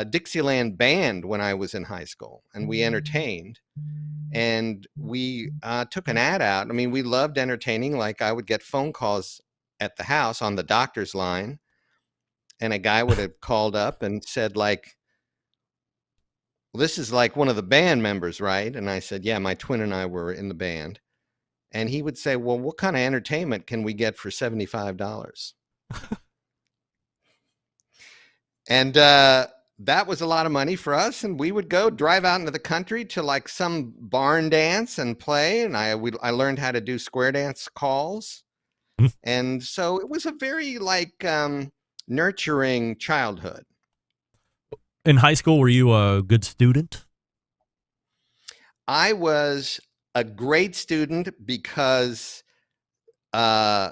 Dixieland band when I was in high school, and we entertained, and we took an ad out. I mean, we loved entertaining. I would get phone calls at the house on the doctor's line, and a guy would have called up and said well, this is one of the band members, right? And I said, yeah, my twin and I were in the band. And he would say, well, what kind of entertainment can we get for $75? And that was a lot of money for us. And we would go drive out into the country to some barn dance and play. And I learned how to do square dance calls. And so it was a very nurturing childhood. In high school, were you a good student? I was a great student because I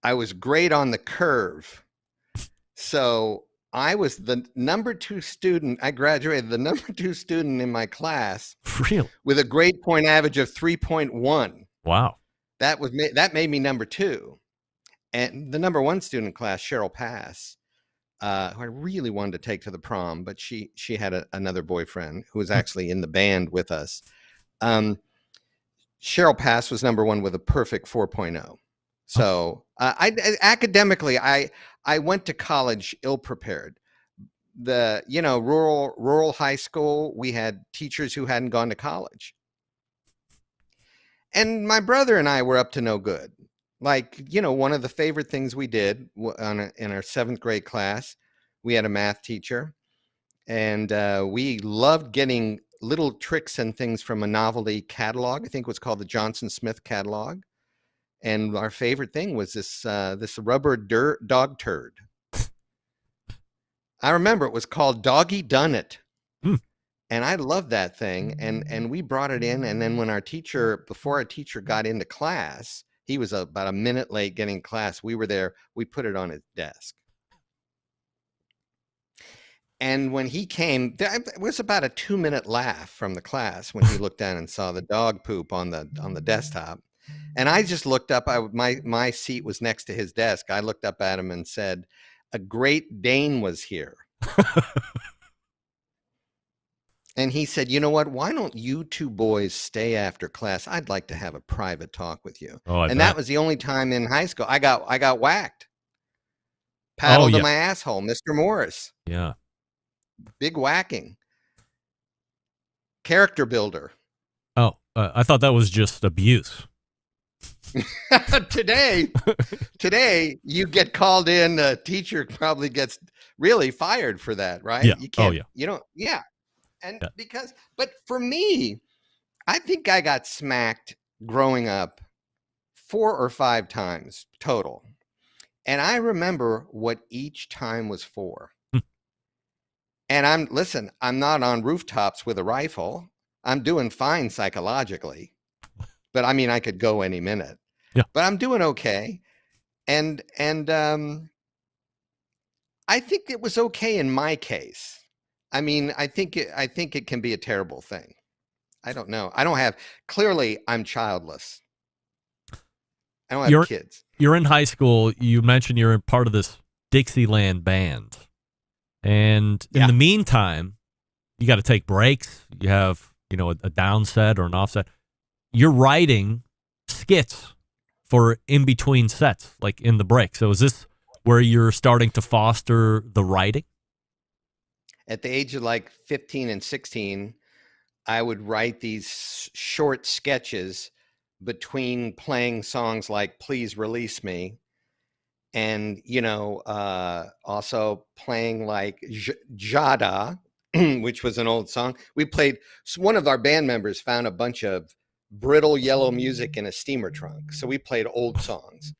was great on the curve. So I was the number 2 student. I graduated the number 2 student in my class. Really? With a grade point average of 3.1. Wow. That made me number 2. And the number 1 student in class, Cheryl Pass, who I really wanted to take to the prom, but she had another boyfriend who was actually in the band with us. Cheryl Pass was number one with a perfect 4.0. So academically, I went to college ill-prepared. Rural high school, we had teachers who hadn't gone to college. And my brother and I were up to no good. Like, one of the favorite things we did in our 7th grade class, we had a math teacher, and we loved getting little tricks and things from a novelty catalog. I think it was called the Johnson Smith catalog. And our favorite thing was this rubber dog turd. I remember it was called Doggy Done It. And I loved that thing. And we brought it in. And then before our teacher got into class, he was about a minute late getting class. We were there. We put it on his desk. And when he came, there was about a 2-minute laugh from the class when he looked down and saw the dog poop on the desktop. And I just looked up. My seat was next to his desk. I looked up at him and said, "A Great Dane was here." And he said, "You know what? Why don't you two boys stay after class? I'd like to have a private talk with you." And that was the only time in high school I got whacked. Paddle to my asshole, Mr. Morris. Yeah. Big whacking. Character builder. Oh, I thought that was just abuse. Today, you get called in. A teacher probably gets really fired for that, right? Yeah. You can't, Oh, yeah. You don't. Yeah. And but for me, I think I got smacked growing up 4 or 5 times total. And I remember what each time was for. And I'm not on rooftops with a rifle. I'm doing fine psychologically. But I mean, I could go any minute. Yeah. But I'm doing okay. And I think it was okay in my case. I mean, I think it can be a terrible thing. I don't know. Clearly I'm childless. I don't have kids. You're in high school. You mentioned you're in part of this Dixieland band. And in the meantime, you got to take breaks. You have, a downset or an offset. You're writing skits for in between sets, like in the break. So is this where you're starting to foster the writing? At the age of like 15 and 16, I would write these short sketches between playing songs like Please Release Me and, also playing like Jada, which was an old song. One of our band members found a bunch of brittle yellow music in a steamer trunk. So we played old songs.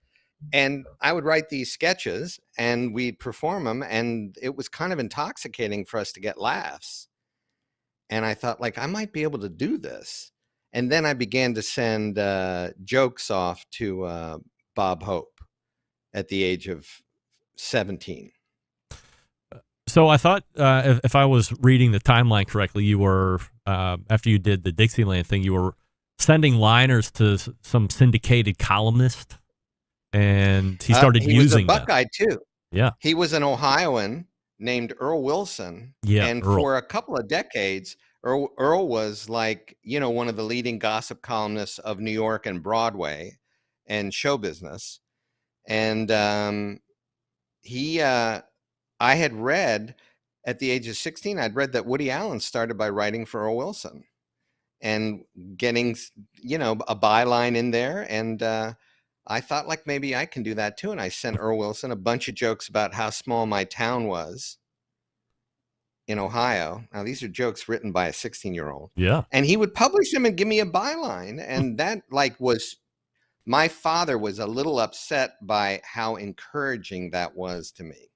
And I would write these sketches and we'd perform them. And it was kind of intoxicating for us to get laughs. And I thought, I might be able to do this. And then I began to send jokes off to Bob Hope at the age of 17. So I thought, if I was reading the timeline correctly, you were, after you did the Dixieland thing, you were sending liners to some syndicated columnist, and he started using was a Buckeye too. Yeah. He was an Ohioan named Earl Wilson. Yeah, and Earl. For a couple of decades, Earl was one of the leading gossip columnists of New York and Broadway and show business. And I had read at the age of 16, I'd read that Woody Allen started by writing for Earl Wilson and getting, a byline in there. And I thought maybe I can do that too. And I sent Earl Wilson a bunch of jokes about how small my town was in Ohio. Now, these are jokes written by a 16-year-old. Yeah. And he would publish them and give me a byline. And that my father was a little upset by how encouraging that was to me.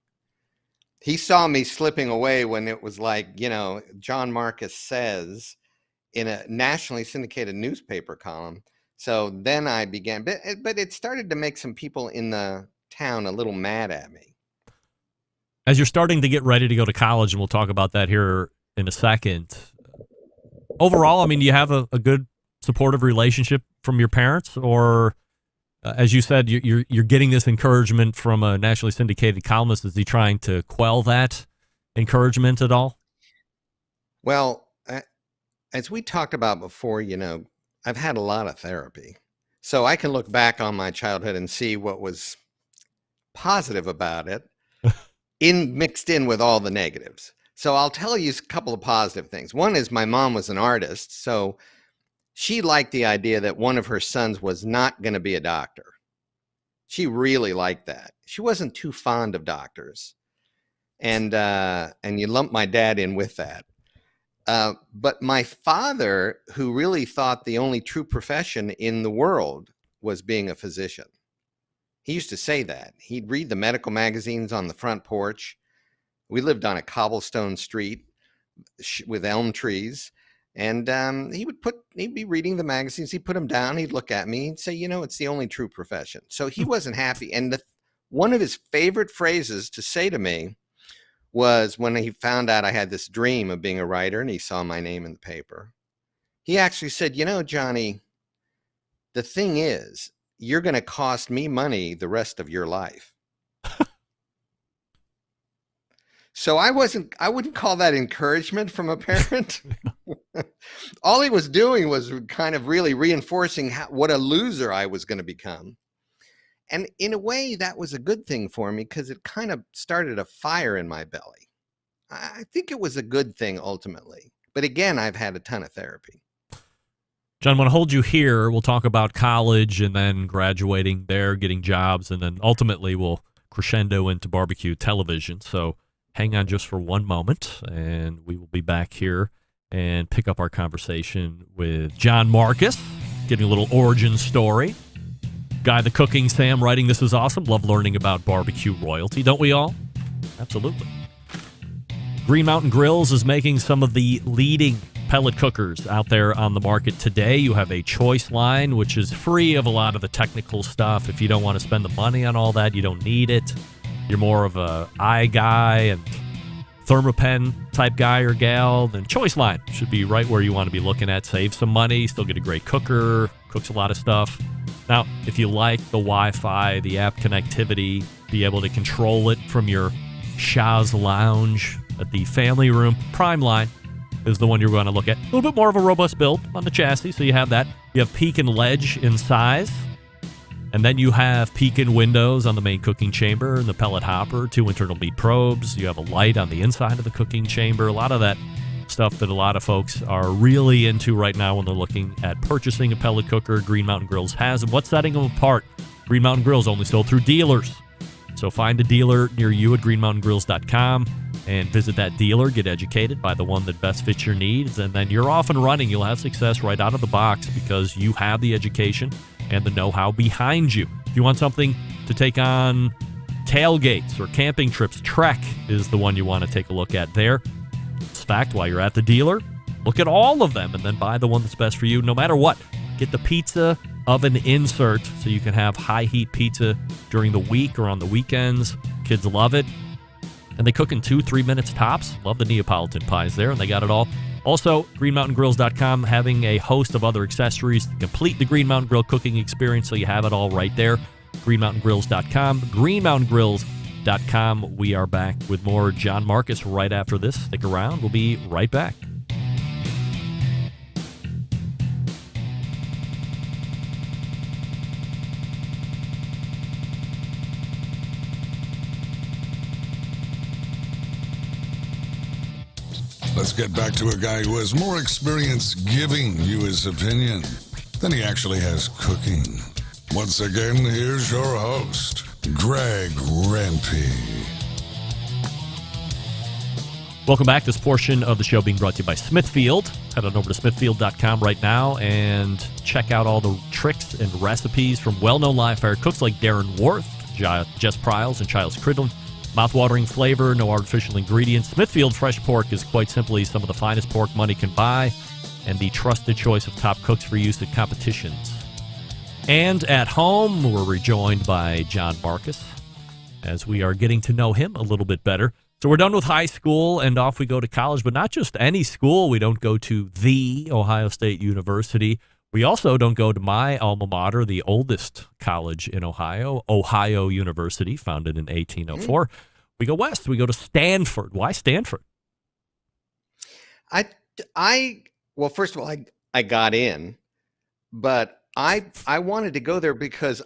He saw me slipping away when it was John Markus says in a nationally syndicated newspaper column. So then I began, but it started to make some people in the town a little mad at me. As you're starting to get ready to go to college, and we'll talk about that here in a second. Overall, do you have a good supportive relationship from your parents, or as you said, you're getting this encouragement from a nationally syndicated columnist. Is he trying to quell that encouragement at all? Well, as we talked about before, I've had a lot of therapy. So I can look back on my childhood and see what was positive about it mixed in with all the negatives. So I'll tell you a couple of positive things. One is my mom was an artist, so she liked the idea that one of her sons was not going to be a doctor. She really liked that. She wasn't too fond of doctors. And you lump my dad in with that. But my father, who really thought the only true profession in the world was being a physician. He used to say that. He'd read the medical magazines on the front porch. We lived on a cobblestone street with elm trees. And he'd be reading the magazines. He'd put them down. He'd look at me and say, it's the only true profession. So he wasn't happy. And one of his favorite phrases to say to me was when he found out I had this dream of being a writer and he saw my name in the paper. He actually said, Johnny, the thing is, you're going to cost me money the rest of your life. So I wouldn't call that encouragement from a parent. All he was doing was kind of really reinforcing what a loser I was going to become. And in a way, that was a good thing for me because it kind of started a fire in my belly. I think it was a good thing ultimately. But again, I've had a ton of therapy. John, I want to hold you here. We'll talk about college and then graduating there, getting jobs, and then ultimately we'll crescendo into barbecue television. So hang on just for one moment, and we will be back here and pick up our conversation with John Markus, getting a little origin story. Guy the Cooking Sam writing, "This is awesome. Love learning about barbecue royalty. Don't we all?" Absolutely. Green Mountain Grills is making some of the leading pellet cookers out there on the market today. You have a choice line, which is free of a lot of the technical stuff. If you don't want to spend the money on all that, you don't need it. You're more of a eye guy and Thermapen type guy or gal, then choice line should be right where you want to be looking at. Save some money, still get a great cooker, cooks a lot of stuff. Now, if you like the Wi-Fi, the app connectivity, be able to control it from your Shaw's Lounge at the family room, Prime Line is the one you're going to look at. A little bit more of a robust build on the chassis, so you have that. You have peak and ledge in size. And then you have peak and windows on the main cooking chamber and the pellet hopper, 2 internal meat probes. You have a light on the inside of the cooking chamber. A lot of that stuff that a lot of folks are really into right now when they're looking at purchasing a pellet cooker. Green Mountain Grills has. And what's setting them apart? Green Mountain Grills only sold through dealers. So find a dealer near you at greenmountaingrills.com and visit that dealer. Get educated by the one that best fits your needs. And then you're off and running. You'll have success right out of the box because you have the education and the know-how behind you. If you want something to take on tailgates or camping trips, Trek is the one you want to take a look at there. In fact, while you're at the dealer, look at all of them and then buy the one that's best for you. No matter what, get the pizza oven insert so you can have high-heat pizza during the week or on the weekends. Kids love it. And they cook in 2-3 minutes tops. Love the Neapolitan pies there, and they got it all. Also, greenmountaingrills.com having a host of other accessories to complete the Green Mountain Grill cooking experience, so you have it all right there. greenmountaingrills.com, greenmountaingrills.com. We are back with more John Markus right after this. Stick around. We'll be right back. Let's get back to a guy who has more experience giving you his opinion than he actually has cooking. Once again, here's your host, Greg Rempe. Welcome back. This portion of the show being brought to you by Smithfield. Head on over to smithfield.com right now and check out all the tricks and recipes from well-known live-fire cooks like Darren Worth, Jess Pryles, and Giles Cridlin. Mouth-watering flavor, no artificial ingredients. Smithfield Fresh Pork is quite simply some of the finest pork money can buy and the trusted choice of top cooks for use at competitions. And at home, we're rejoined by John Markus as we are getting to know him a little bit better. So we're done with high school and off we go to college, but not just any school. We don't go to the Ohio State University. We also don't go to my alma mater, the oldest college in Ohio, Ohio University, founded in 1804. We go west. We go to Stanford. Why Stanford? Well, first of all, I got in, but I wanted to go there because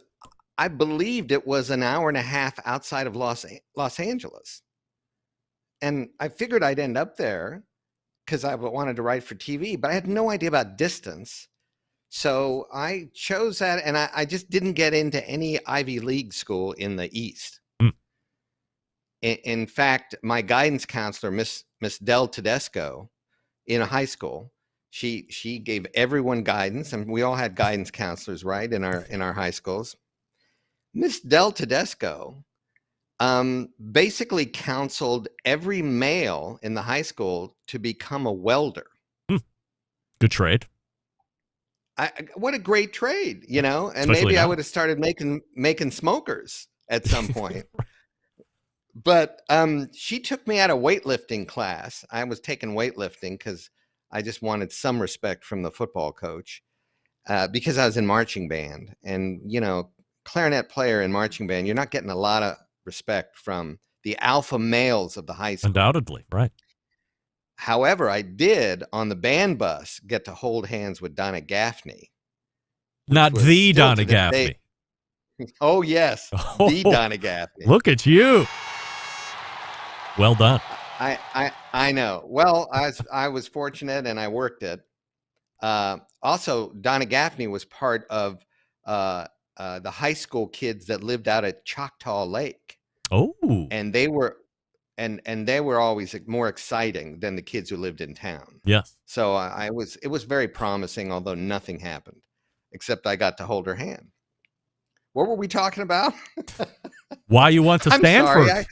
I believed it was an hour and a half outside of Los Angeles. And I figured I'd end up there because I wanted to write for TV, but I had no idea about distance. So I chose that, and I just didn't get into any Ivy League school in the East. In fact, my guidance counselor, Miss Del Tedesco, in a high school, she gave everyone guidance, and we all had guidance counselors, right, in our high schools. Miss Del Tedesco basically counseled every male in the high school to become a welder. Good trade. What a great trade, and Especially maybe now. I would have started making smokers at some point. But she took me out of weightlifting class. I was taking weightlifting because I just wanted some respect from the football coach because I was in marching band. And, clarinet player in marching band, you're not getting a lot of respect from the alpha males of the high school. Undoubtedly, right. However, I did on the band bus get to hold hands with Donna Gaffney. Not the still Donna to this Gaffney. day- Oh, yes. The Donna Gaffney. Look at you. Well done. I know. Well, I was fortunate and I worked it. Also, Donna Gaffney was part of the high school kids that lived out at Choctaw Lake. Oh. And they were they were always more exciting than the kids who lived in town. Yes. So it was very promising, although nothing happened, except I got to hold her hand. What were we talking about? Why you went to I'm Stanford? sorry,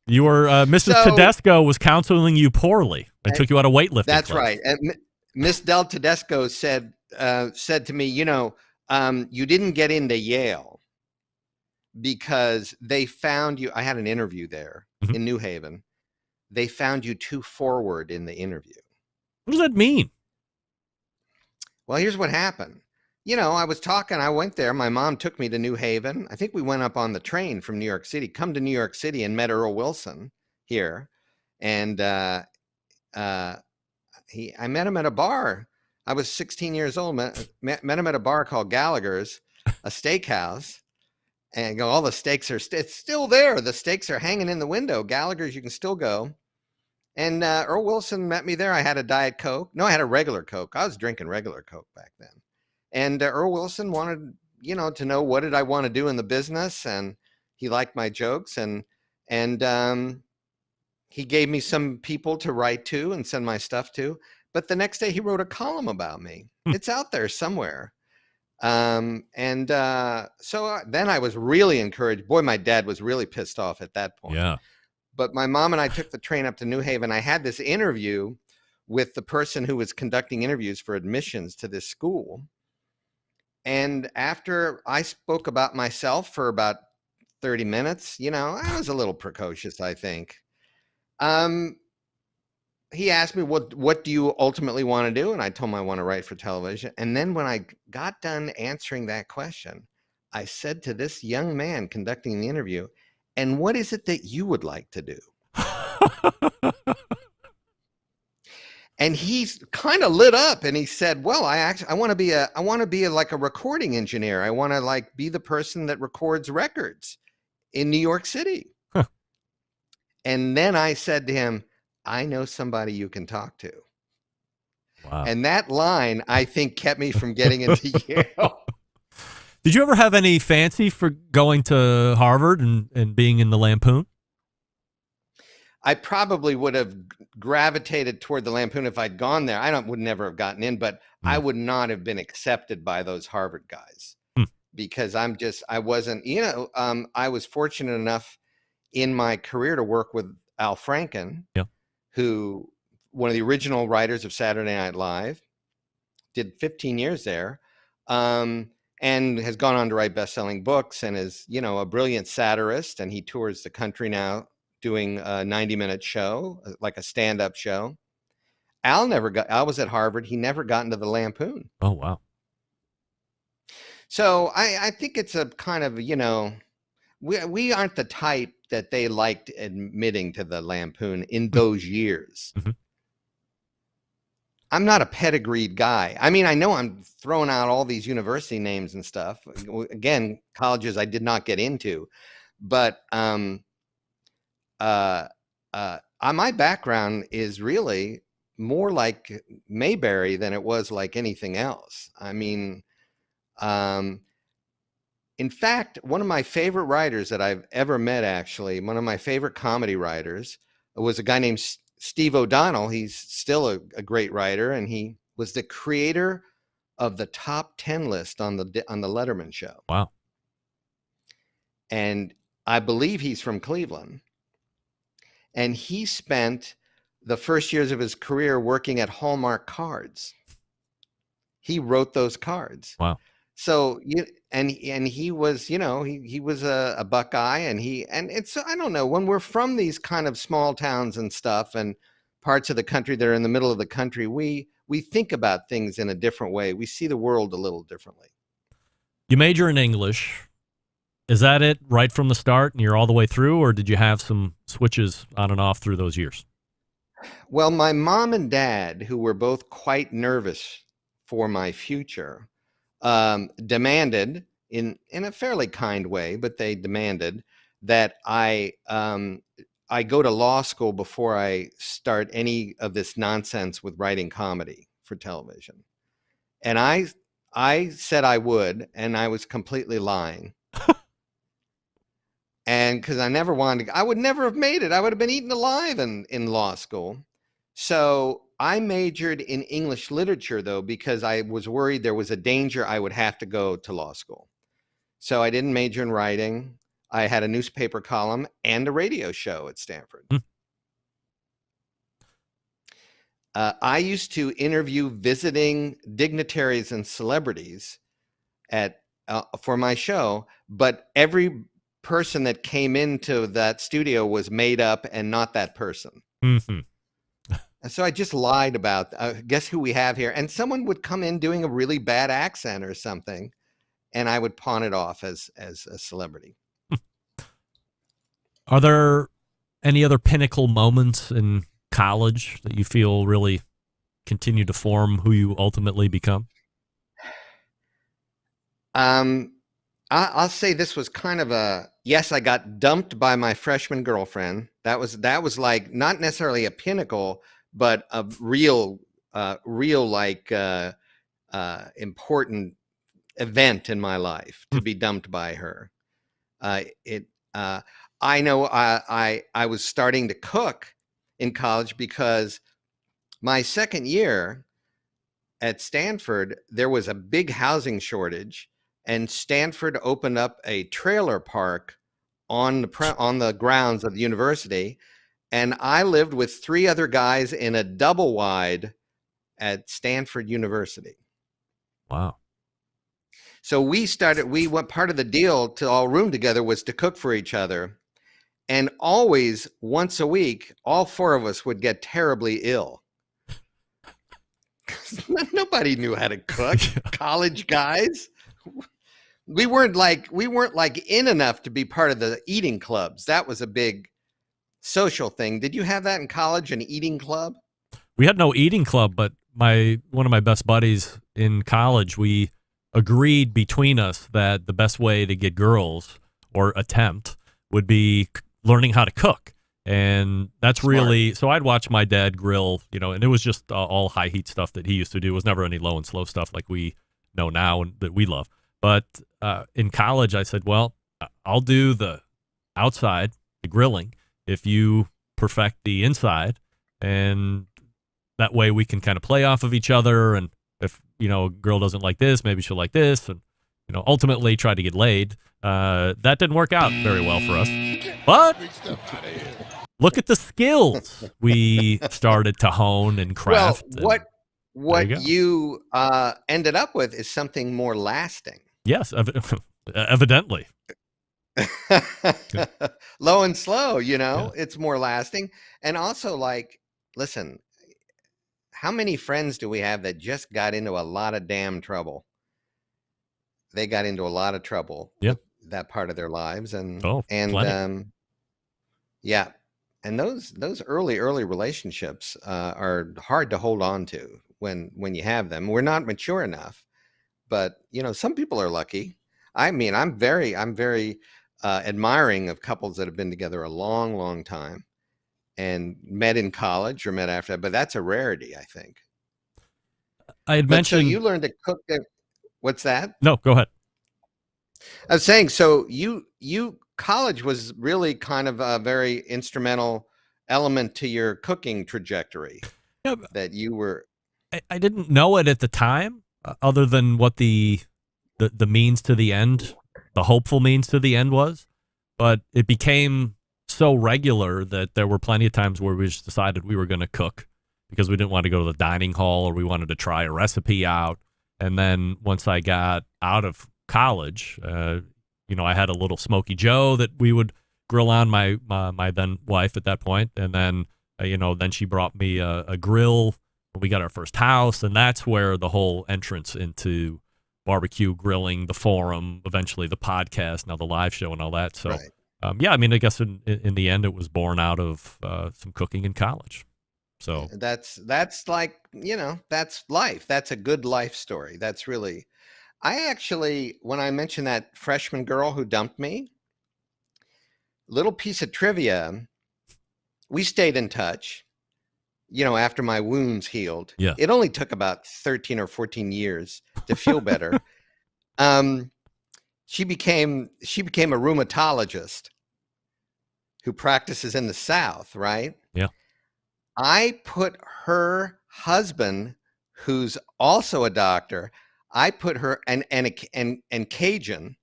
You were Mrs. Tedesco was counseling you poorly and took you out of weightlifting. That's class. right. And Miss Del Tedesco said to me, you didn't get into Yale because they found you. I had an interview there in New Haven. They found you too forward in the interview. What does that mean? Well, here's what happened. I was talking. I went there. My mom took me to New Haven. I think we went up on the train from New York City, come to New York City, and met Earl Wilson here. And I met him at a bar. I was 16 years old. Met him at a bar called Gallagher's, a steakhouse. And all the steaks it's still there. The steaks are hanging in the window. Gallagher's, you can still go. And Earl Wilson met me there. I had a Diet Coke. No, I had a regular Coke. I was drinking regular Coke back then. And Earl Wilson wanted, to know what did I want to do in the business, and he liked my jokes, and he gave me some people to write to and send my stuff to. But the next day he wrote a column about me. It's out there somewhere. So then I was really encouraged. Boy, my dad was really pissed off at that point. Yeah. But my mom and I took the train up to New Haven. I had this interview with the person who was conducting interviews for admissions to this school. And after I spoke about myself for about 30 minutes, I was a little precocious, I think. He asked me, what do you ultimately want to do? And I told him I want to write for television. And then when I got done answering that question, I said to this young man conducting the interview, and what is it that you would like to do? And he's kind of lit up, and he said, well, I want to be like a recording engineer. I want to be the person that records records in New York City. Huh. And then I said to him, I know somebody you can talk to. Wow. And that line, I think, kept me from getting into Yale. Did you ever have any fancy for going to Harvard and being in the Lampoon? I probably would have gravitated toward the Lampoon if I'd gone there. would never have gotten in, but I would not have been accepted by those Harvard guys because I wasn't, I was fortunate enough in my career to work with Al Franken, who one of the original writers of Saturday Night Live, did 15 years there, and has gone on to write best-selling books and is, a brilliant satirist, and he tours the country now doing a 90-minute show, like a stand-up show. Al was at Harvard. He never got into the Lampoon. Oh, wow. So I think it's a kind of, we aren't the type that they liked admitting to the Lampoon in those years. Mhm. I'm not a pedigreed guy. I mean, I know I'm throwing out all these university names and stuff. Again, colleges I did not get into, but my background is really more like Mayberry than it was like anything else. I mean, in fact, one of my favorite writers that I've ever met, actually, one of my favorite comedy writers, was a guy named Steve O'Donnell. He's still a great writer, and he was the creator of the top 10 list on the Letterman show. Wow. And I believe he's from Cleveland. And he spent the first years of his career working at Hallmark Cards. He wrote those cards. Wow. So he was, he was a Buckeye, and it's, I don't know, when we're from these kind of small towns and stuff and parts of the country that are in the middle of the country, we think about things in a different way. We see the world a little differently. You major in English. Is that it right from the start and you're all the way through, or did you have some switches on and off through those years? Well, my mom and dad, who were both quite nervous for my future, demanded in a fairly kind way, but they demanded that I go to law school before I start any of this nonsense with writing comedy for television. And I said I would, and I was completely lying. And because I never wanted to, I would never have made it. I would have been eaten alive in law school. So I majored in English literature, though, because I was worried there was a danger I would have to go to law school. So I didn't major in writing. I had a newspaper column and a radio show at Stanford. I used to interview visiting dignitaries and celebrities for my show, but every person that came into that studio was made up and not that person. Mm-hmm. So I just lied about, guess who we have here? And someone would come in doing a really bad accent or something, and I would pawn it off as a celebrity. Are there any other pinnacle moments in college that you feel really continue to form who you ultimately become? I'll say this was kind of yes, I got dumped by my freshman girlfriend. That was like not necessarily a pinnacle, but a real like important event in my life to be dumped by her. I know I was starting to cook in college because my second year at Stanford, there was a big housing shortage, and Stanford opened up a trailer park on the grounds of the university. And I lived with 3 other guys in a double wide at Stanford University. Wow. So what part of the deal to all room together was to cook for each other. And always once a week, all 4 of us would get terribly ill. Nobody knew how to cook. College guys. We weren't like in enough to be part of the eating clubs. That was a big social thing. Did you have that in college, an eating club? We had no eating club, but one of my best buddies in college, we agreed between us that the best way to get girls or attempt would be learning how to cook. And that's Smart. really, so I'd watch my dad grill, and it was just all high heat stuff that he used to do. It was never any low and slow stuff like we know now and that we love. But in college, I said, well, I'll do the outside, the grilling, if you perfect the inside, and that way we can kind of play off of each other. And if, a girl doesn't like this, maybe she'll like this, and, ultimately try to get laid. That didn't work out very well for us. But look at the skills we started to hone and craft. Well, what you ended up with is something more lasting. Yes, evidently. Low and slow, it's more lasting. And also, listen, how many friends do we have that just got into a lot of damn trouble? they got into a lot of trouble. Yep. With that part of their lives, and plenty. yeah, and those early relationships are hard to hold on to when you have them. We're not mature enough, but some people are lucky. I mean, I'm very admiring of couples that have been together a long time and met in college or met after that, but that's a rarity, I think. I had mentioned. So you learned to cook. What's that? No, go ahead. I was saying, so you college was really kind of a very instrumental element to your cooking trajectory. Yeah, that you were. I didn't know it at the time, other than what the means to the end, the hopeful means to the end was, but it became so regular that there were plenty of times where we just decided we were going to cook because we didn't want to go to the dining hall or we wanted to try a recipe out. And then once I got out of college, I had a little Smoky Joe that we would grill on, my then wife at that point. And then, then she brought me a grill when we got our first house. And that's where the whole entrance into barbecue, grilling, the forum, eventually the podcast, now the live show and all that. So, right. I mean, I guess in the end, it was born out of some cooking in college. So that's like, that's life. That's a good life story. That's really, I actually, when I mentioned that freshman girl who dumped me, little piece of trivia, we stayed in touch, after my wounds healed. Yeah. It only took about 13 or 14 years to feel better. She became a rheumatologist who practices in the South, right? Yeah. I put her husband, who's also a doctor, I put her and Cajun,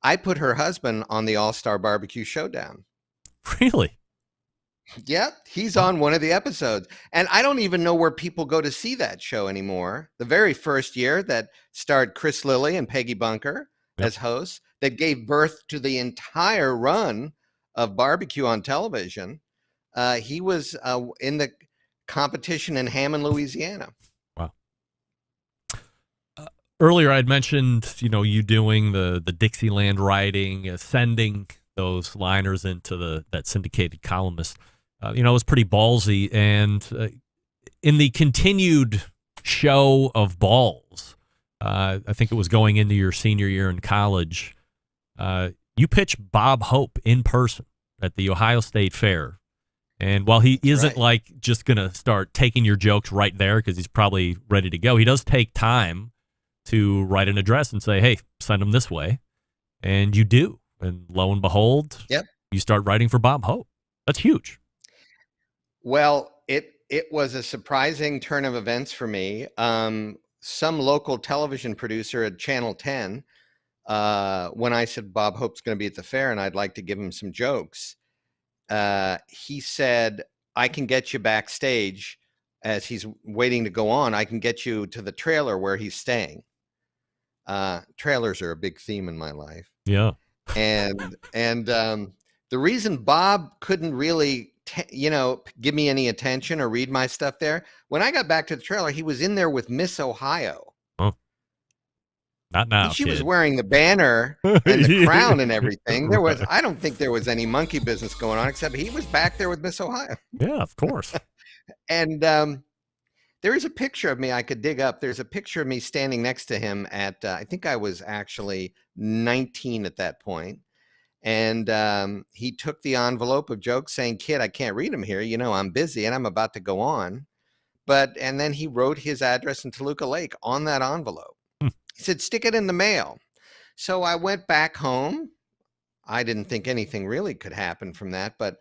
I put her husband on the All-Star Barbecue Showdown. Really? Yep, he's on one of the episodes. And I don't even know where people go to see that show anymore. The very first year that starred Chris Lilly and Peggy Bunker as hosts, that gave birth to the entire run of barbecue on television. He was in the competition in Hammond, Louisiana. Wow. Earlier, I'd mentioned, you doing the Dixieland writing, sending those liners into that syndicated columnist. It was pretty ballsy. And in the continued show of balls, I think it was going into your senior year in college, you pitched Bob Hope in person at the Ohio State Fair. And while he isn't like just going to start taking your jokes right there because he's probably ready to go, he does take time to write an address and say, hey, send him this way. And you do. And lo and behold, you start writing for Bob Hope. That's huge. Well, it was a surprising turn of events for me. Some local television producer at Channel 10, when I said Bob Hope's going to be at the fair and I'd like to give him some jokes, he said, I can get you backstage as he's waiting to go on. I can get you to the trailer where he's staying. Trailers are a big theme in my life. Yeah. And the reason Bob couldn't really, give me any attention or read my stuff there, when I got back to the trailer, he was in there with Miss Ohio. Oh. Not now. She kid. was wearing the banner and the crown and everything. I don't think there was any monkey business going on, except he was back there with Miss Ohio. Yeah, of course. And there is a picture of me I could dig up. There's a picture of me standing next to him at, I think I was actually 19 at that point. And he took the envelope of jokes saying, kid, I can't read them here. I'm busy and I'm about to go on. And then he wrote his address in Toluca Lake on that envelope. He said, stick it in the mail. So I went back home. I didn't think anything really could happen from that, but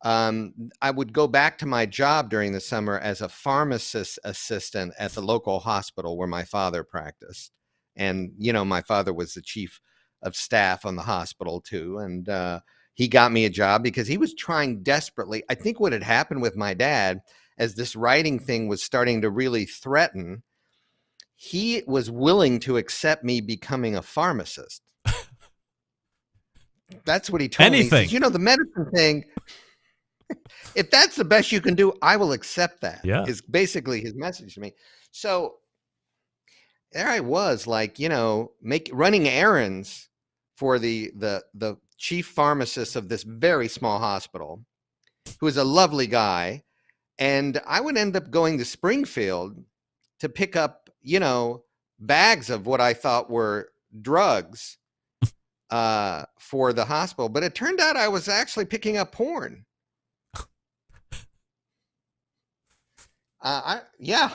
I would go back to my job during the summer as a pharmacist assistant at the local hospital where my father practiced. And, my father was the chief of staff on the hospital too. And he got me a job because he was trying desperately. I think what had happened with my dad, as this writing thing was starting to really threaten, he was willing to accept me becoming a pharmacist. That's what he told me. He says, the medicine thing, if that's the best you can do, I will accept that. Yeah. Is basically his message to me. So there I was, like, running errands for the chief pharmacist of this very small hospital, who is a lovely guy. And I would end up going to Springfield to pick up, bags of what I thought were drugs for the hospital. But it turned out I was actually picking up porn. Yeah.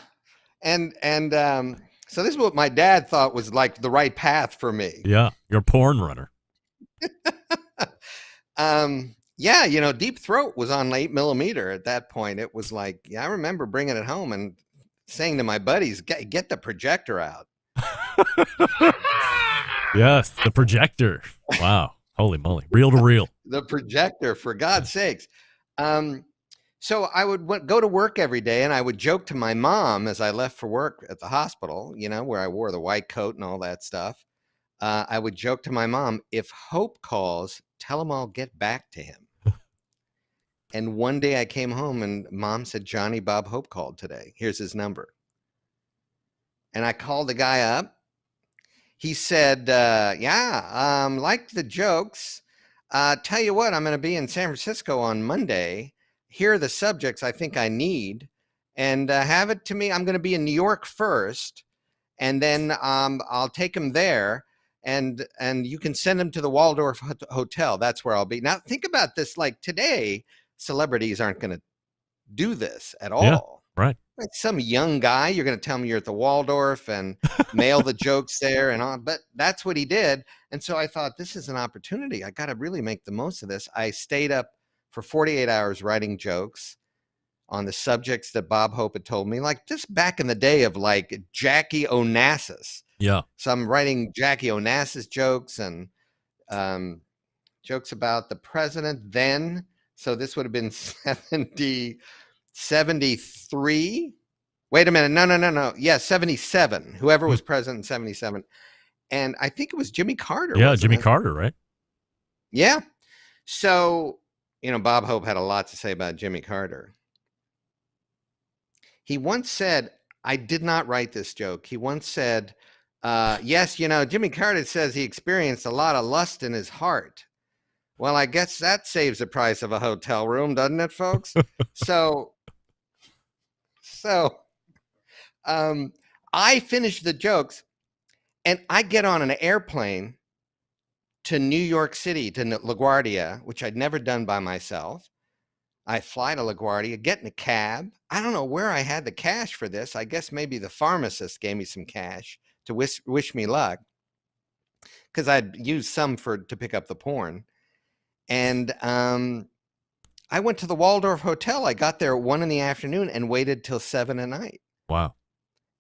And so this is what my dad thought was like the right path for me. Yeah, you're a porn runner. Yeah, Deep Throat was on 8mm at that point. It was like, I remember bringing it home and saying to my buddies, get the projector out. Yes, the projector. Wow. Holy moly. Reel to reel. The projector, for God's sakes. So I would go to work every day, and I would joke to my mom as I left for work at the hospital, where I wore the white coat and all that stuff. I would joke to my mom, if Hope calls, tell him I'll get back to him. And one day I came home and Mom said, Johnny Bob Hope called today. Here's his number. And I called the guy up. He said, like the jokes. Tell you what, I'm going to be in San Francisco on Monday. Here are the subjects I think I need. And have it to me. I'm going to be in New York first. And then I'll take him there. And you can send him to the Waldorf Hotel. That's where I'll be. Now, think about this. Like today, celebrities aren't going to do this at all. Yeah, right. Like some young guy, you're going to tell me you're at the Waldorf and mail the jokes there and on. But that's what he did. And so I thought, this is an opportunity. I got to really make the most of this. I stayed up for 48 hours writing jokes on the subjects that Bob Hope had told me, like just back in the day of like Jackie Onassis. Yeah. So I'm writing Jackie Onassis jokes and jokes about the president then. So this would have been 73. Wait a minute. No. Yeah, 77. Whoever was president in 77. And I think it was Jimmy Carter. Yeah, Jimmy Carter, right? Yeah. So, Bob Hope had a lot to say about Jimmy Carter. He once said, I did not write this joke. He once said, yes, Jimmy Carter says he experienced a lot of lust in his heart. Well, I guess that saves the price of a hotel room, doesn't it, folks? So I finished the jokes and I get on an airplane to New York City, to LaGuardia, which I'd never done by myself. I fly to LaGuardia, get in a cab. I don't know where I had the cash for this. I guess maybe the pharmacist gave me some cash to wish me luck, because I'd used some to pick up the porn. And I went to the Waldorf Hotel. I got there at 1 PM and waited till 7 at night. Wow.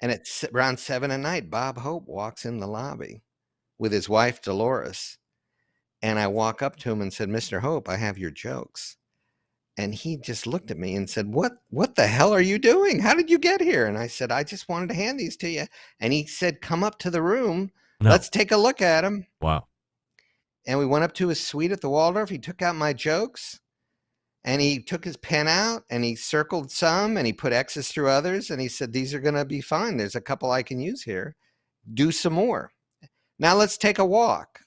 And at around 7 at night, Bob Hope walks in the lobby with his wife, Dolores. And I walk up to him and said, Mr. Hope, I have your jokes. And he just looked at me and said, what the hell are you doing? How did you get here? And I said, I just wanted to hand these to you. And he said, come up to the room. No. Let's take a look at them. Wow. And we went up to his suite at the Waldorf. He took out my jokes and he took his pen out and he circled some and he put X's through others. And he said, these are going to be fine. There's a couple I can use here. Do some more. Now let's take a walk.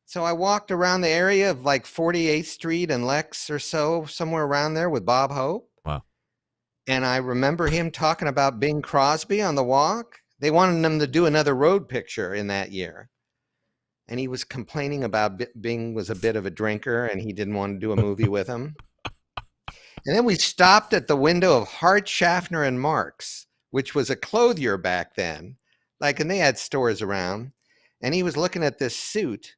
So I walked around the area of like 48th Street and Lex or so, somewhere around there with Bob Hope. Wow. And I remember him talking about Bing Crosby on the walk. They wanted him to do another road picture in that year. And he was complaining about Bing was a bit of a drinker and he didn't want to do a movie with him. And then we stopped at the window of Hart, Schaffner and Marx, which was a clothier back then. And they had stores around. And he was looking at this suit.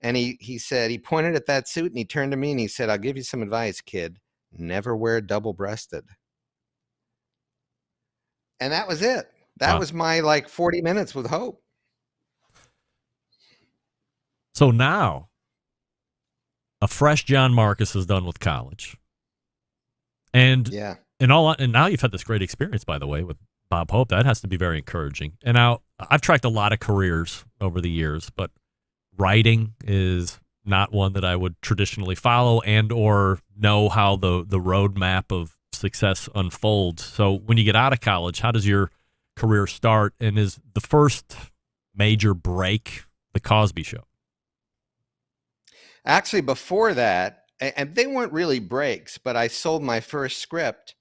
And he said, he pointed at that suit and he turned to me and he said, I'll give you some advice, kid. Never wear double-breasted. And that was it. That was my 40 minutes with Hope. So now, a fresh John Markus is done with college. And yeah. And now you've had this great experience, by the way, with Bob Hope. That has to be very encouraging. And now I've tracked a lot of careers over the years, but writing is not one that I would traditionally follow and or know how the roadmap of success unfolds. So when you get out of college, how does your career start, and is the first major break the Cosby Show? Actually, before that, and they weren't really breaks, but I sold my first script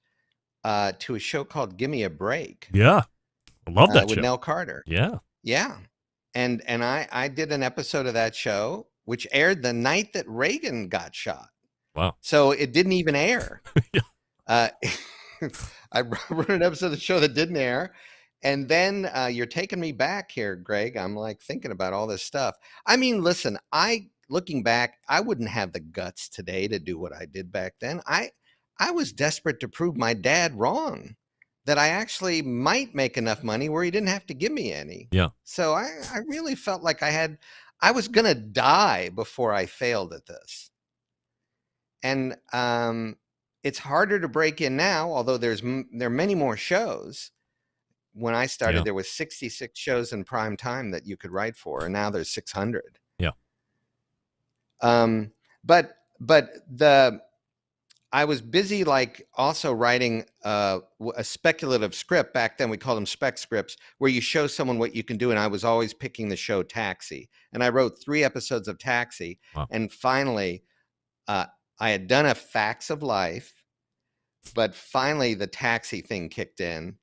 to a show called Gimme a Break. Yeah, I love that with show. Nell Carter. Yeah. Yeah. And I did an episode of that show, which aired the night that Reagan got shot. Wow. So it didn't even air. I wrote an episode of the show that didn't air. And then you're taking me back here, Greg. I'm like thinking about all this stuff. I mean, listen, looking back, I wouldn't have the guts today to do what I did back then. I was desperate to prove my dad wrong, that I actually might make enough money where he didn't have to give me any. Yeah. So I really felt like I was going to die before I failed at this. And it's harder to break in now, although there are many more shows. When I started, there was 66 shows in prime time that you could write for, and now there's 600. Yeah. But I was busy, like, also writing a speculative script. Back then we called them spec scripts, where you show someone what you can do. And I was always picking the show Taxi, and I wrote 3 episodes of Taxi. Wow. And finally, I had done a Facts of Life, but finally the Taxi thing kicked in,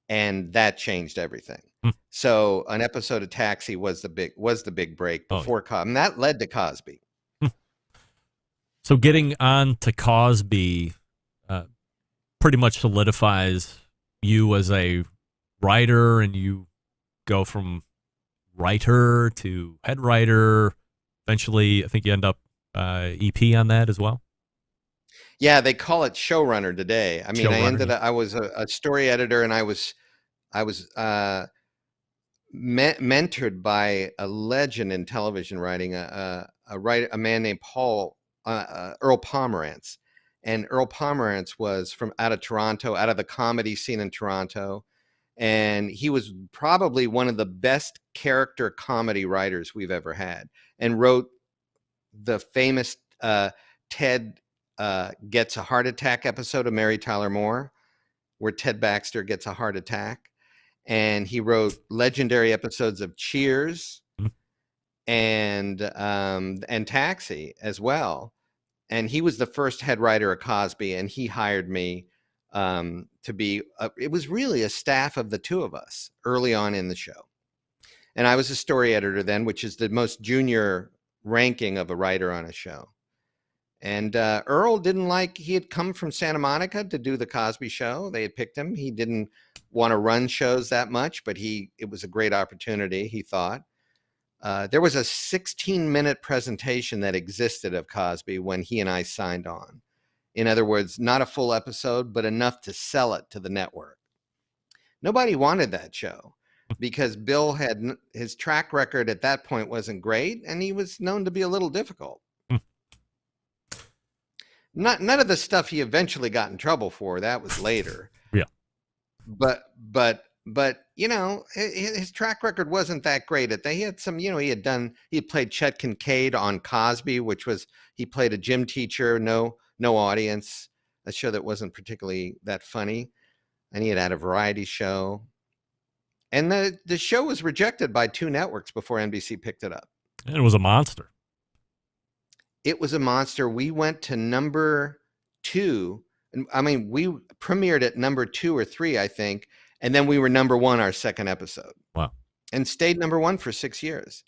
and that changed everything. So an episode of Taxi was the big break before Cosby, and that led to Cosby. So getting on to Cosby pretty much solidifies you as a writer, and you go from writer to head writer. Eventually, I think you end up EP on that as well. Yeah, they call it showrunner today. I mean, Showrunner, I was a story editor, and I was mentored by a legend in television writing, a man named Earl Pomerantz. And Earl Pomerantz was from out of Toronto, out of the comedy scene in Toronto. And he was probably one of the best character comedy writers we've ever had, and wrote the famous Ted Gets a Heart Attack episode of Mary Tyler Moore, where Ted Baxter gets a heart attack. And he wrote legendary episodes of Cheers and Taxi as well. And he was the first head writer of Cosby, and he hired me to be, it was really a staff of the two of us early on in the show. And I was a story editor then, which is the most junior ranking of a writer on a show. And Earl he had come from Santa Monica to do the Cosby Show. They had picked him. He didn't want to run shows that much, but it was a great opportunity, he thought. There was a 16-minute presentation that existed of Cosby when he and I signed on. In other words, not a full episode, but enough to sell it to the network. Nobody wanted that show because Bill his track record at that point wasn't great, and he was known to be a little difficult. None of the stuff he eventually got in trouble for, that was later. Yeah. But you know, his track record wasn't that great. He had some, you know, he had played Chet Kincaid on Cosby, which was, he played a gym teacher, no audience, a show that wasn't particularly that funny. And he had a variety show. And the show was rejected by 2 networks before NBC picked it up. And it was a monster. It was a monster. We went to number 2. I mean, we premiered at number 2 or 3, I think. And then we were number 1 our second episode. Wow. And stayed number 1 for 6 years.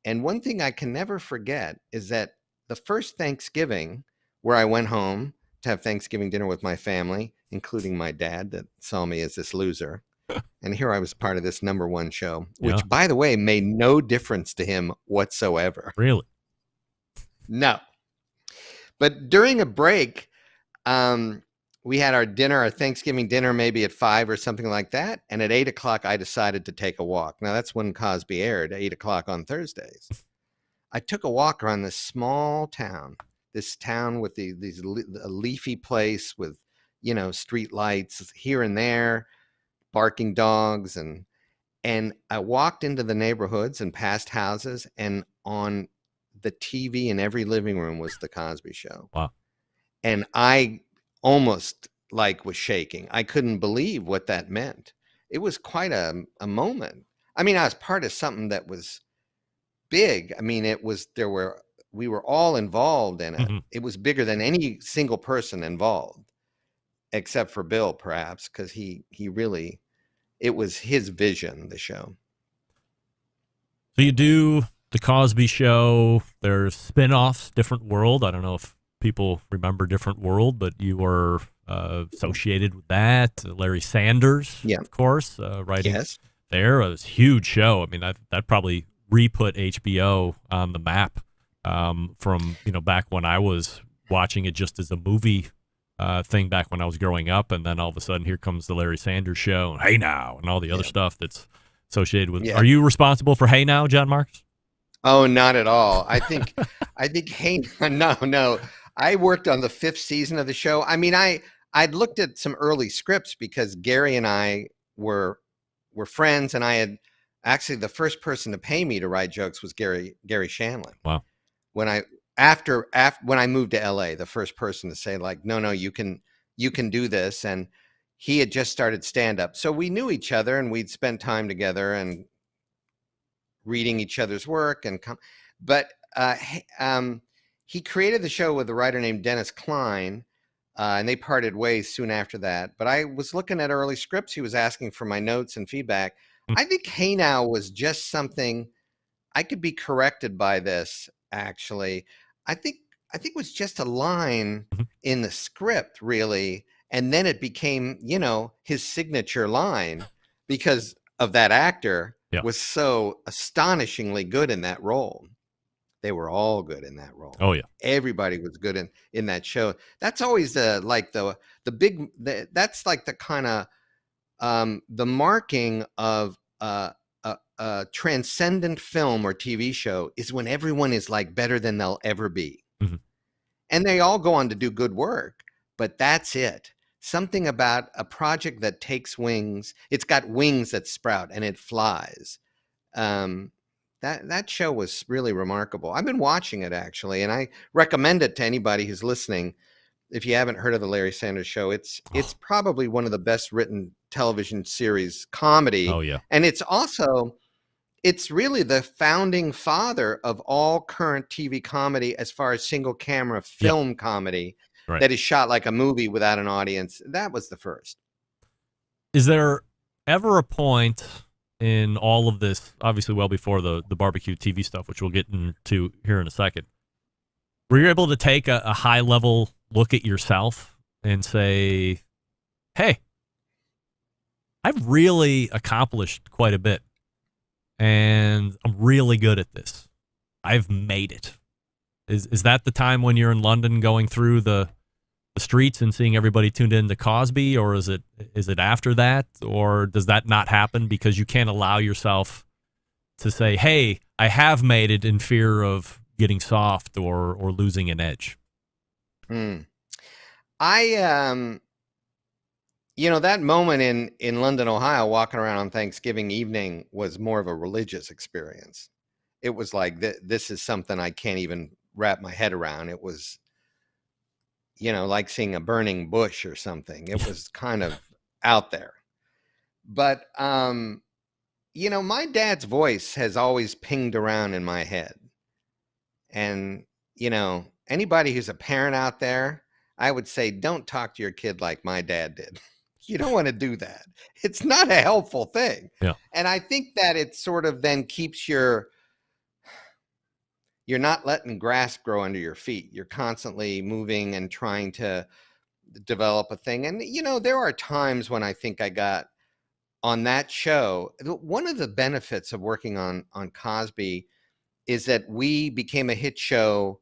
And one thing I can never forget is that the first Thanksgiving, where I went home to have Thanksgiving dinner with my family, including my dad that saw me as this loser. And here I was part of this number 1 show, which, by the way, made no difference to him whatsoever. Really? No. But during a break, we had our Thanksgiving dinner, maybe at 5 or something like that. And at 8 o'clock, I decided to take a walk. Now, that's when Cosby aired, 8 o'clock on Thursdays. I took a walk around this small town, with a leafy place with, you know, street lights here and there, barking dogs. And I walked into the neighborhoods and past houses, and on the TV in every living room was the Cosby Show. Wow. And I almost was shaking. I couldn't believe what that meant. it was quite a moment. I mean, I was part of something that was big. I mean, we were all involved in it. It was bigger than any single person involved, except for Bill, perhaps, because he really, it was his vision, the show. So you do the Cosby Show. There's spin-offs, Different World. I don't know if people remember Different World, but you were associated with that. Larry Sanders, of course, writing there. It was a huge show. I mean, that probably re-put HBO on the map from, back when I was watching it just as a movie thing back when I was growing up. And then all of a sudden, here comes the Larry Sanders Show, and Hey Now, and all the other stuff that's associated with. Are you responsible for Hey Now, John Markus? Oh, not at all. I think Hey, no. I worked on the 5th season of the show. I mean, I'd looked at some early scripts because Gary and I were friends, and I had actually, the first person to pay me to write jokes was Gary Shandling. Wow. When I moved to LA, the first person to say, like, no, you can do this. And he had just started stand up. So we knew each other, and we'd spent time together and reading each other's work. But he created the show with a writer named Dennis Klein, and they parted ways soon after that. But I was looking at early scripts. He was asking for my notes and feedback. I think Hey Now was just something, I could be corrected by this, actually. I think it was just a line in the script, really. And then it became, his signature line because of that actor was so astonishingly good in that role. They were all good in that role. Oh, yeah. Everybody was good in that show. That's always that's like the kind of the marking of a transcendent film or TV show is when everyone is like better than they'll ever be. And they all go on to do good work, but that's it. Something about a project that takes wings. It's got wings that sprout and it flies. That show was really remarkable. I've been watching it, actually, and I recommend it to anybody who's listening. If you haven't heard of the Larry Sanders Show, it's probably one of the best written television series comedy. Oh, yeah. And it's really the founding father of all current TV comedy as far as single camera film comedy that is shot like a movie without an audience. That was the first. Is there ever a point in all of this, obviously well before the barbecue TV stuff, which we'll get into here in a second, were you able to take a high-level look at yourself and say, hey, I've really accomplished quite a bit, and I'm really good at this. I've made it. Is that the time when you're in London going through the streets and seeing everybody tuned in to Cosby, or is it after that, or does that not happen because you can't allow yourself to say, hey, I have made it, in fear of getting soft or losing an edge? I that moment in London, Ohio, walking around on Thanksgiving evening was more of a religious experience. It was like, this is something I can't even wrap my head around. It was, like seeing a burning bush or something. It was kind of out there. But, my dad's voice has always pinged around in my head. And, anybody who's a parent out there, I would say, don't talk to your kid like my dad did. You don't want to do that. It's not a helpful thing. Yeah. And I think that it sort of then keeps you're not letting grass grow under your feet. You're constantly moving and trying to develop a thing. And, there are times when I think I got on that show. One of the benefits of working on Cosby is that we became a hit show,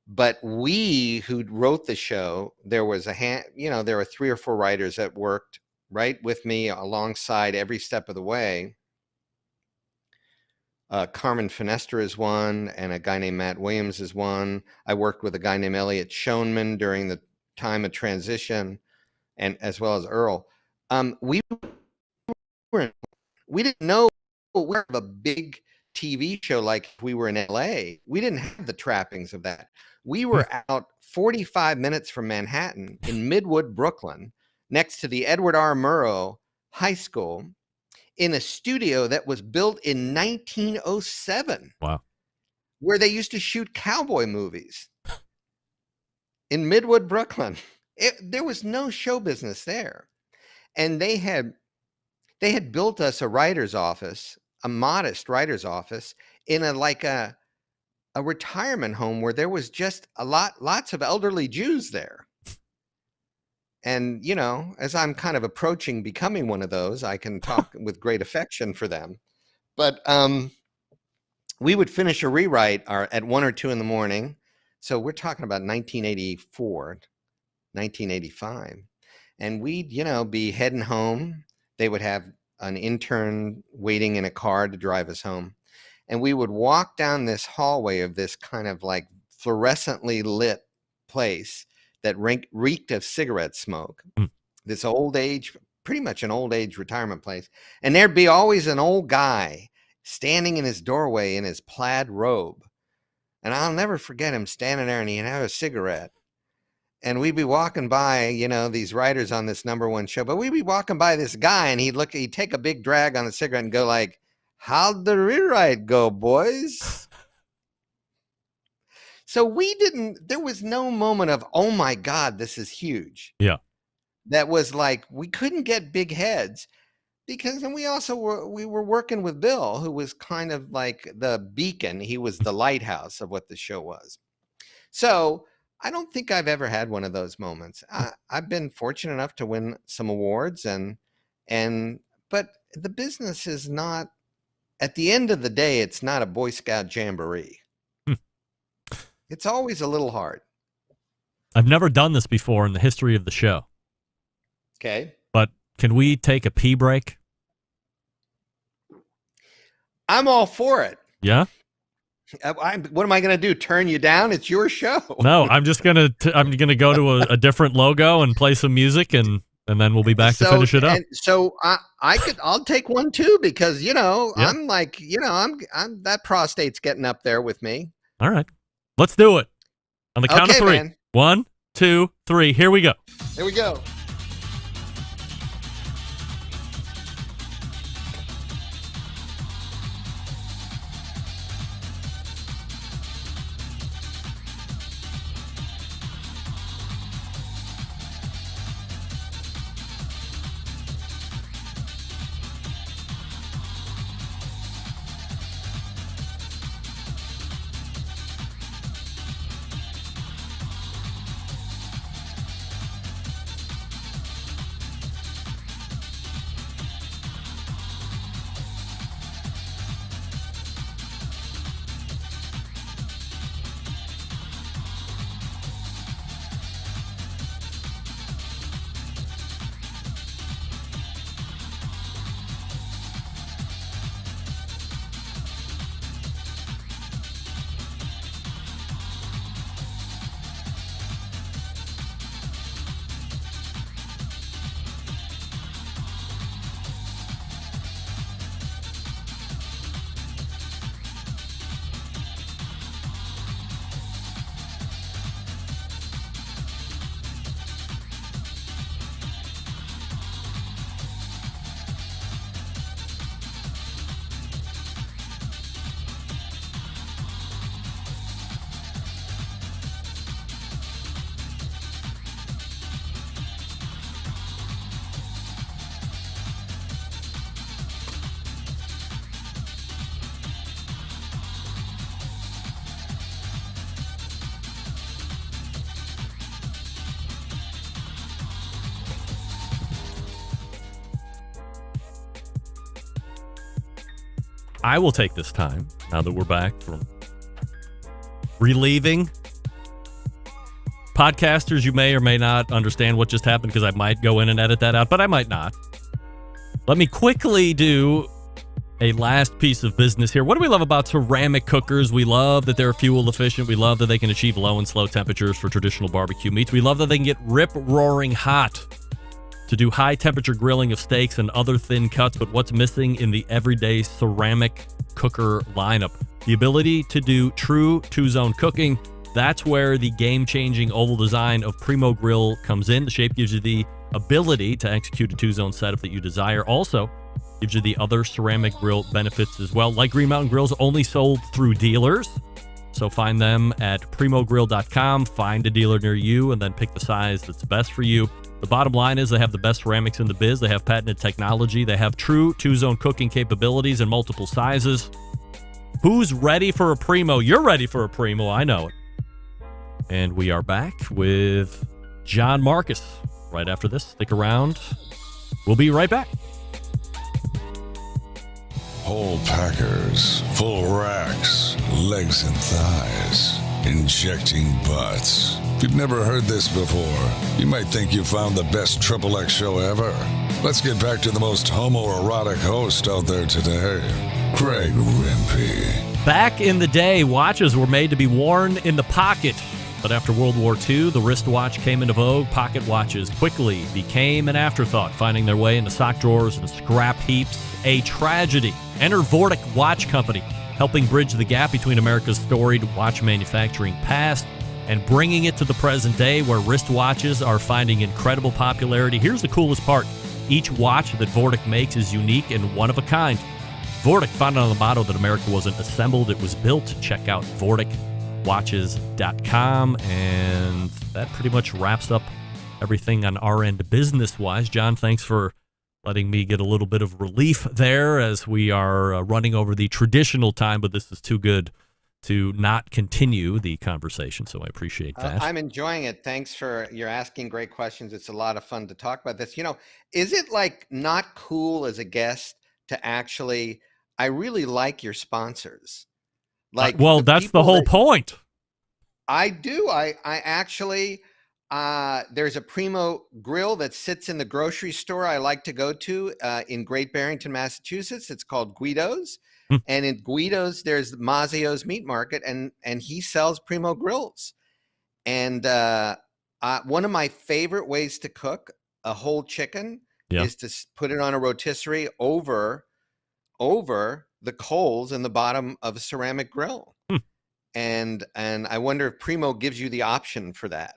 but we who wrote the show, there was there were 3 or 4 writers that worked right with me alongside every step of the way. Carmen Finestra is one, and a guy named Matt Williams is one. I worked with a guy named Elliot Schoenman during the time of transition, and as well as Earl. We didn't know we were a big TV show like we were in LA. We didn't have the trappings of that. We were out 45 minutes from Manhattan in Midwood, Brooklyn, next to the Edward R. Murrow High School, in a studio that was built in 1907. Wow. Where they used to shoot cowboy movies in Midwood, Brooklyn. There was no show business there. And they had built us a writer's office, a modest writer's office in a retirement home where there was just lots of elderly Jews there. And, you know, as I'm kind of approaching becoming one of those, I can talk with great affection for them. But we would finish a rewrite at 1 or 2 in the morning. So we're talking about 1984, 1985. And we'd, you know, be heading home. They would have an intern waiting in a car to drive us home. And we would walk down this hallway of this kind of like fluorescently lit place that reeked of cigarette smoke. This old age, pretty much an old age retirement place. And there'd be always an old guy standing in his doorway in his plaid robe. And I'll never forget him standing there, and he'd have a cigarette. And we'd be walking by, you know, these writers on this #1 show, but we'd be walking by this guy, and he'd take a big drag on the cigarette and go like, "How'd the rewrite go, boys?" So there was no moment of, oh my God, this is huge. Yeah. That was like, we couldn't get big heads. Because then we were working with Bill, who was kind of like the beacon. He was the lighthouse of what the show was. So I don't think I've ever had one of those moments. I've been fortunate enough to win some awards, but the business is not, at the end of the day, it's not a Boy Scout jamboree. It's always a little hard. I've never done this before in the history of the show. Okay. But can we take a pee break? I'm all for it. Yeah? What am I going to do? Turn you down? It's your show. No, I'm just going to go to a different logo and play some music, and then we'll be back to finish it up. So I'll take one too, because, you know, Yeah. I'm like, you know, I'm that prostate's getting up there with me. All right. Let's do it. On the count of 3. Man. 1, 2, 3. Here we go. Here we go. I will take this time, now that we're back from relieving. Podcasters, you may or may not understand what just happened, because I might go in and edit that out, but I might not. Let me quickly do a last piece of business here. What do we love about ceramic cookers? We love that they're fuel efficient. We love that they can achieve low and slow temperatures for traditional barbecue meats. We love that they can get rip-roaring hot to do high-temperature grilling of steaks and other thin cuts. But what's missing in the everyday ceramic cooker lineup? The ability to do true two-zone cooking. That's where the game-changing oval design of Primo Grill comes in. The shape gives you the ability to execute a two-zone setup that you desire. Also, the Gives you the other ceramic grill benefits as well. Like Green Mountain Grills, only sold through dealers. So find them at primogrill.com, find a dealer near you, and then pick the size that's best for you. The bottom line is they have the best ceramics in the biz. They have patented technology. They have true two-zone cooking capabilities in multiple sizes. Who's ready for a Primo? You're ready for a Primo. I know it. And we are back with John Markus right after this. Stick around. We'll be right back. Whole packers, full racks, legs and thighs, injecting butts. If you've never heard this before, you might think you found the best XXX show ever. Let's get back to the most homoerotic host out there today, Craig Rimpey. Back in the day, watches were made to be worn in the pocket. But after World War II, the wristwatch came into vogue. Pocket watches quickly became an afterthought, finding their way into sock drawers and scrap heaps. A tragedy. Enter Vortic Watch Company, helping bridge the gap between America's storied watch manufacturing past and bringing it to the present day where wristwatches are finding incredible popularity. Here's the coolest part. Each watch that Vortic makes is unique and one of a kind. Vortic, founded on the motto that America wasn't assembled, it was built. Check out VorticWatches.com, and that pretty much wraps up everything on our end business-wise. John, thanks for letting me get a little bit of relief there as we are running over the traditional time, but this is too good to not continue the conversation, so I appreciate that. I'm enjoying it. Thanks for you're asking great questions. It's a lot of fun to talk about this. You know, is it like not cool as a guest to actually, I really like your sponsors. Like, well, that's the whole point. I do. I actually, there's a Primo grill that sits in the grocery store I like to go to in Great Barrington, Massachusetts. It's called Guido's. And in Guido's, there's Mazzio's Meat Market, and he sells Primo grills. And one of my favorite ways to cook a whole chicken is to put it on a rotisserie over the coals in the bottom of a ceramic grill. And I wonder if Primo gives you the option for that.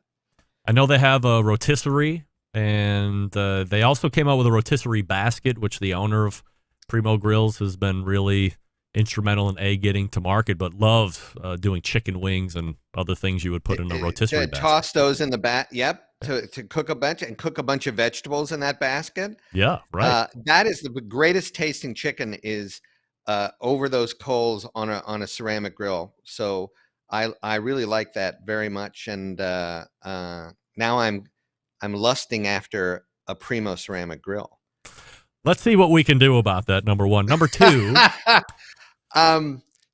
I know they have a rotisserie, and they also came out with a rotisserie basket, which the owner of Primo Grills has been really instrumental in getting to market, but loves doing chicken wings and other things you would put in a rotisserie basket. Toss those in the to cook a bunch of vegetables in that basket. Yeah, right. That is the greatest tasting chicken is over those coals on a ceramic grill. So I really like that very much, and now I'm lusting after a Primo ceramic grill. Let's see what we can do about that. Number one. Number two.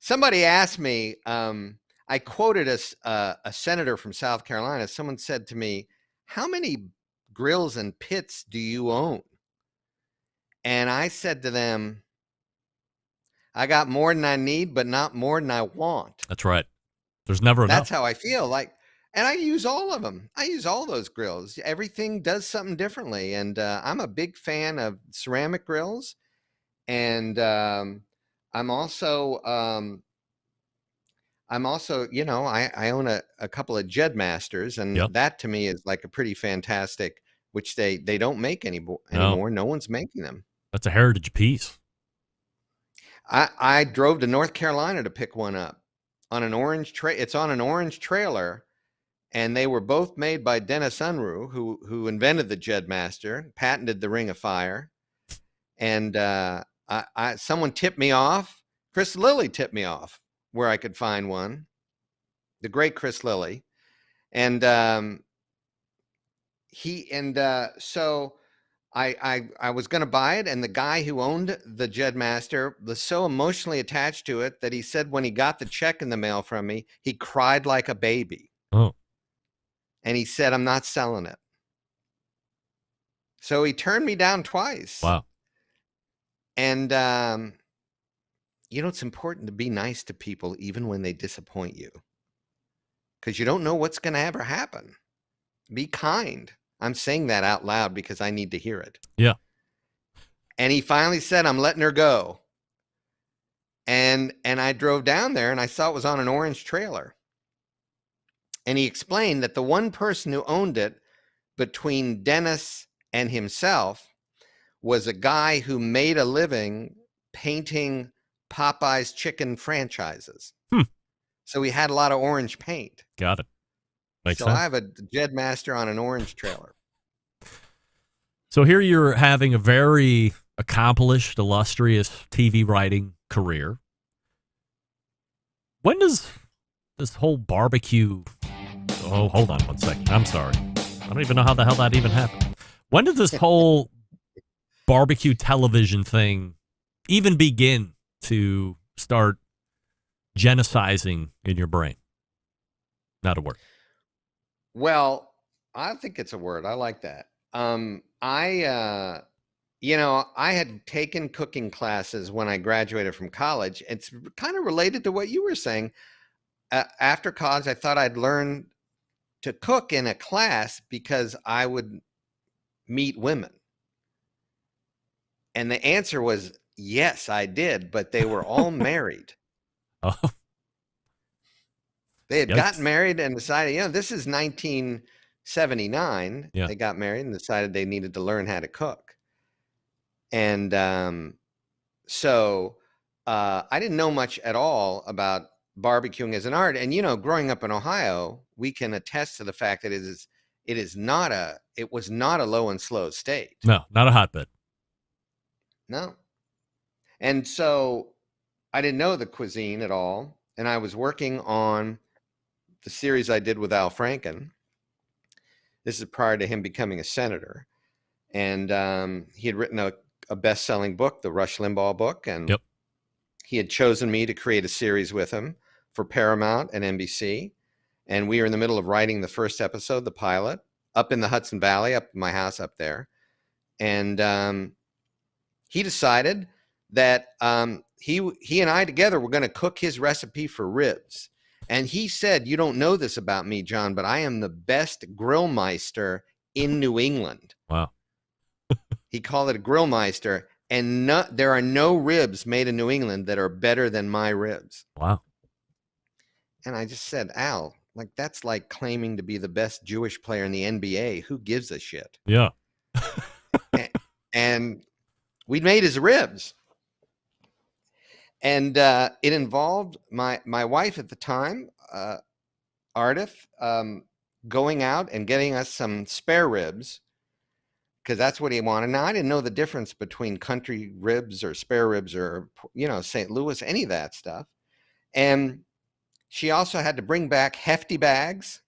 Somebody asked me. I quoted a senator from South Carolina. Someone said to me, "How many grills and pits do you own?" And I said to them, "I got more than I need, but not more than I want." That's right. There's never enough. That's how I feel. And I use all of them. I use all those grills. Everything does something differently. And I'm a big fan of ceramic grills. And I'm also, you know, I own a couple of Jedmasters, and that to me is like a pretty fantastic, which they don't make anymore. No one's making them. That's a heritage piece. I drove to North Carolina to pick one up on an orange It's on an orange trailer, and they were both made by Dennis Unruh, who invented the Jedmaster, patented the Ring of Fire. And someone tipped me off. Chris Lilly tipped me off where I could find one. The great Chris Lilly. And so I was going to buy it, and the guy who owned the Jedmaster was so emotionally attached to it that he said when he got the check in the mail from me, he cried like a baby. Oh. And he said, "I'm not selling it." So he turned me down twice. Wow. And, you know, it's important to be nice to people even when they disappoint you, because you don't know what's going to ever happen. Be kind. I'm saying that out loud because I need to hear it. Yeah. And he finally said, "I'm letting her go." And I drove down there, and I saw it was on an orange trailer. And he explained that the one person who owned it between Dennis and himself was a guy who made a living painting Popeye's chicken franchises. So he had a lot of orange paint. Got it. Makes so sense. I have a Jed Master on an orange trailer. So here you're having a very accomplished, illustrious TV writing career. When does this whole barbecue... Oh, hold on one second. I'm sorry. I don't even know how the hell that even happened. When did this whole barbecue television thing even begin to start genociding in your brain? Not a word. Well, I think it's a word. I like that. I had taken cooking classes when I graduated from college. It's kind of related to what you were saying. After college, I thought I'd learn to cook in a class because I would meet women. And the answer was, yes, I did, but they were all married. Oh. They had Yikes. gotten married and decided, this is 1979. Yeah. They got married and decided they needed to learn how to cook. And so I didn't know much at all about barbecuing as an art. And, growing up in Ohio, we can attest to the fact that it was not a low and slow state. No, not a hotbed. No. And so I didn't know the cuisine at all. And I was working on the series I did with Al Franken. This is prior to him becoming a senator. And he had written a best-selling book, the Rush Limbaugh book. And Yep. He had chosen me to create a series with him for Paramount and NBC. And we were in the middle of writing the first episode, the pilot, up in the Hudson Valley, up in my house up there. And he decided that he and I together were going to cook his recipe for ribs. And he said, you don't know this about me, John, but I am the best grillmeister in New England. Wow. He called it a grillmeister. And there are no ribs made in New England that are better than my ribs. Wow. And I just said, Al, that's like claiming to be the best Jewish player in the NBA. Who gives a shit? Yeah. And we'd made his ribs. And it involved my wife at the time, Ardith, going out and getting us some spare ribs, because that's what he wanted. Now, I didn't know the difference between country ribs or spare ribs or, St. Louis, any of that stuff. And she also had to bring back hefty bags,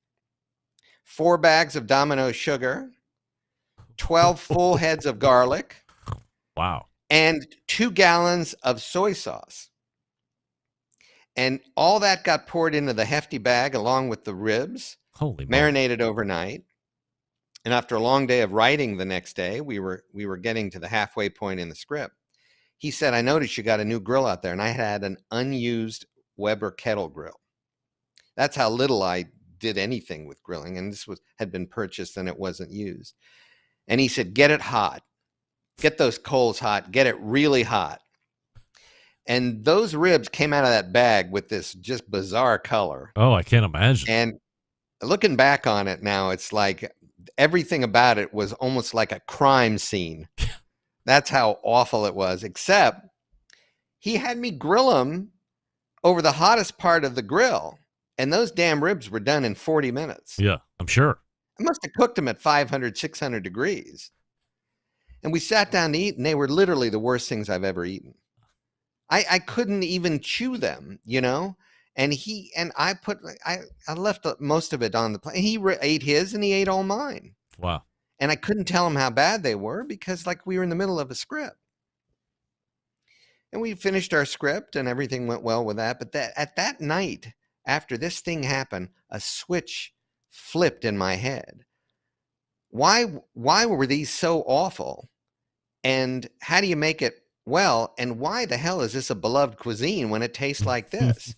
4 bags of Domino sugar, 12 full heads of garlic. Wow. And 2 gallons of soy sauce. And all that got poured into the hefty bag along with the ribs, marinated overnight. And after a long day of writing the next day, we were getting to the halfway point in the script. He said, I noticed you got a new grill out there. And I had an unused Weber kettle grill. That's how little I did anything with grilling. And this had been purchased and it wasn't used. And he said, get it hot. Get those coals hot. Get it really hot. And those ribs came out of that bag with this just bizarre color. Oh, I can't imagine. And looking back on it now, it's like everything about it was almost like a crime scene. That's how awful it was, except he had me grill them over the hottest part of the grill. And those damn ribs were done in 40 minutes. Yeah, I'm sure. I must have cooked them at 500, 600 degrees. And we sat down to eat, and they were literally the worst things I've ever eaten. I couldn't even chew them, And I left most of it on the plate. He ate his, and he ate all mine. Wow. And I couldn't tell him how bad they were because, we were in the middle of a script. And we finished our script, and everything went well with that. But at that night, after this thing happened, a switch flipped in my head. Why were these so awful? And how do you make it well? And why the hell is this a beloved cuisine when it tastes like this?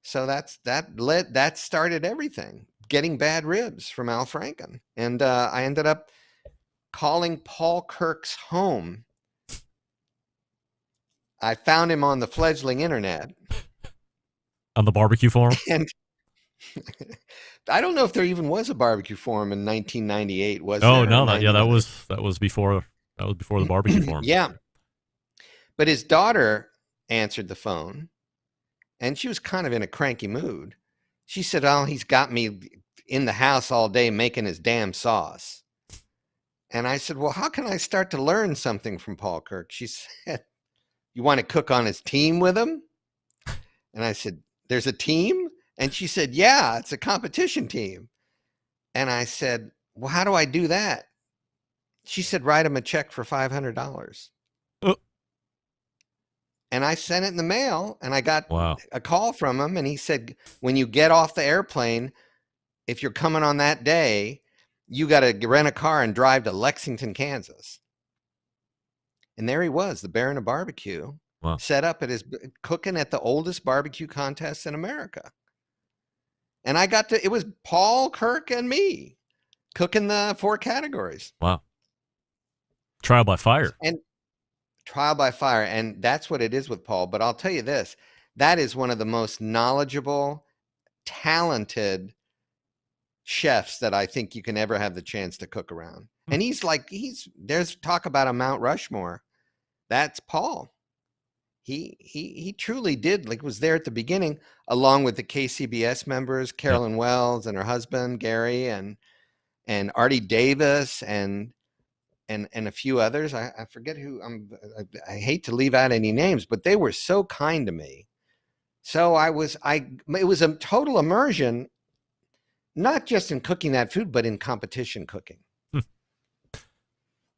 So that started everything. Getting bad ribs from Al Franken. And I ended up calling Paul Kirk's home. I found him on the fledgling internet. On the barbecue forum? And I don't know if there even was a barbecue forum in 1998. Was oh there? no, that was before That was before the barbecue forum. Yeah. But his daughter answered the phone, and she was kind of in a cranky mood. She said, "Oh, he's got me in the house all day making his damn sauce." And I said, "Well, how can I start to learn something from Paul Kirk?" She said, "You want to cook on his team with him?" And I said, "There's a team?" And she said, "Yeah, it's a competition team." And I said, "Well, how do I do that?" She said, "Write him a check for $500. And I sent it in the mail, and I got a call from him, and he said, "When you get off the airplane, if you're coming on that day, you got to rent a car and drive to Lexington, Kansas." And there he was, the Baron of Barbecue, set up at his cooking at the oldest barbecue contest in America. And I got to, it was Paul, Kirk, and me cooking the 4 categories. Wow. Trial by fire. And trial by fire. And that's what it is with Paul. But I'll tell you this, that is one of the most knowledgeable, talented chefs that I think you can ever have the chance to cook around. And there's talk about a Mount Rushmore. That's Paul. He truly did, was there at the beginning, along with the KCBS members, Carolyn Wells and her husband, Gary, and Artie Davis, and a few others. I forget who. I hate to leave out any names, but they were so kind to me. So it was a total immersion, not just in cooking that food, but in competition cooking.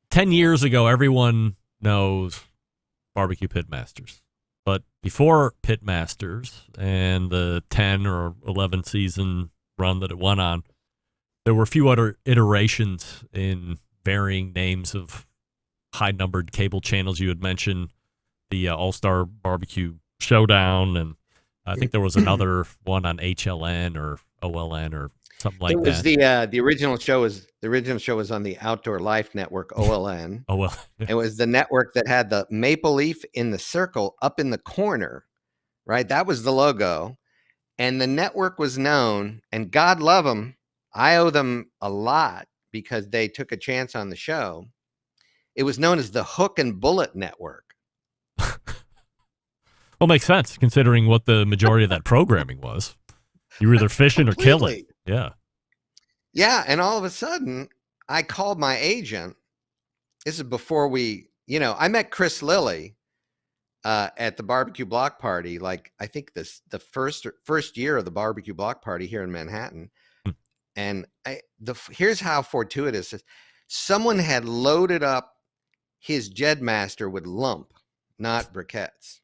10 years ago, everyone knows BBQ Pitmasters. But before Pitmasters and the 10 or 11 season run that it went on, there were a few other iterations in varying names of high-numbered cable channels. You had mentioned the All-Star Barbecue Showdown, and I think there was another one on HLN or OLN or something like that. It was the original show was on the Outdoor Life Network, OLN. Oh, well. It was the network that had the maple leaf in the circle up in the corner, right? That was the logo. And the network was known, and God love them, I owe them a lot because they took a chance on the show. It was known as the Hook and Bullet Network. Well, makes sense considering what the majority of that programming was. You were either fishing or killing. Yeah. Yeah. And all of a sudden, I called my agent. This is before I met Chris Lilly at the barbecue block party. I think the first year of the barbecue block party here in Manhattan. And here's how fortuitous this. Someone had loaded up his Jedmaster with lump, not briquettes.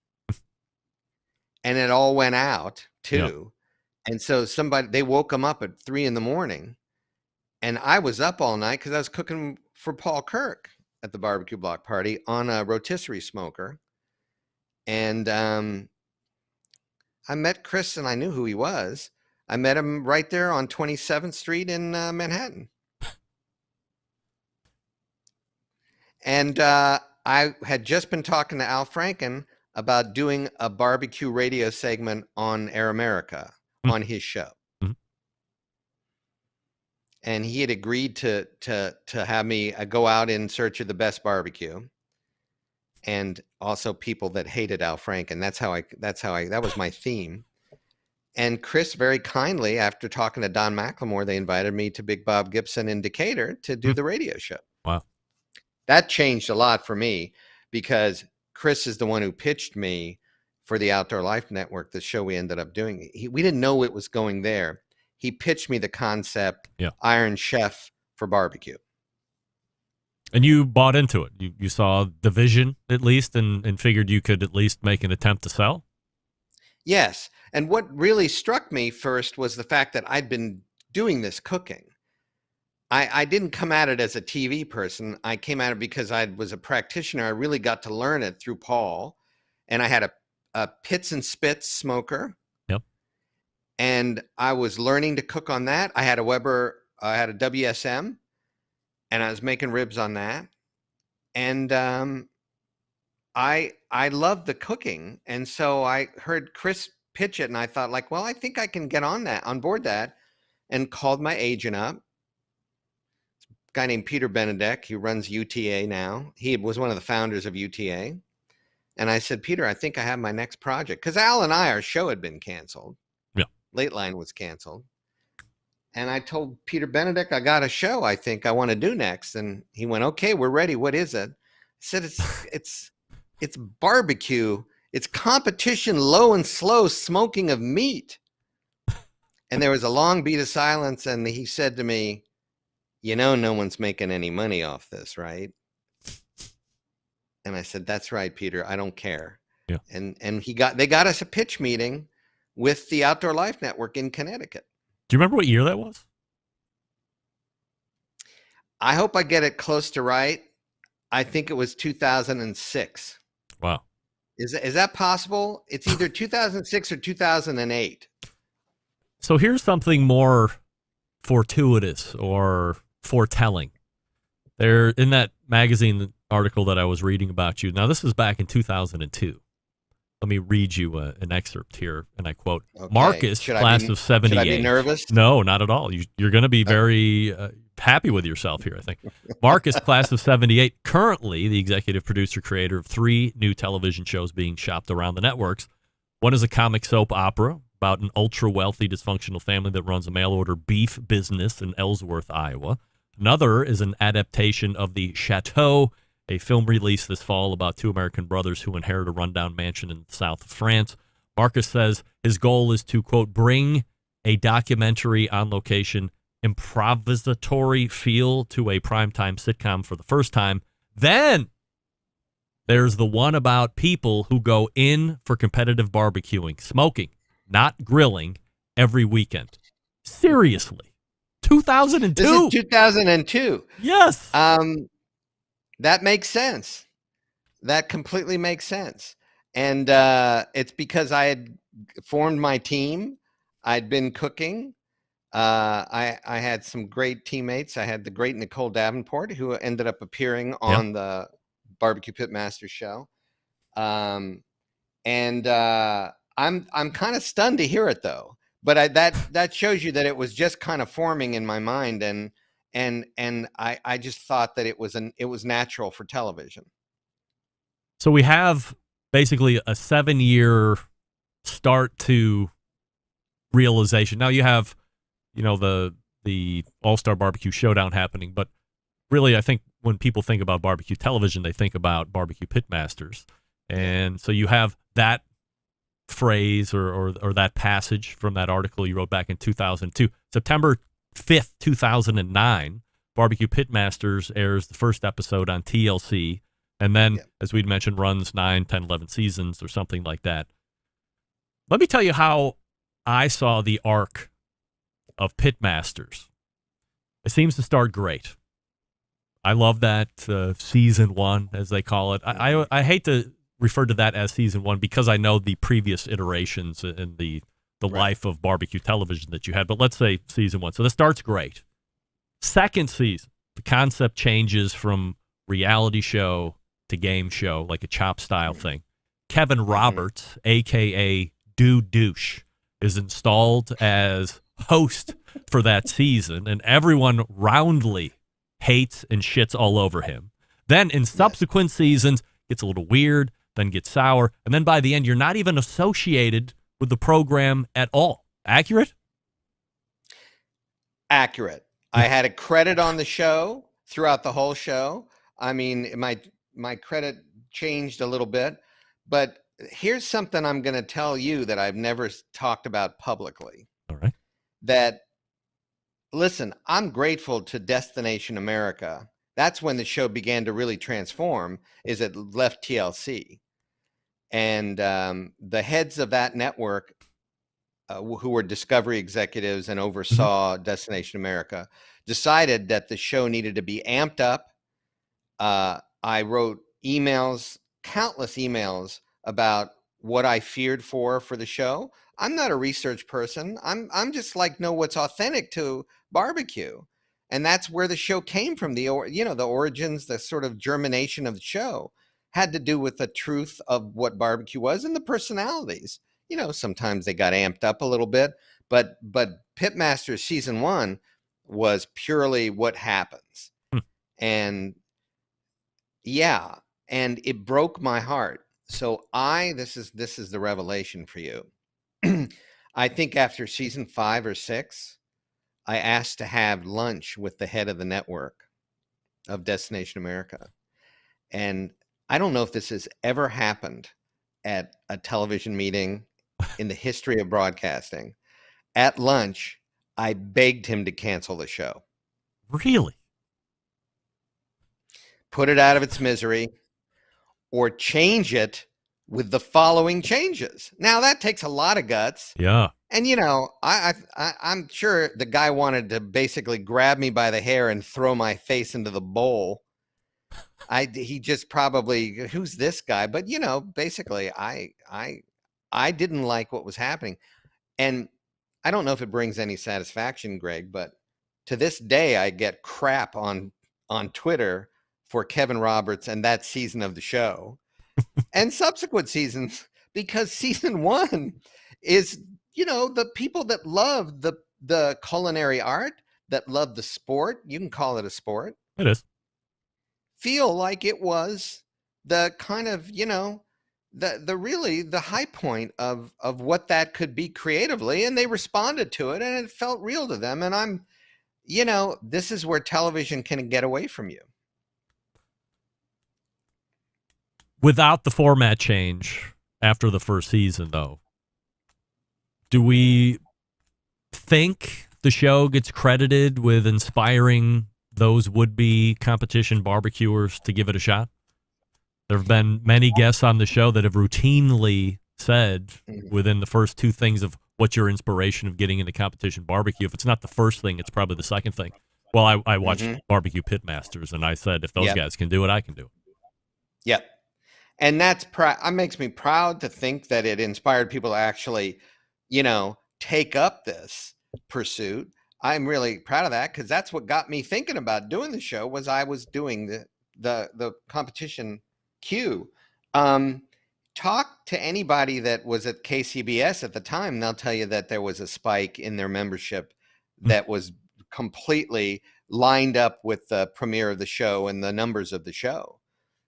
And it all went out too. Yep. And so they woke him up at 3 a.m. and I was up all night because I was cooking for Paul Kirk at the barbecue block party on a rotisserie smoker. And I met Chris, and I knew who he was. I met him right there on 27th Street in Manhattan. And I had just been talking to Al Franken about doing a barbecue radio segment on Air America on his show. Mm-hmm. And he had agreed to have me go out in search of the best barbecue, and also people that hated Al Franken. That was my theme. And Chris very kindly, after talking to Don McLemore, they invited me to Big Bob Gibson in Decatur to do the radio show. Wow. That changed a lot for me because Chris is the one who pitched me for the Outdoor Life Network, the show we ended up doing. We didn't know it was going there. He pitched me the concept, Iron Chef for barbecue. And you bought into it. You saw the vision, at least, and figured you could at least make an attempt to sell? Yes. And what really struck me first was the fact that I'd been doing this cooking. I didn't come at it as a TV person. I came at it because I was a practitioner. I really got to learn it through Paul. And I had a Pits and Spits smoker. Yep. And I was learning to cook on that. I had a WSM, and I was making ribs on that. And I loved the cooking. And so I heard Chris pitch it, and I thought, I think I can get on board that, and called my agent up. guy named Peter Benedek, who runs UTA now. He was one of the founders of UTA. And I said, Peter, I think I have my next project. Because Al and I, our show had been canceled. Yeah. Late Line was canceled. And I told Peter Benedek, I got a show I think I want to do next. And he went, okay, we're ready. What is it? I said, it's barbecue. It's competition, low and slow smoking of meat. And there was a long beat of silence. And he said to me, you know, no one's making any money off this, right? And I said, that's right, Peter. I don't care. Yeah. And they got us a pitch meeting with the Outdoor Life Network in Connecticut. Do you remember what year that was? I hope I get it close to right. I think it was 2006. Wow. Is that possible? It's either 2006 or 2008. So here's something more fortuitous or foretelling. There, in that magazine article that I was reading about you. Now, this is back in 2002. Let me read you an excerpt here, and I quote, Okay. Markus, class of 78. Should I be nervous? No, not at all. You're going to be very happy with yourself here, I think. Markus, class of 78, currently the executive producer, creator of 3 new television shows being shopped around the networks. One is a comic soap opera about an ultra-wealthy dysfunctional family that runs a mail-order beef business in Ellsworth, Iowa. Another is an adaptation of The Chateau, a film released this fall about 2 American brothers who inherit a rundown mansion in the south of France. Markus says his goal is to, quote, bring a documentary on location improvisatory feel to a primetime sitcom for the first time. Then there's the one about people who go in for competitive barbecuing, smoking, not grilling, every weekend. Seriously. 2002. This is 2002. Yes. That makes sense. That completely makes sense. And it's because I had formed my team. I'd been cooking. I had some great teammates. I had the great Nicole Davenport, who ended up appearing on the BBQ Pitmasters show. I'm kind of stunned to hear it, though. But that shows you that it was just kind of forming in my mind, and I just thought that it was natural for television. So we have basically a 7-year start to realization. Now you have, the All-Star Barbecue Showdown happening, but really I think when people think about barbecue television, they think about BBQ Pitmasters. And so you have that phrase or that passage from that article you wrote back in 2002. September 5th, 2009, BBQ Pitmasters airs the first episode on TLC, and then, as we'd mentioned, runs 9, 10, 11 seasons or something like that. Let me tell you how I saw the arc of Pitmasters. It seems to start great. I love that season 1, as they call it. I hate to refer to that as season 1 because I know the previous iterations in the life of barbecue television that you had, but let's say season 1. So this starts great. Second season, the concept changes from reality show to game show, like a chop style thing. Kevin Roberts, a.k.a. Dude Douche, is installed as host for that season, and everyone roundly hates and shits all over him. Then in subsequent seasons, gets a little weird, then gets sour, and then by the end, you're not even associated with the program at all. Accurate? Accurate. I had a credit on the show throughout the whole show. I mean, my credit changed a little bit, but here's something I'm going to tell you that I've never talked about publicly. All right. That, listen, I'm grateful to Destination America. That's when the show began to really transform, is it left TLC. And the heads of that network, who were Discovery executives and oversaw Destination America, decided that the show needed to be amped up. I wrote emails, countless emails, about what I feared for the show. I'm not a research person. I'm just like, know what's authentic to barbecue. And that's where the show came from. The origins, the sort of germination of the show had to do with the truth of what barbecue was and the personalities. Sometimes they got amped up a little bit, but Pitmasters season 1 was purely what happens. And yeah, and it broke my heart. So this is the revelation for you. I think after season 5 or 6, I asked to have lunch with the head of the network of Destination America. And I don't know if this has ever happened at a television meeting in the history of broadcasting. At lunch, I begged him to cancel the show. Really? Put it out of its misery, or change it with the following changes. Now, that takes a lot of guts. Yeah. And, you know, I'm sure the guy wanted to basically grab me by the hair and throw my face into the bowl. He just probably, who's this guy? But, you know, basically, I didn't like what was happening. And I don't know if it brings any satisfaction, Greg, but to this day, I get crap on Twitter for Kevin Roberts and that season of the show and subsequent seasons, because season 1 is, you know, the people that love the culinary art, that love the sport, you can call it a sport. It is. Feel like it was the kind of, you know, the high point of what that could be creatively, and they responded to it and it felt real to them. And you know, this is where television can get away from you. Without the format change after the first season, though, do we think the show gets credited with inspiring those would-be competition barbecuers to give it a shot? There have been many guests on the show that have routinely said within the first 2 things of what's your inspiration of getting into competition barbecue. If it's not the first thing, it's probably the second thing. Well, I watched BBQ Pitmasters, and I said, if those guys can do it, I can do it. Yep. And that makes me proud to think that it inspired people to actually, you know, take up this pursuit. I'm really proud of that, because that's what got me thinking about doing the show. Was I was doing the competition queue. Talk to anybody that was at KCBS at the time. They'll tell you that there was a spike in their membership that was completely lined up with the premiere of the show and the numbers of the show.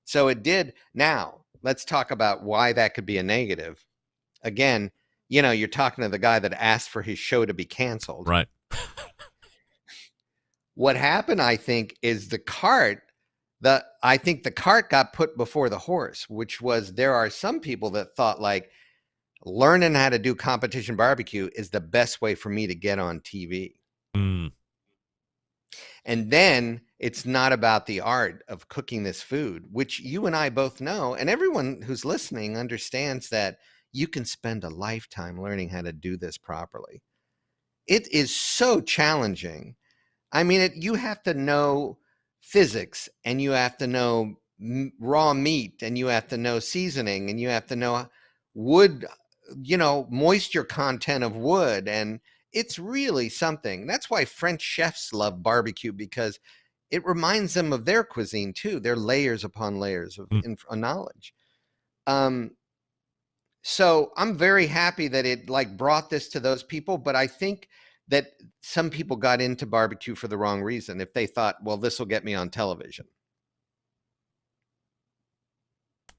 So it did. Now, let's talk about why that could be a negative. Again, you know, you're talking to the guy that asked for his show to be canceled. Right. What happened, I think, is the cart got put before the horse, which was, there are some people that thought like learning how to do competition barbecue is the best way for me to get on TV. And then it's not about the art of cooking this food, which you and I both know, and everyone who's listening understands that you can spend a lifetime learning how to do this properly. It is so challenging. I mean, you have to know physics, and you have to know raw meat, and you have to know seasoning, and you have to know wood, you know, moisture content of wood. And it's really something. That's why French chefs love barbecue, because it reminds them of their cuisine too. They're layers upon layers of knowledge. So I'm very happy that it like brought this to those people, but I think that some people got into barbecue for the wrong reason. If they thought, well, this will get me on television.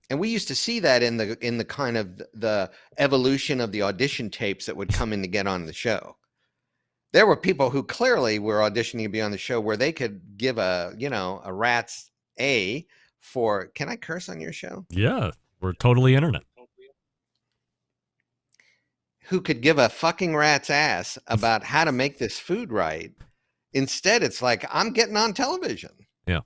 And we used to see that in the kind of the evolution of the audition tapes that would come in to get on the show. There were people who clearly were auditioning to be on the show where they could give a rat's A for, can I curse on your show? Yeah, we're totally internet. Who could give a fucking rat's ass about how to make this food right. Instead, it's like, I'm getting on television. Yeah.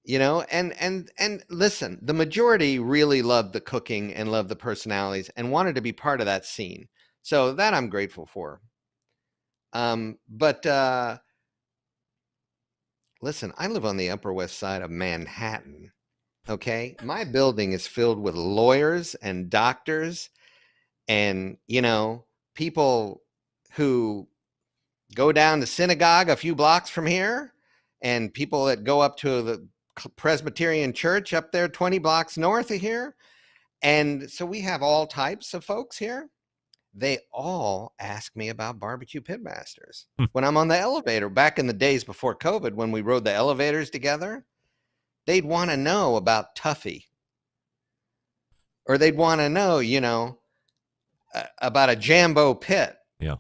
You know, and listen, the majority really loved the cooking and loved the personalities and wanted to be part of that scene. So that I'm grateful for. But listen, I live on the Upper West Side of Manhattan. Okay. My building is filled with lawyers and doctors and, you know, people who go down to synagogue a few blocks from here, and people that go up to the Presbyterian church up there 20 blocks north of here. And so we have all types of folks here. they all ask me about BBQ Pitmasters. When I'm on the elevator, back in the days before COVID, when we rode the elevators together, they'd want to know about Tuffy. Or they'd want to know, you know, about a Jambo pit. Yeah.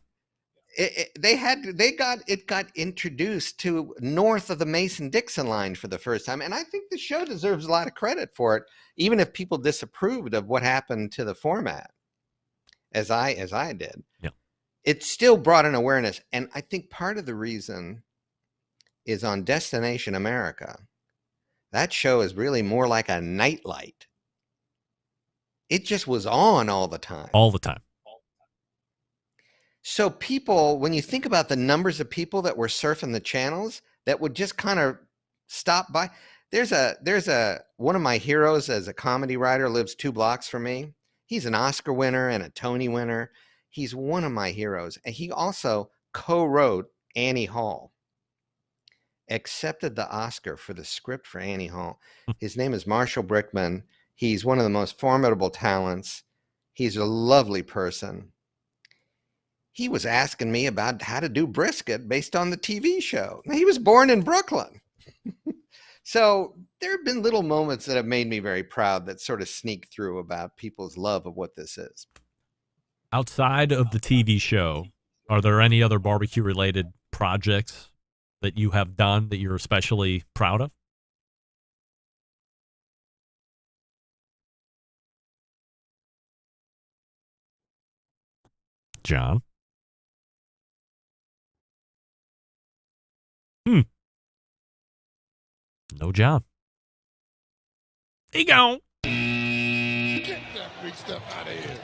It got introduced to north of the Mason-Dixon line for the first time. And I think the show deserves a lot of credit for it, even if people disapproved of what happened to the format. As I did, yeah, it still brought an awareness. And I think part of the reason is on Destination America. That show is really more like a nightlight. It just was on all the time. All the time. So people, when you think about the numbers of people that were surfing the channels that would just kind of stop by. There's one of my heroes as a comedy writer lives 2 blocks from me. He's an Oscar winner and a Tony winner. He's one of my heroes. And he also co-wrote Annie Hall. Accepted the Oscar for the script for Annie Hall. His name is Marshall Brickman. He's one of the most formidable talents. He's a lovely person. He was asking me about how to do brisket based on the TV show. He was born in Brooklyn. So there have been little moments that have made me very proud that sort of sneak through about people's love of what this is. Outside of the TV show, are there any other barbecue-related projects that you have done that you're especially proud of? John? No John. He gone. Get that big stuff out of here.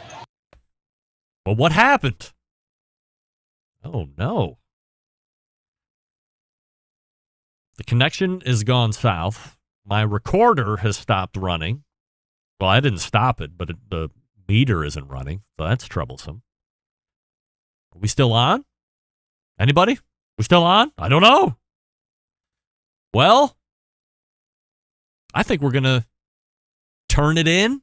Well, what happened? Oh, no. The connection is gone south. My recorder has stopped running. Well, I didn't stop it, but the meter isn't running, so that's troublesome. Are we still on? Anybody? We still on? I don't know. Well, I think we're going to turn it in.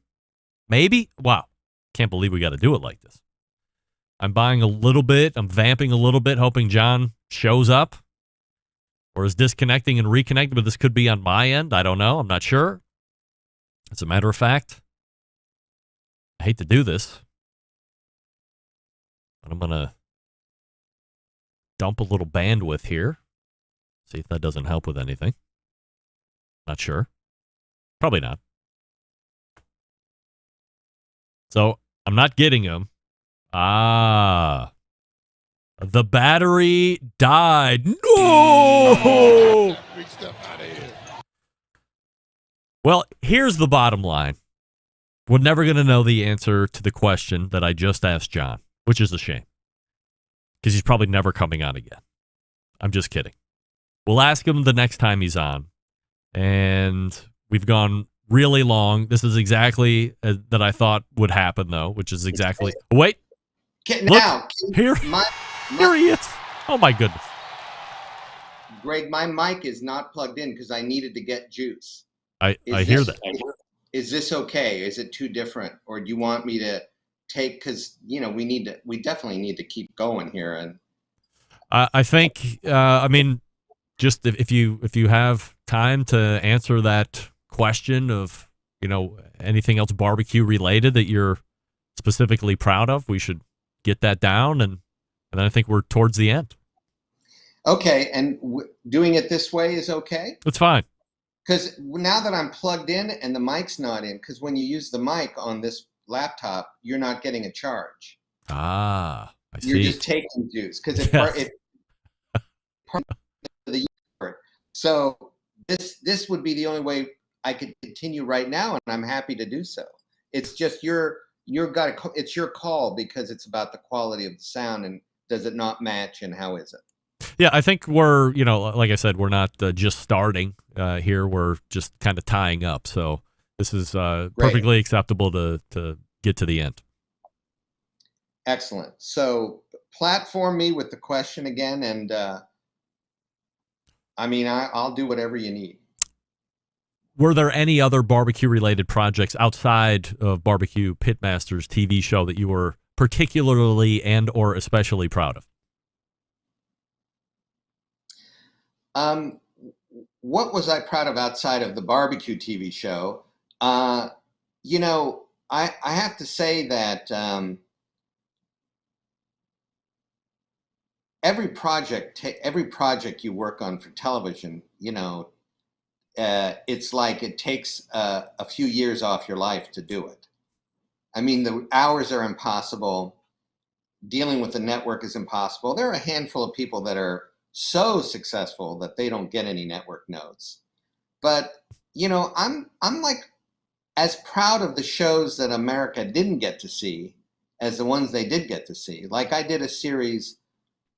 Maybe. Wow. Can't believe we got to do it like this. I'm buying a little bit. I'm vamping a little bit, hoping John shows up or is disconnecting and reconnecting, but this could be on my end. I don't know. I'm not sure. As a matter of fact, I hate to do this, but I'm going to dump a little bandwidth here. See if that doesn't help with anything. Not sure. Probably not. So I'm not getting them. The battery died. No! Well, here's the bottom line. We're never going to know the answer to the question that I just asked John, which is a shame. Because he's probably never coming on again. I'm just kidding. We'll ask him the next time he's on. And we've gone really long. This is exactly that I thought would happen, though, which is exactly... Wait. Look, here he is. Oh, my goodness. Greg, my mic is not plugged in because I needed to get juice. I hear that. Is this okay? Is it too different? Or do you want me to take... Because, you know, we definitely need to keep going here. And I think, I mean... Just if you have time to answer that question of, you know, anything else barbecue related that you're specifically proud of, we should get that down, and then I think we're towards the end. Okay, and doing it this way is okay? It's fine. Because now that I'm plugged in and the mic's not in, because when you use the mic on this laptop, you're not getting a charge. I see. You're just taking juice because it's part of the So this would be the only way I could continue right now, and I'm happy to do so. It's just it's your call because it's about the quality of the sound and does it not match and how is it? Yeah, I think we're, you know, like I said, we're not just starting here. We're just kind of tying up. So this is perfectly acceptable to get to the end. Excellent. So platform me with the question again, and I mean, I'll do whatever you need. Were there any other barbecue-related projects outside of BBQ Pitmasters TV show that you were particularly and or especially proud of? What was I proud of outside of the barbecue TV show? You know, I have to say that every project you work on for television, you know, it's like it takes a few years off your life to do it. I mean, the hours are impossible. Dealing with the network is impossible. There are a handful of people that are so successful that they don't get any network notes. But, you know, I'm like as proud of the shows that America didn't get to see as the ones they did get to see. Like I did a series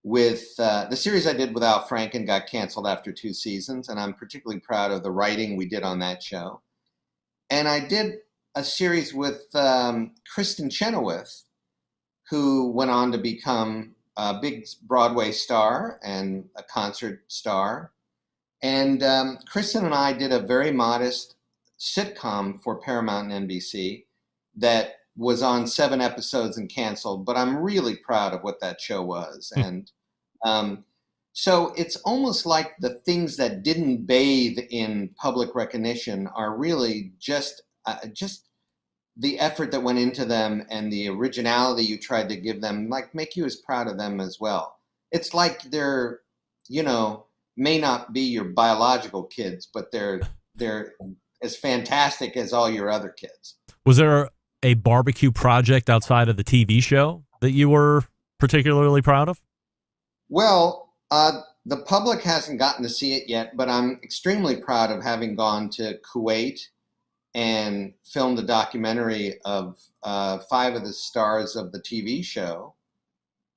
with the series I did with Al Franken got canceled after 2 seasons, and I'm particularly proud of the writing we did on that show. And I did a series with Kristen Chenoweth, who went on to become a big Broadway star and a concert star. And Kristen and I did a very modest sitcom for Paramount and NBC that was on 7 episodes and canceled, but I'm really proud of what that show was. And so it's almost like the things that didn't bathe in public recognition are really just the effort that went into them and the originality you tried to give them, like make you as proud of them as well. It's like they're, you know, may not be your biological kids, but they're as fantastic as all your other kids. Was there a barbecue project outside of the TV show that you were particularly proud of? Well, the public hasn't gotten to see it yet, but I'm extremely proud of having gone to Kuwait and filmed a documentary of 5 of the stars of the TV show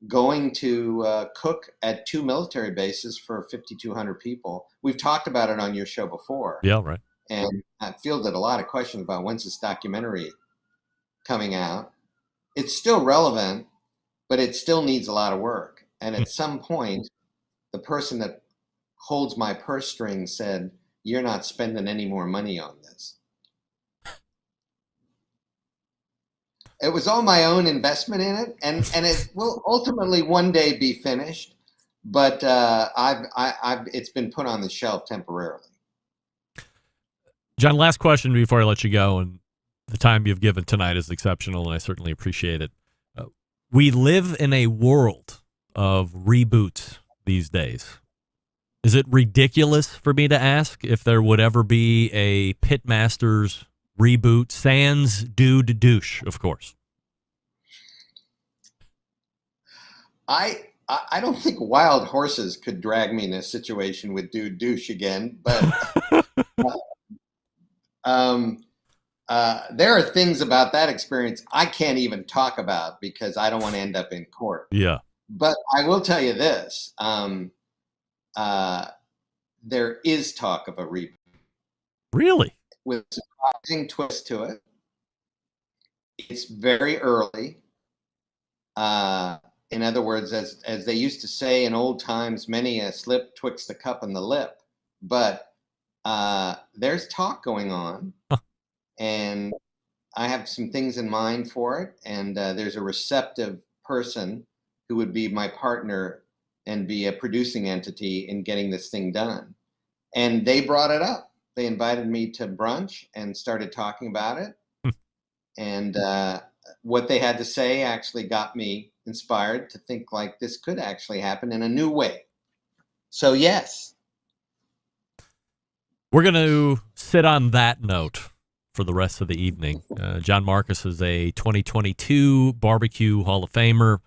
going to cook at 2 military bases for 5,200 people. We've talked about it on your show before. Yeah, right. And I fielded a lot of questions about when's this documentary coming out. It's still relevant, but it still needs a lot of work. And at some point, the person that holds my purse string said, "You're not spending any more money on this." It was all my own investment in it, and it will ultimately one day be finished, but it's been put on the shelf temporarily. John, last question before I let you go, and the time you've given tonight is exceptional, and I certainly appreciate it. We live in a world of reboots these days. Is it ridiculous for me to ask if there would ever be a Pitmasters reboot, sans Dude Douche, of course? I don't think wild horses could drag me in a situation with Dude Douche again, but there are things about that experience I can't even talk about because I don't want to end up in court. Yeah. But I will tell you this. There is talk of a reboot. Really? With a surprising twist to it. It's very early. In other words, as they used to say in old times, many a slip twixt the cup and the lip. But there's talk going on. And I have some things in mind for it. And there's a receptive person who would be my partner and be a producing entity in getting this thing done. And they brought it up. They invited me to brunch and started talking about it. And what they had to say actually got me inspired to think like this could actually happen in a new way. So yes. We're going to sit on that note for the rest of the evening. John Markus is a 2022 BBQ Hall of Famer.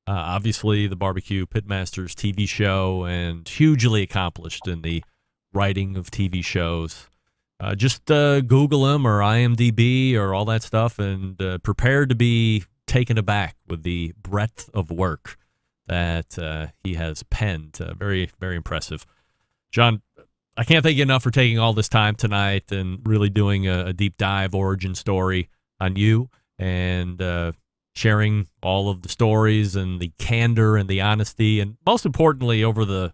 Obviously, the BBQ Pitmasters TV show, and hugely accomplished in the writing of TV shows. Just Google him or IMDb or all that stuff, and prepare to be taken aback with the breadth of work that he has penned. Very, very impressive. John, I can't thank you enough for taking all this time tonight and really doing a deep dive origin story on you and sharing all of the stories and the candor and the honesty, and most importantly, over the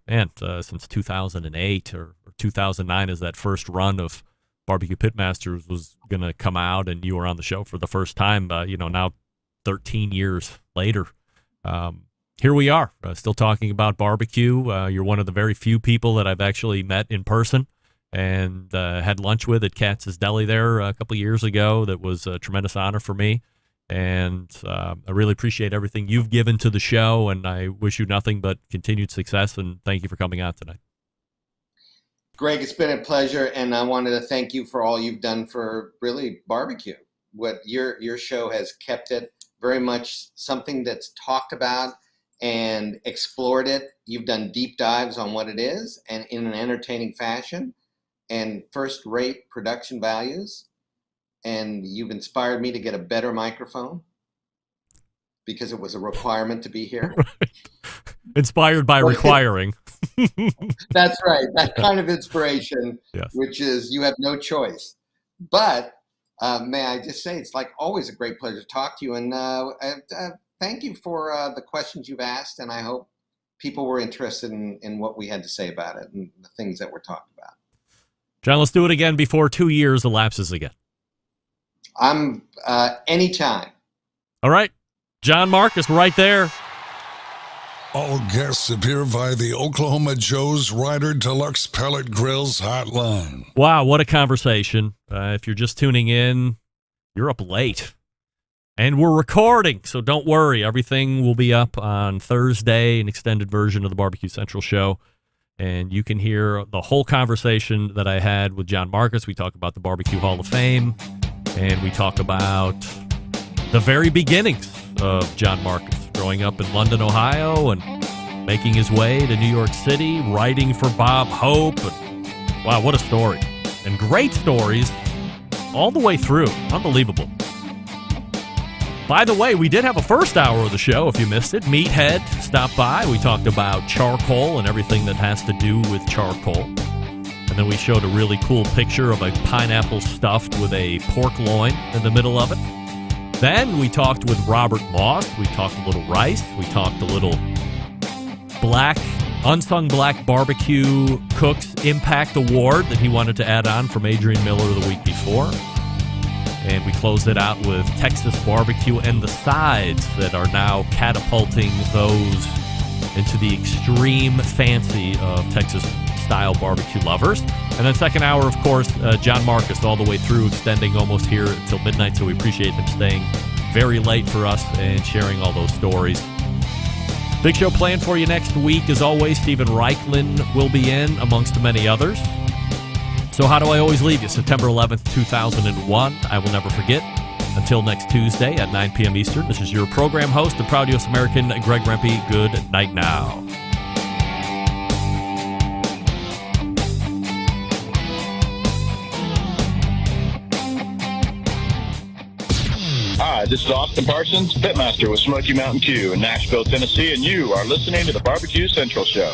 since 2008 or 2009, as that first run of BBQ Pitmasters was going to come out, and you were on the show for the first time. Now 13 years later. Here we are, still talking about barbecue. You're one of the very few people that I've actually met in person and had lunch with at Katz's Deli there a couple of years ago. That was a tremendous honor for me. And I really appreciate everything you've given to the show, and I wish you nothing but continued success, and thank you for coming out tonight. Greg, it's been a pleasure, and I wanted to thank you for all you've done for really barbecue. What your show has kept it very much something that's talked about and explored it. You've done deep dives on what it is and in an entertaining fashion and first-rate production values. And you've inspired me to get a better microphone because it was a requirement to be here. Inspired by requiring. That's right. That kind of inspiration, yes. Which is you have no choice. But may I just say, it's like always a great pleasure to talk to you. And thank you for the questions you've asked. And I hope people were interested in what we had to say about it and the things that we're talking about. John, let's do it again before 2 years elapses again. I'm anytime. All right. John Markus right there. All guests appear via the Oklahoma Joe's Ryder Deluxe Pellet Grills hotline. Wow, what a conversation. If you're just tuning in, you're up late. And we're recording, so don't worry. Everything will be up on Thursday, an extended version of the Barbecue Central show. And you can hear the whole conversation that I had with John Markus. We talk about the BBQ Hall of Fame, and we talk about the very beginnings of John Markus, growing up in London, Ohio, and making his way to New York City, writing for Bob Hope. And, wow, what a story. And great stories all the way through. Unbelievable. By the way, we did have a first hour of the show, if you missed it. Meathead stopped by. We talked about charcoal and everything that has to do with charcoal. And then we showed a really cool picture of a pineapple stuffed with a pork loin in the middle of it. Then we talked with Robert Moss. We talked a little rice. We talked a little Unsung Black BBQ Cooks Impact Award that he wanted to add on from Adrian Miller the week before. And we closed it out with Texas barbecue and the sides that are now catapulting those into the extreme fancy of Texas-style barbecue lovers. And then second hour, of course, John Markus all the way through, extending almost here until midnight, so we appreciate him staying very late for us and sharing all those stories. Big show planned for you next week. As always, Stephen Reichlin will be in, amongst many others. So how do I always leave you? September 11th, 2001. I will never forget. Until next Tuesday at 9 p.m. Eastern, this is your program host, the proud U.S. American, Greg Rempe. Good night now. Hi, this is Austin Parsons, Pitmaster with Smoky Mountain Q in Nashville, Tennessee, and you are listening to the BBQ Central Show.